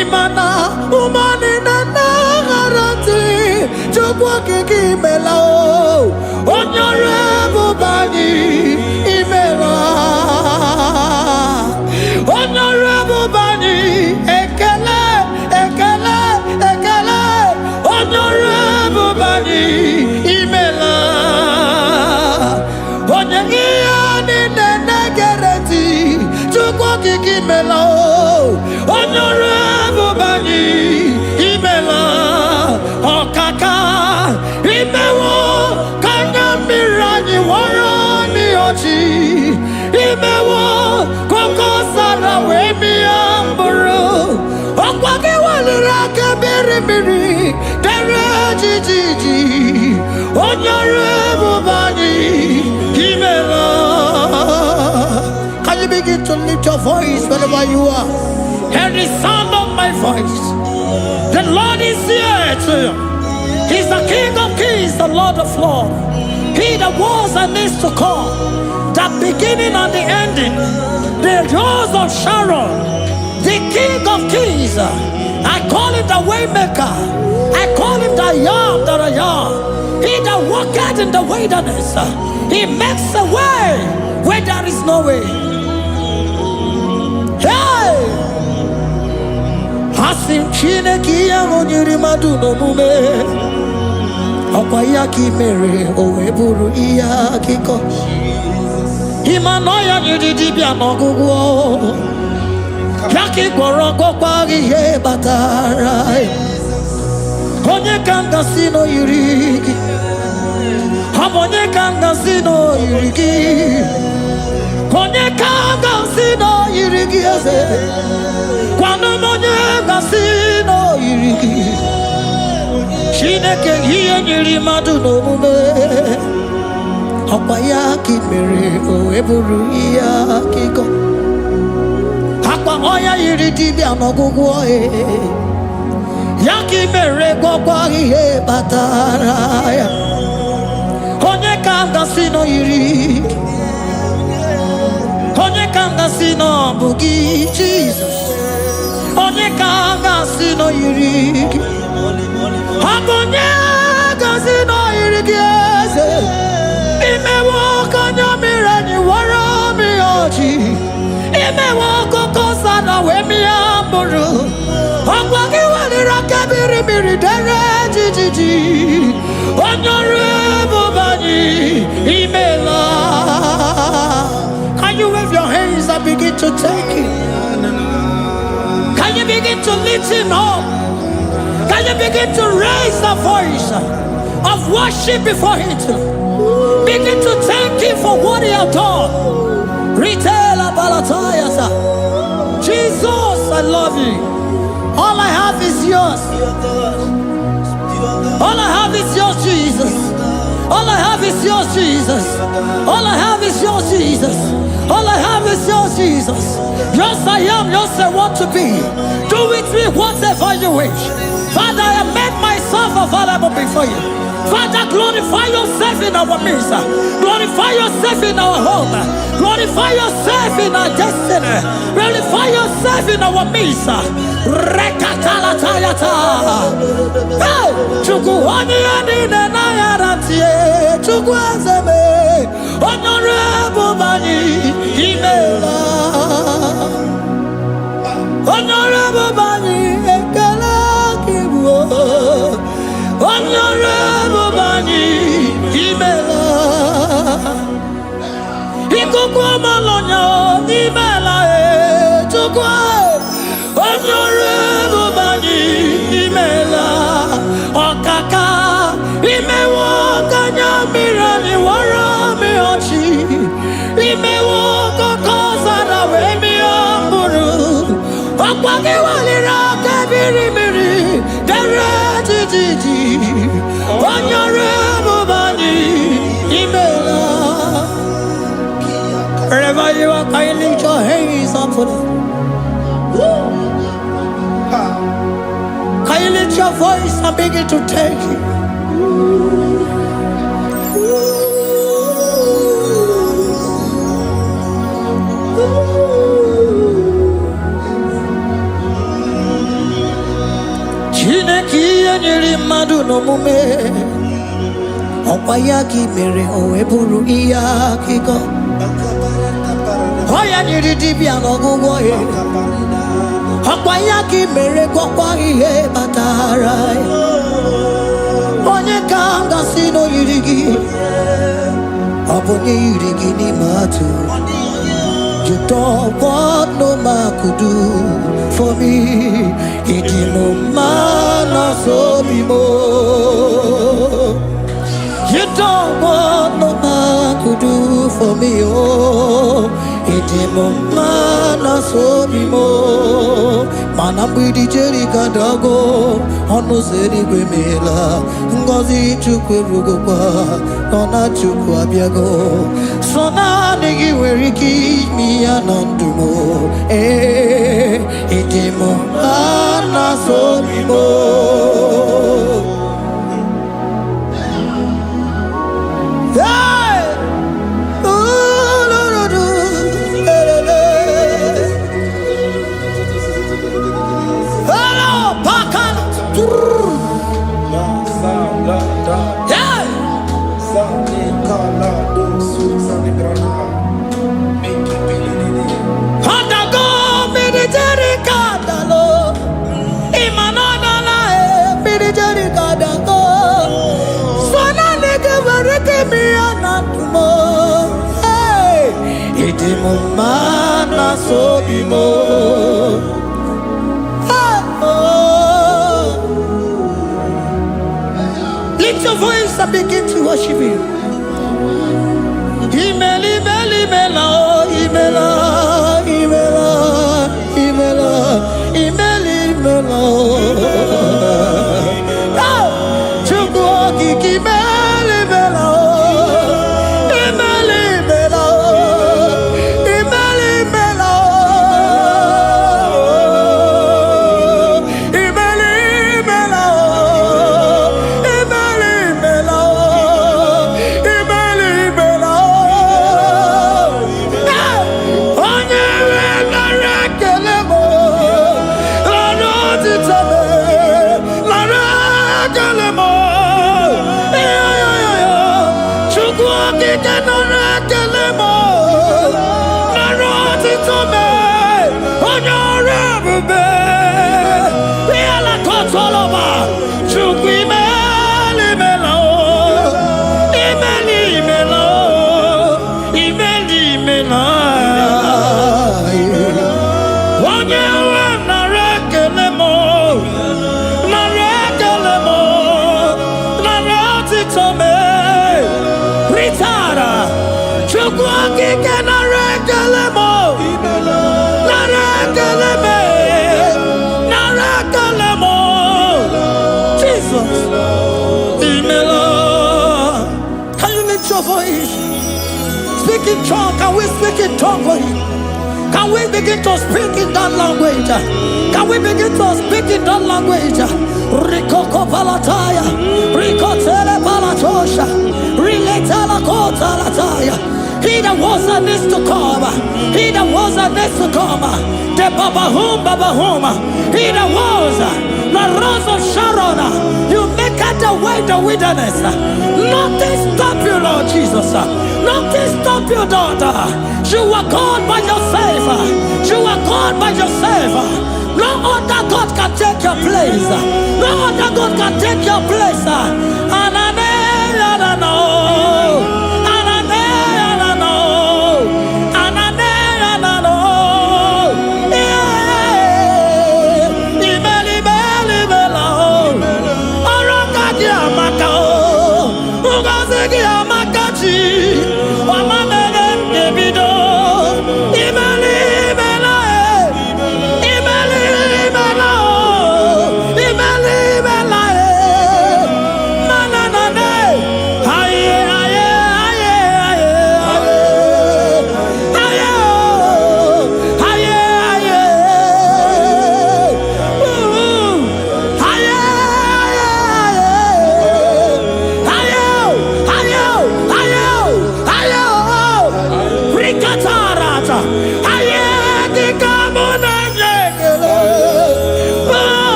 Imana umani na nagarati chukwa kikimela o. Honorable Bani Emela. Honorable Bani Ekele Ekele Ekele. Honorable Bani Emela. Onyegiyani nenegereti chukwa kikimela o. Honorable Bani Emela. Okaka imewo kanyamiraji warani ochi. Imewo koko sara wemi amburu. Okwake walira kebirimiri dere jijiji. Honorable Bani Emela. Can you begin to lift your voice wherever you are? Hear the sound of my voice. The Lord is here to you. He's the King of Kings, the Lord of Lords. He that was and is to come, the beginning and the ending, the rose of Sharon, the King of Kings. I call him the Waymaker. I call him the Yam that I am. He that walketh in the wilderness, he makes a way where there is no way. Hey! Hasim Chineke ya onyiri madu no mume. Okwa ya ki mere owe buru iya kiko. Imano ya nyiri dibia no gugu. Yaki gworo gokwa ihe batara. Onye kanga sino yiri. Onye kanga sino yiri. Onye kanga sino yiri eze. Kwano onye kanga sino yiri. Chineke hiye nyiri madu no mume. Okwa ya ki mere o eburu iya kiko. Akwa oya yiri dibia no gugu oe. Yaki mere gwakwa ihe batara ya. Onye kanga sino yiri. Onye kanga sino bugi Jesus. Onye kanga sino yiri. Onye kanga sino yiri eze. Imewo kanya mirani wara mi oji. Imewo koko sana we mi amburu. Ogwagi walira kebiri miri dere jijiji. Honorable Bani Emela. Can you wave your hands and begin to take it? Can you begin to lift him up? Can you begin to raise the voice of worship before him? Begin to thank him for what he has done. Retailer Balatayasa. Jesus, I love you. All I have is yours. All I have is yours, Jesus. All I have is yours, Jesus. All I have is yours, Jesus. All I have is yours, Jesus. Yours I am, yours I want to be. Do with me whatever you wish. Father, I have made myself available before you. Father, glorify yourself in our midst. Glorify yourself in our home. Glorify yourself in our destiny. Glorify yourself in our midst. Rekatalatayata. Hey! Chukwani anine na yaratie. Chukwazeme. Honorable Bani Emela. Honorable Bani Ekele Kibu. Honorable Bani Emela. Ikukwa malonya Emela chukwa. Honorable Bani Emela. Okaka imewo kanya mirani wara mi ochi. Imewo kokosara wemiamburu. Okwagi walira kabiri miri dere jiji. Onyore mubani imela. Wherever you are, can you lift your hands up for them? Can you lift your voice and begin to take it? Chineke nyere mmadụ n'omume ọkwa ya ka i mere o wee bụrụ ihe akụkọ. Ọ ya nyere dibịa n'ọgwụgwọ ya ọkwa ya ka i mere gwọkwa ihe batara ya. Onye ka m gasị n'oyiri gị ọ bụ onye yiri gị n'ime atụ. You don't want no man could do for me. Iti mo mana so bimo. You don't want no man could do for me. Oh, iti mo mana so bimo. Mana bidi jeri kadago onu zeri gwemela. Ngozi chukwe rugopa nona chukwu abiago. Sona nigi weriki mi anandumo. Iti mo mana so bimo. Mana so bimo. Lift your voice and begin to worship Him. Imeli, imeli, imela, imela, imela, imela, imeli, imela. Chukwu okike imeli, imela. Speak in tongue. Can we speak in tongue for Him? Can we begin to speak in that language? Can we begin to speak in that language? Rikoko palataya, rikotele palatosha, riletala kotalataya. He that was and is to come. He that was and is to come. The Babahum. He that was the rose of Sharon. You make it the way the wilderness. Nothing stop you, Lord Jesus. Nothing stop you, daughter. You are God by yourself. You are God by yourself. No other God can take your place. No other God can take your place.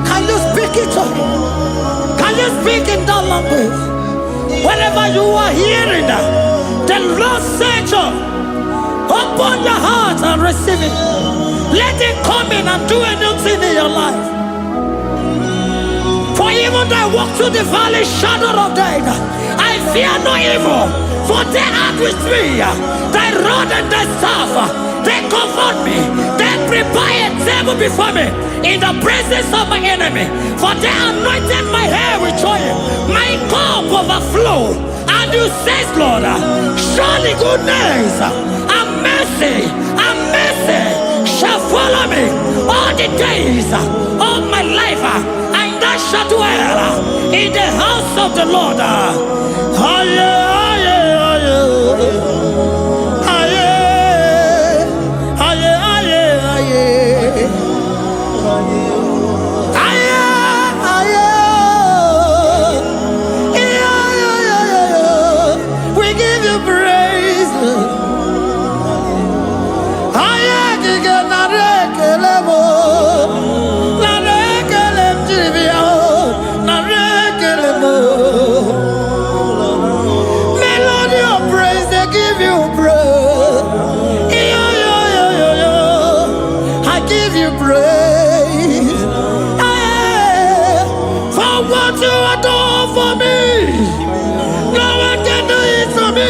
Can you speak it up? Can you speak in that language? Whenever you are hearing that, the Lord said, open your heart and receive it. Let it come in and do anything in your life. For even though I walk through the valley shadow of death, I fear no evil. For they are with me. Thy rod and thy staff, they comfort me. They prepare a table before me in the presence of my enemy. For they anointed my hair with oil. My cup overflow. And you say, Lord, surely goodness and mercy shall follow me all the days of my life. And I shall dwell in the house of the Lord. We give you praise. Melody of praise, they give you praise. I give you praise. For what you have done for me, no one can do it for me.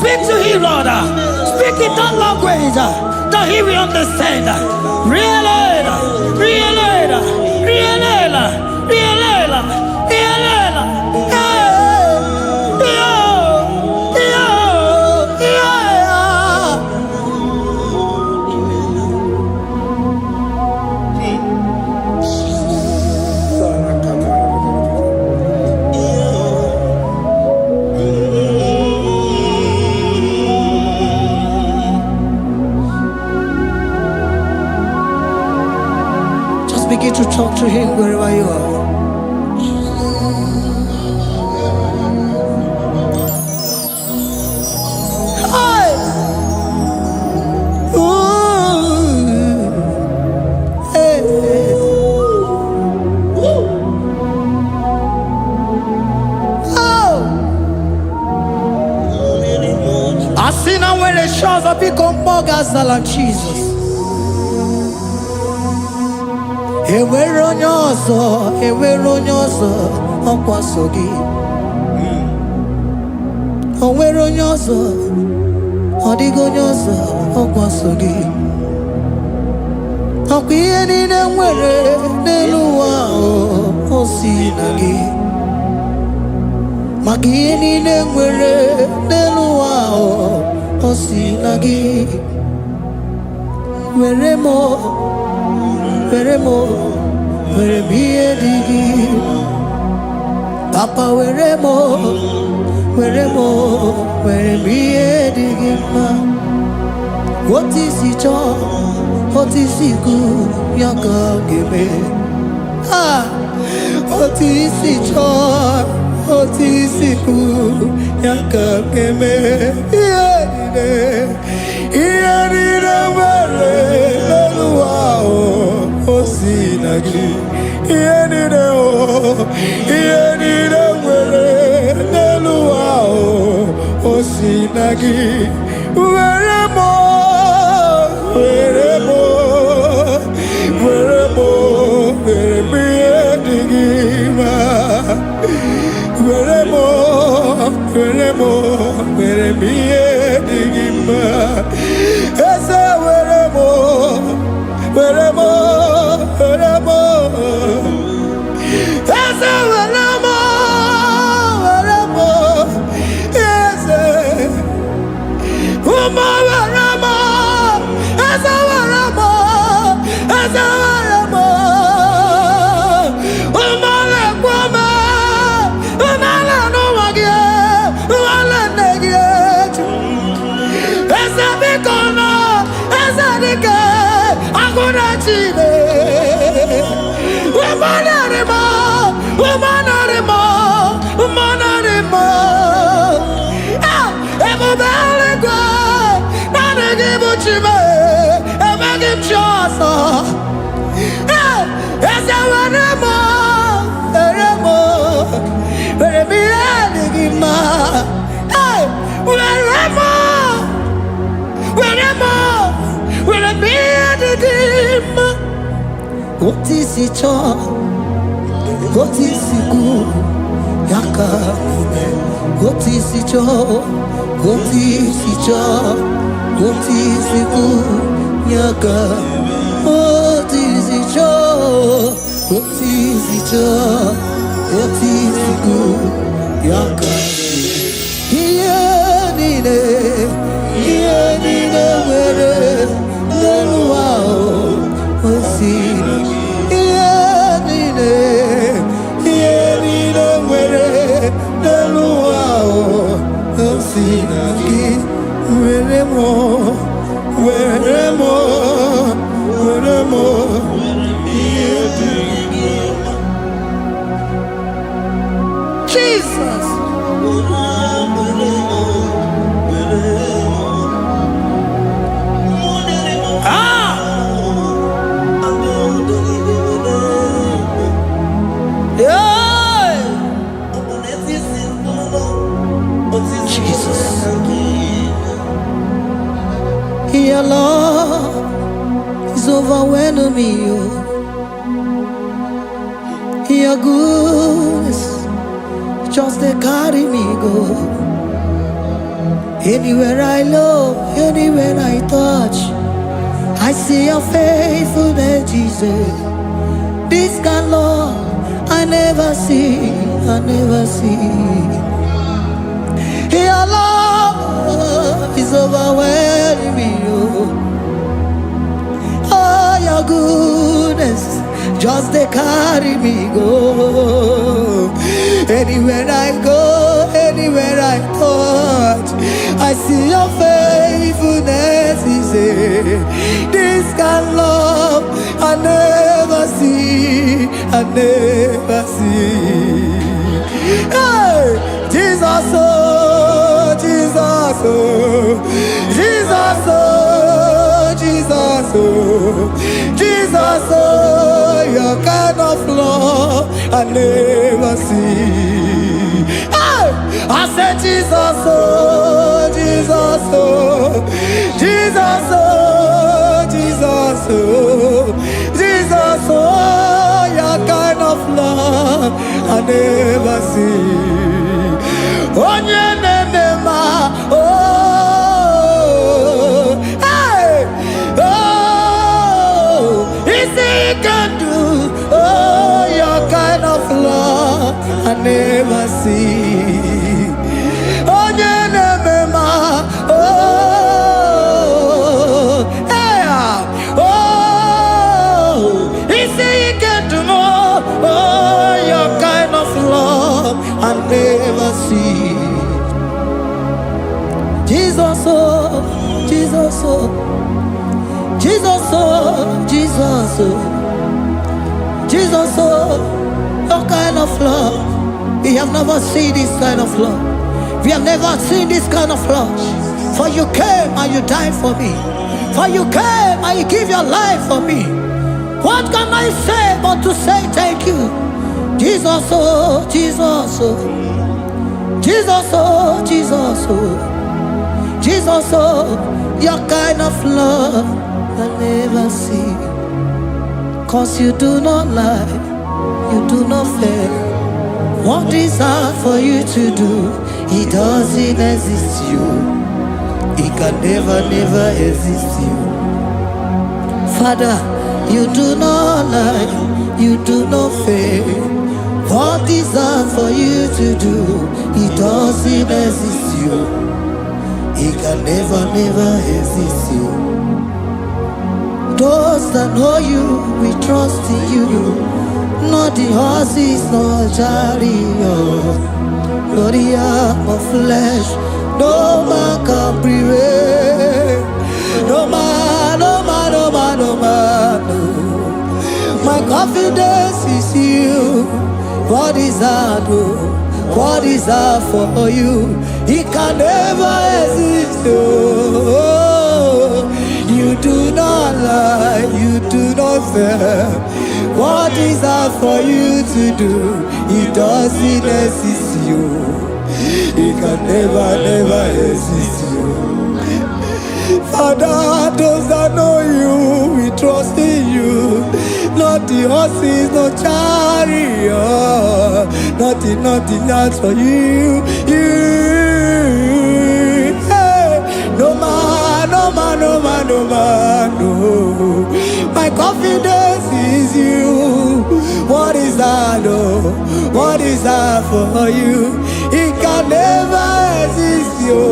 Speak to him, Lord. Speak in that language that he will understand. Begin to talk to him wherever you are. Hi. Ooh. Hey. Oh. I see now where the shores have become more than Jesus. Enwere onye ọzọ ọkwaso gị. Onwere onye ọzọ, ọ dịghị onye ọzọ ọkwaso gị. Ọkwa ihe niile nwere n'elu ụwa o si na gị. Maka ihe niile nwere n'elu ụwa o si na gị. Were m ihe dị gị. Papa were m ihe dị gị mma. Otu isi chọọ, otu isi kwu ya ka ọ ga-eme. Otu isi chọọ, otu isi kwu ya ka ọ ga-eme. Ihe niile nwere n'elu ụwa o si na gị. Ihe niile nwere n'elu ụwa o si na gị. Were m What is it all? What is it good? Yaka. What is it all? What is it all? What is it good? Yaka. What is it all? What is it all? What is it good? Yaka. Here nine, where no wow. What's it? Jesus. Your love is overwhelming me. Your goodness just they carry me go. Anywhere I look, anywhere I touch, I see your faithfulness, Jesus. This kind of love I never see, I never see. Your love is overwhelming me. Oh, your goodness just they carry me go. Anywhere I go, anywhere I touch, I see your faithfulness. This kind of love I never see, I never see. Hey, Jesus, oh, Jesus, oh, Jesus, oh, Jesus, oh, Jesus, oh, your kind of love I never see. Hey, I said Jesus, oh, Jesus, oh, Jesus, oh, Jesus, oh, Jesus, oh, your kind of love I never see. Onye nemema, oh, hey, oh, easy you can do, oh, your kind of love I never see. Onye nemema, oh, hey, oh, easy you can do more, oh, your kind of love I never see. Jesus, oh, Jesus, oh, Jesus, oh, Jesus, oh, Jesus, oh, your kind of love. We have never seen this kind of love. We have never seen this kind of love. For you came and you died for me. For you came and you give your life for me. What can I say but to say thank you? Jesus, oh, Jesus, oh, Jesus, oh, Jesus, oh, Jesus, oh, your kind of love I never see. 'Cause you do not lie, you do not fail. What is hard for you to do, it doesn't exist you. It can never, never exist you. Father, you do not lie, you do not fail. What is hard for you to do, it doesn't exist you. It can never, never exist you. Those that know you, we trust in you. Not the horses, nor chariot, nor the arm of flesh. No man can prevail. No man, no man, no man, no man. My confidence is you. What is hard? What is hard for you? It can never exist. You do not lie, you do not fail. What is hard for you to do? It doesn't exist you. It can never exist you. Father, those that know you, we trust in you. Not the horses, no chariot. Nothing else for you. Hey, no man, no. My confidence is you. What is that? What is that for you? It can never exist you.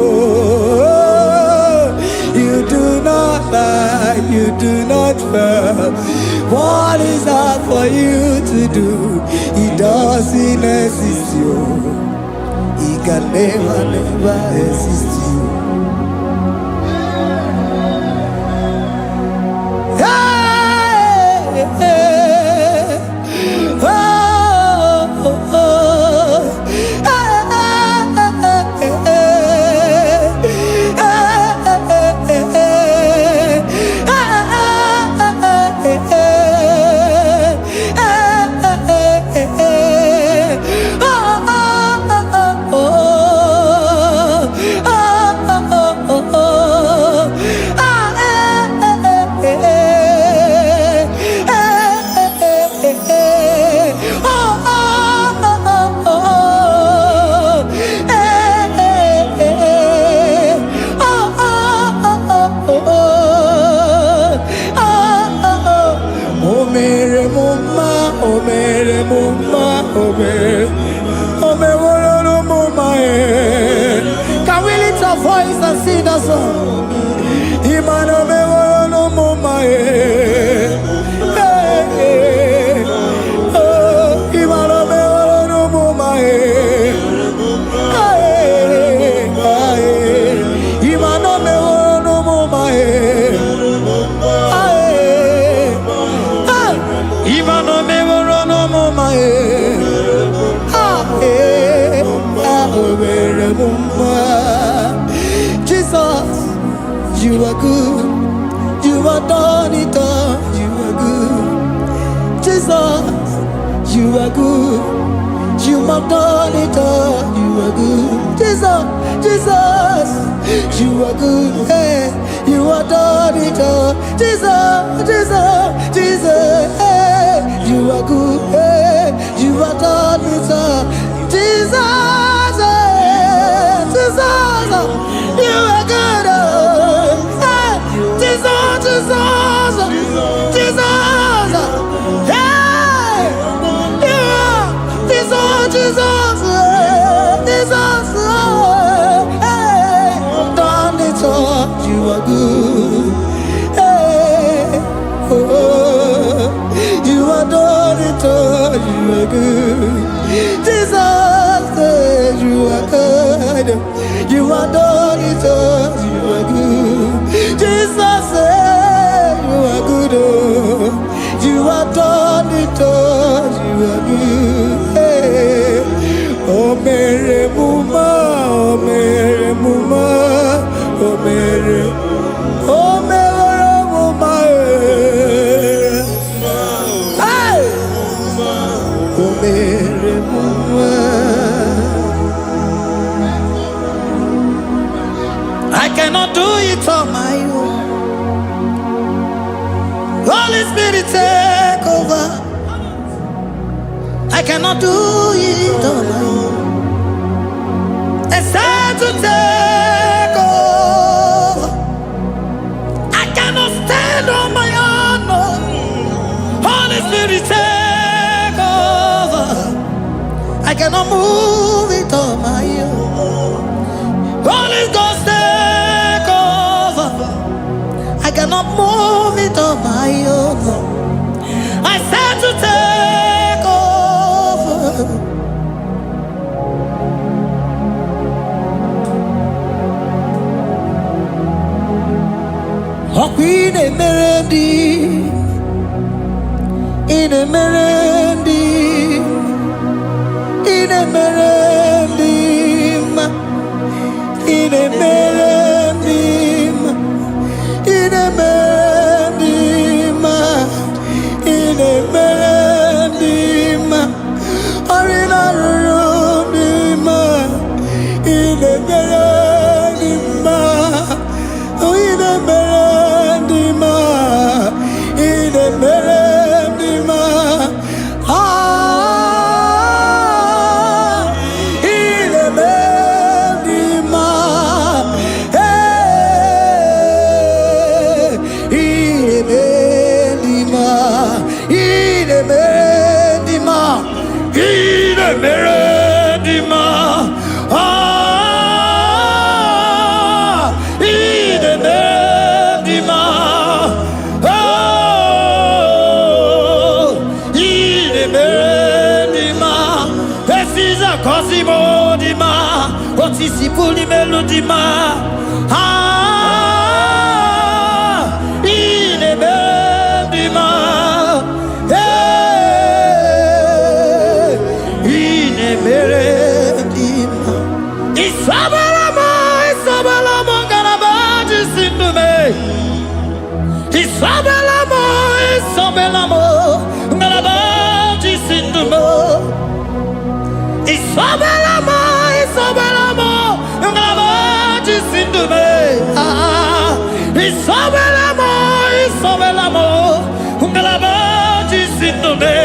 You do not lie, you do not fail. What is hard for you to do? It doesn't exist you. It can never exist you. Hey, hey, oh, oh, oh. Can we lift our voice and sing that song? Imano me no mama oh, imano me no mama imano me no mama imano me no mama Jesus, you are good. You are done it all. You are good. Jesus, you are good. You have done it all. You are good. Jesus, you are good. Hey, you are done it all. Jesus, hey, you are good. Hey, you are done it all. Jesus, you are good. Hey, Jesus, hey, you are Jesus, hey, done it all. You are good. Hey, oh, you are done it all. You are good. Jesus, you are good. You are done it all. You are good. Jesus, you are good. You are done it all. You are good. Hey. Oh, Mary Muma, oh, Mary Muma, oh, Mary, oh, Mary Muma. Hey. Oh, Mary Muma. I cannot do it on my own. Holy Spirit, take over. I cannot do it on my own. It's time to take over. I cannot stand on my own. Holy Spirit, take over. I cannot move it on my own. Holy Ghost, take over. I cannot move it on my own. I said to take over. Oh, Queen Emerald, in a merendim, in a merendim, in a merendim, in a merendim, in a merendim, arina rundima, in a merendim, in a merendim, in a merendim, in a merendim, in a merendim, Meredima, Ide Meredima, Ide Meredima, Precisa Cosimo Dima, Otisipuli Melodima, Ide Meredima. Isabelamo, Garabaji Sindume. Isabelamo, Garabaji Sindume. Isabelamo, Garabaji Sindume. Isabelamo, Garabaji Sindume.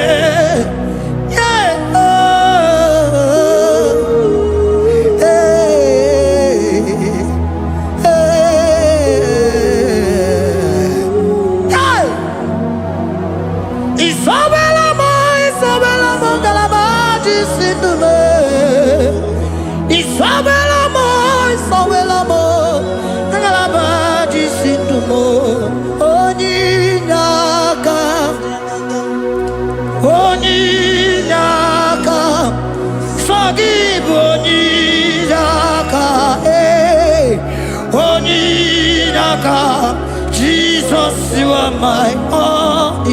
Jesus, you are my all.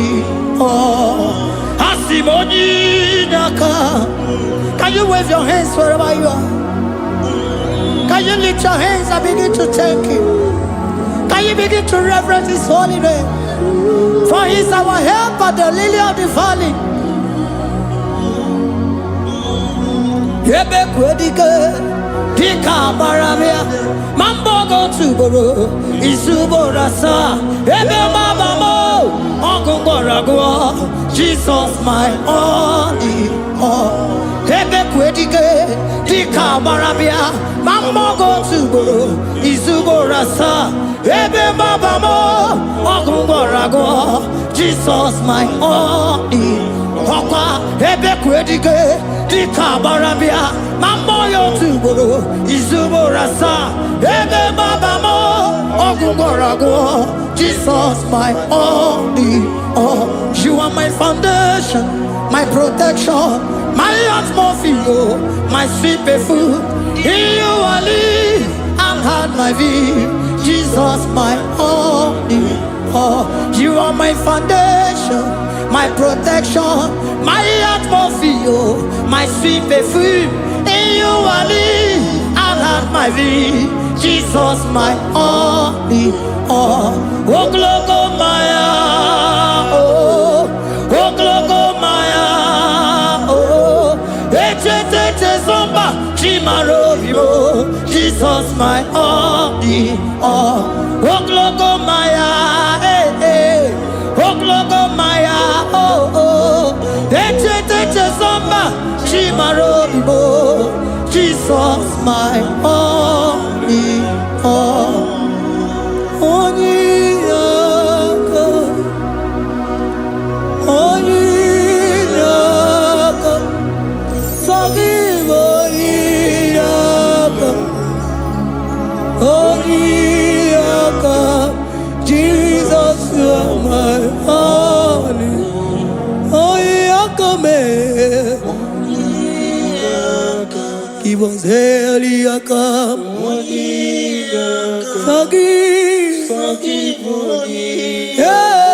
Can you wave your hands wherever you are? Can you lift your hands and begin to thank Him? Can you begin to reverence His holy name? For He is our help at the lily of the valley. Dika Baramia, Mambo go to Boro, Isuborasa, Ebe Mamamo, Uncle Boragua, Jesus my only all. Ebe Quedike, Dika Baramia, Mambo go to Boro, Isuborasa, Ebe Mamamo, Uncle Boragua, Jesus my only all. Ebe Quedike, Dika Baramia, Mambo yo tuboro, Izuborasa, Ebe Babamo, Ogungorago, Jesus my only all. You are my foundation, my protection, my atmosphere, my sweet perfume. In you I live and had my vie, Jesus my only all. You are my foundation, my protection, my atmosphere, my sweet perfume. In you I live and have my vie, Jesus my only all. Oh glogo Maya, oh glogo Maya, oh Eche zomba chimaro vivo, Jesus my only all. Oh glogo Maya, oh glogo Maya, oh Eche zomba chimaro vivo, Jesus my only all. Jesus, you are my only. Give us Eliakam. Forgive. Yeah.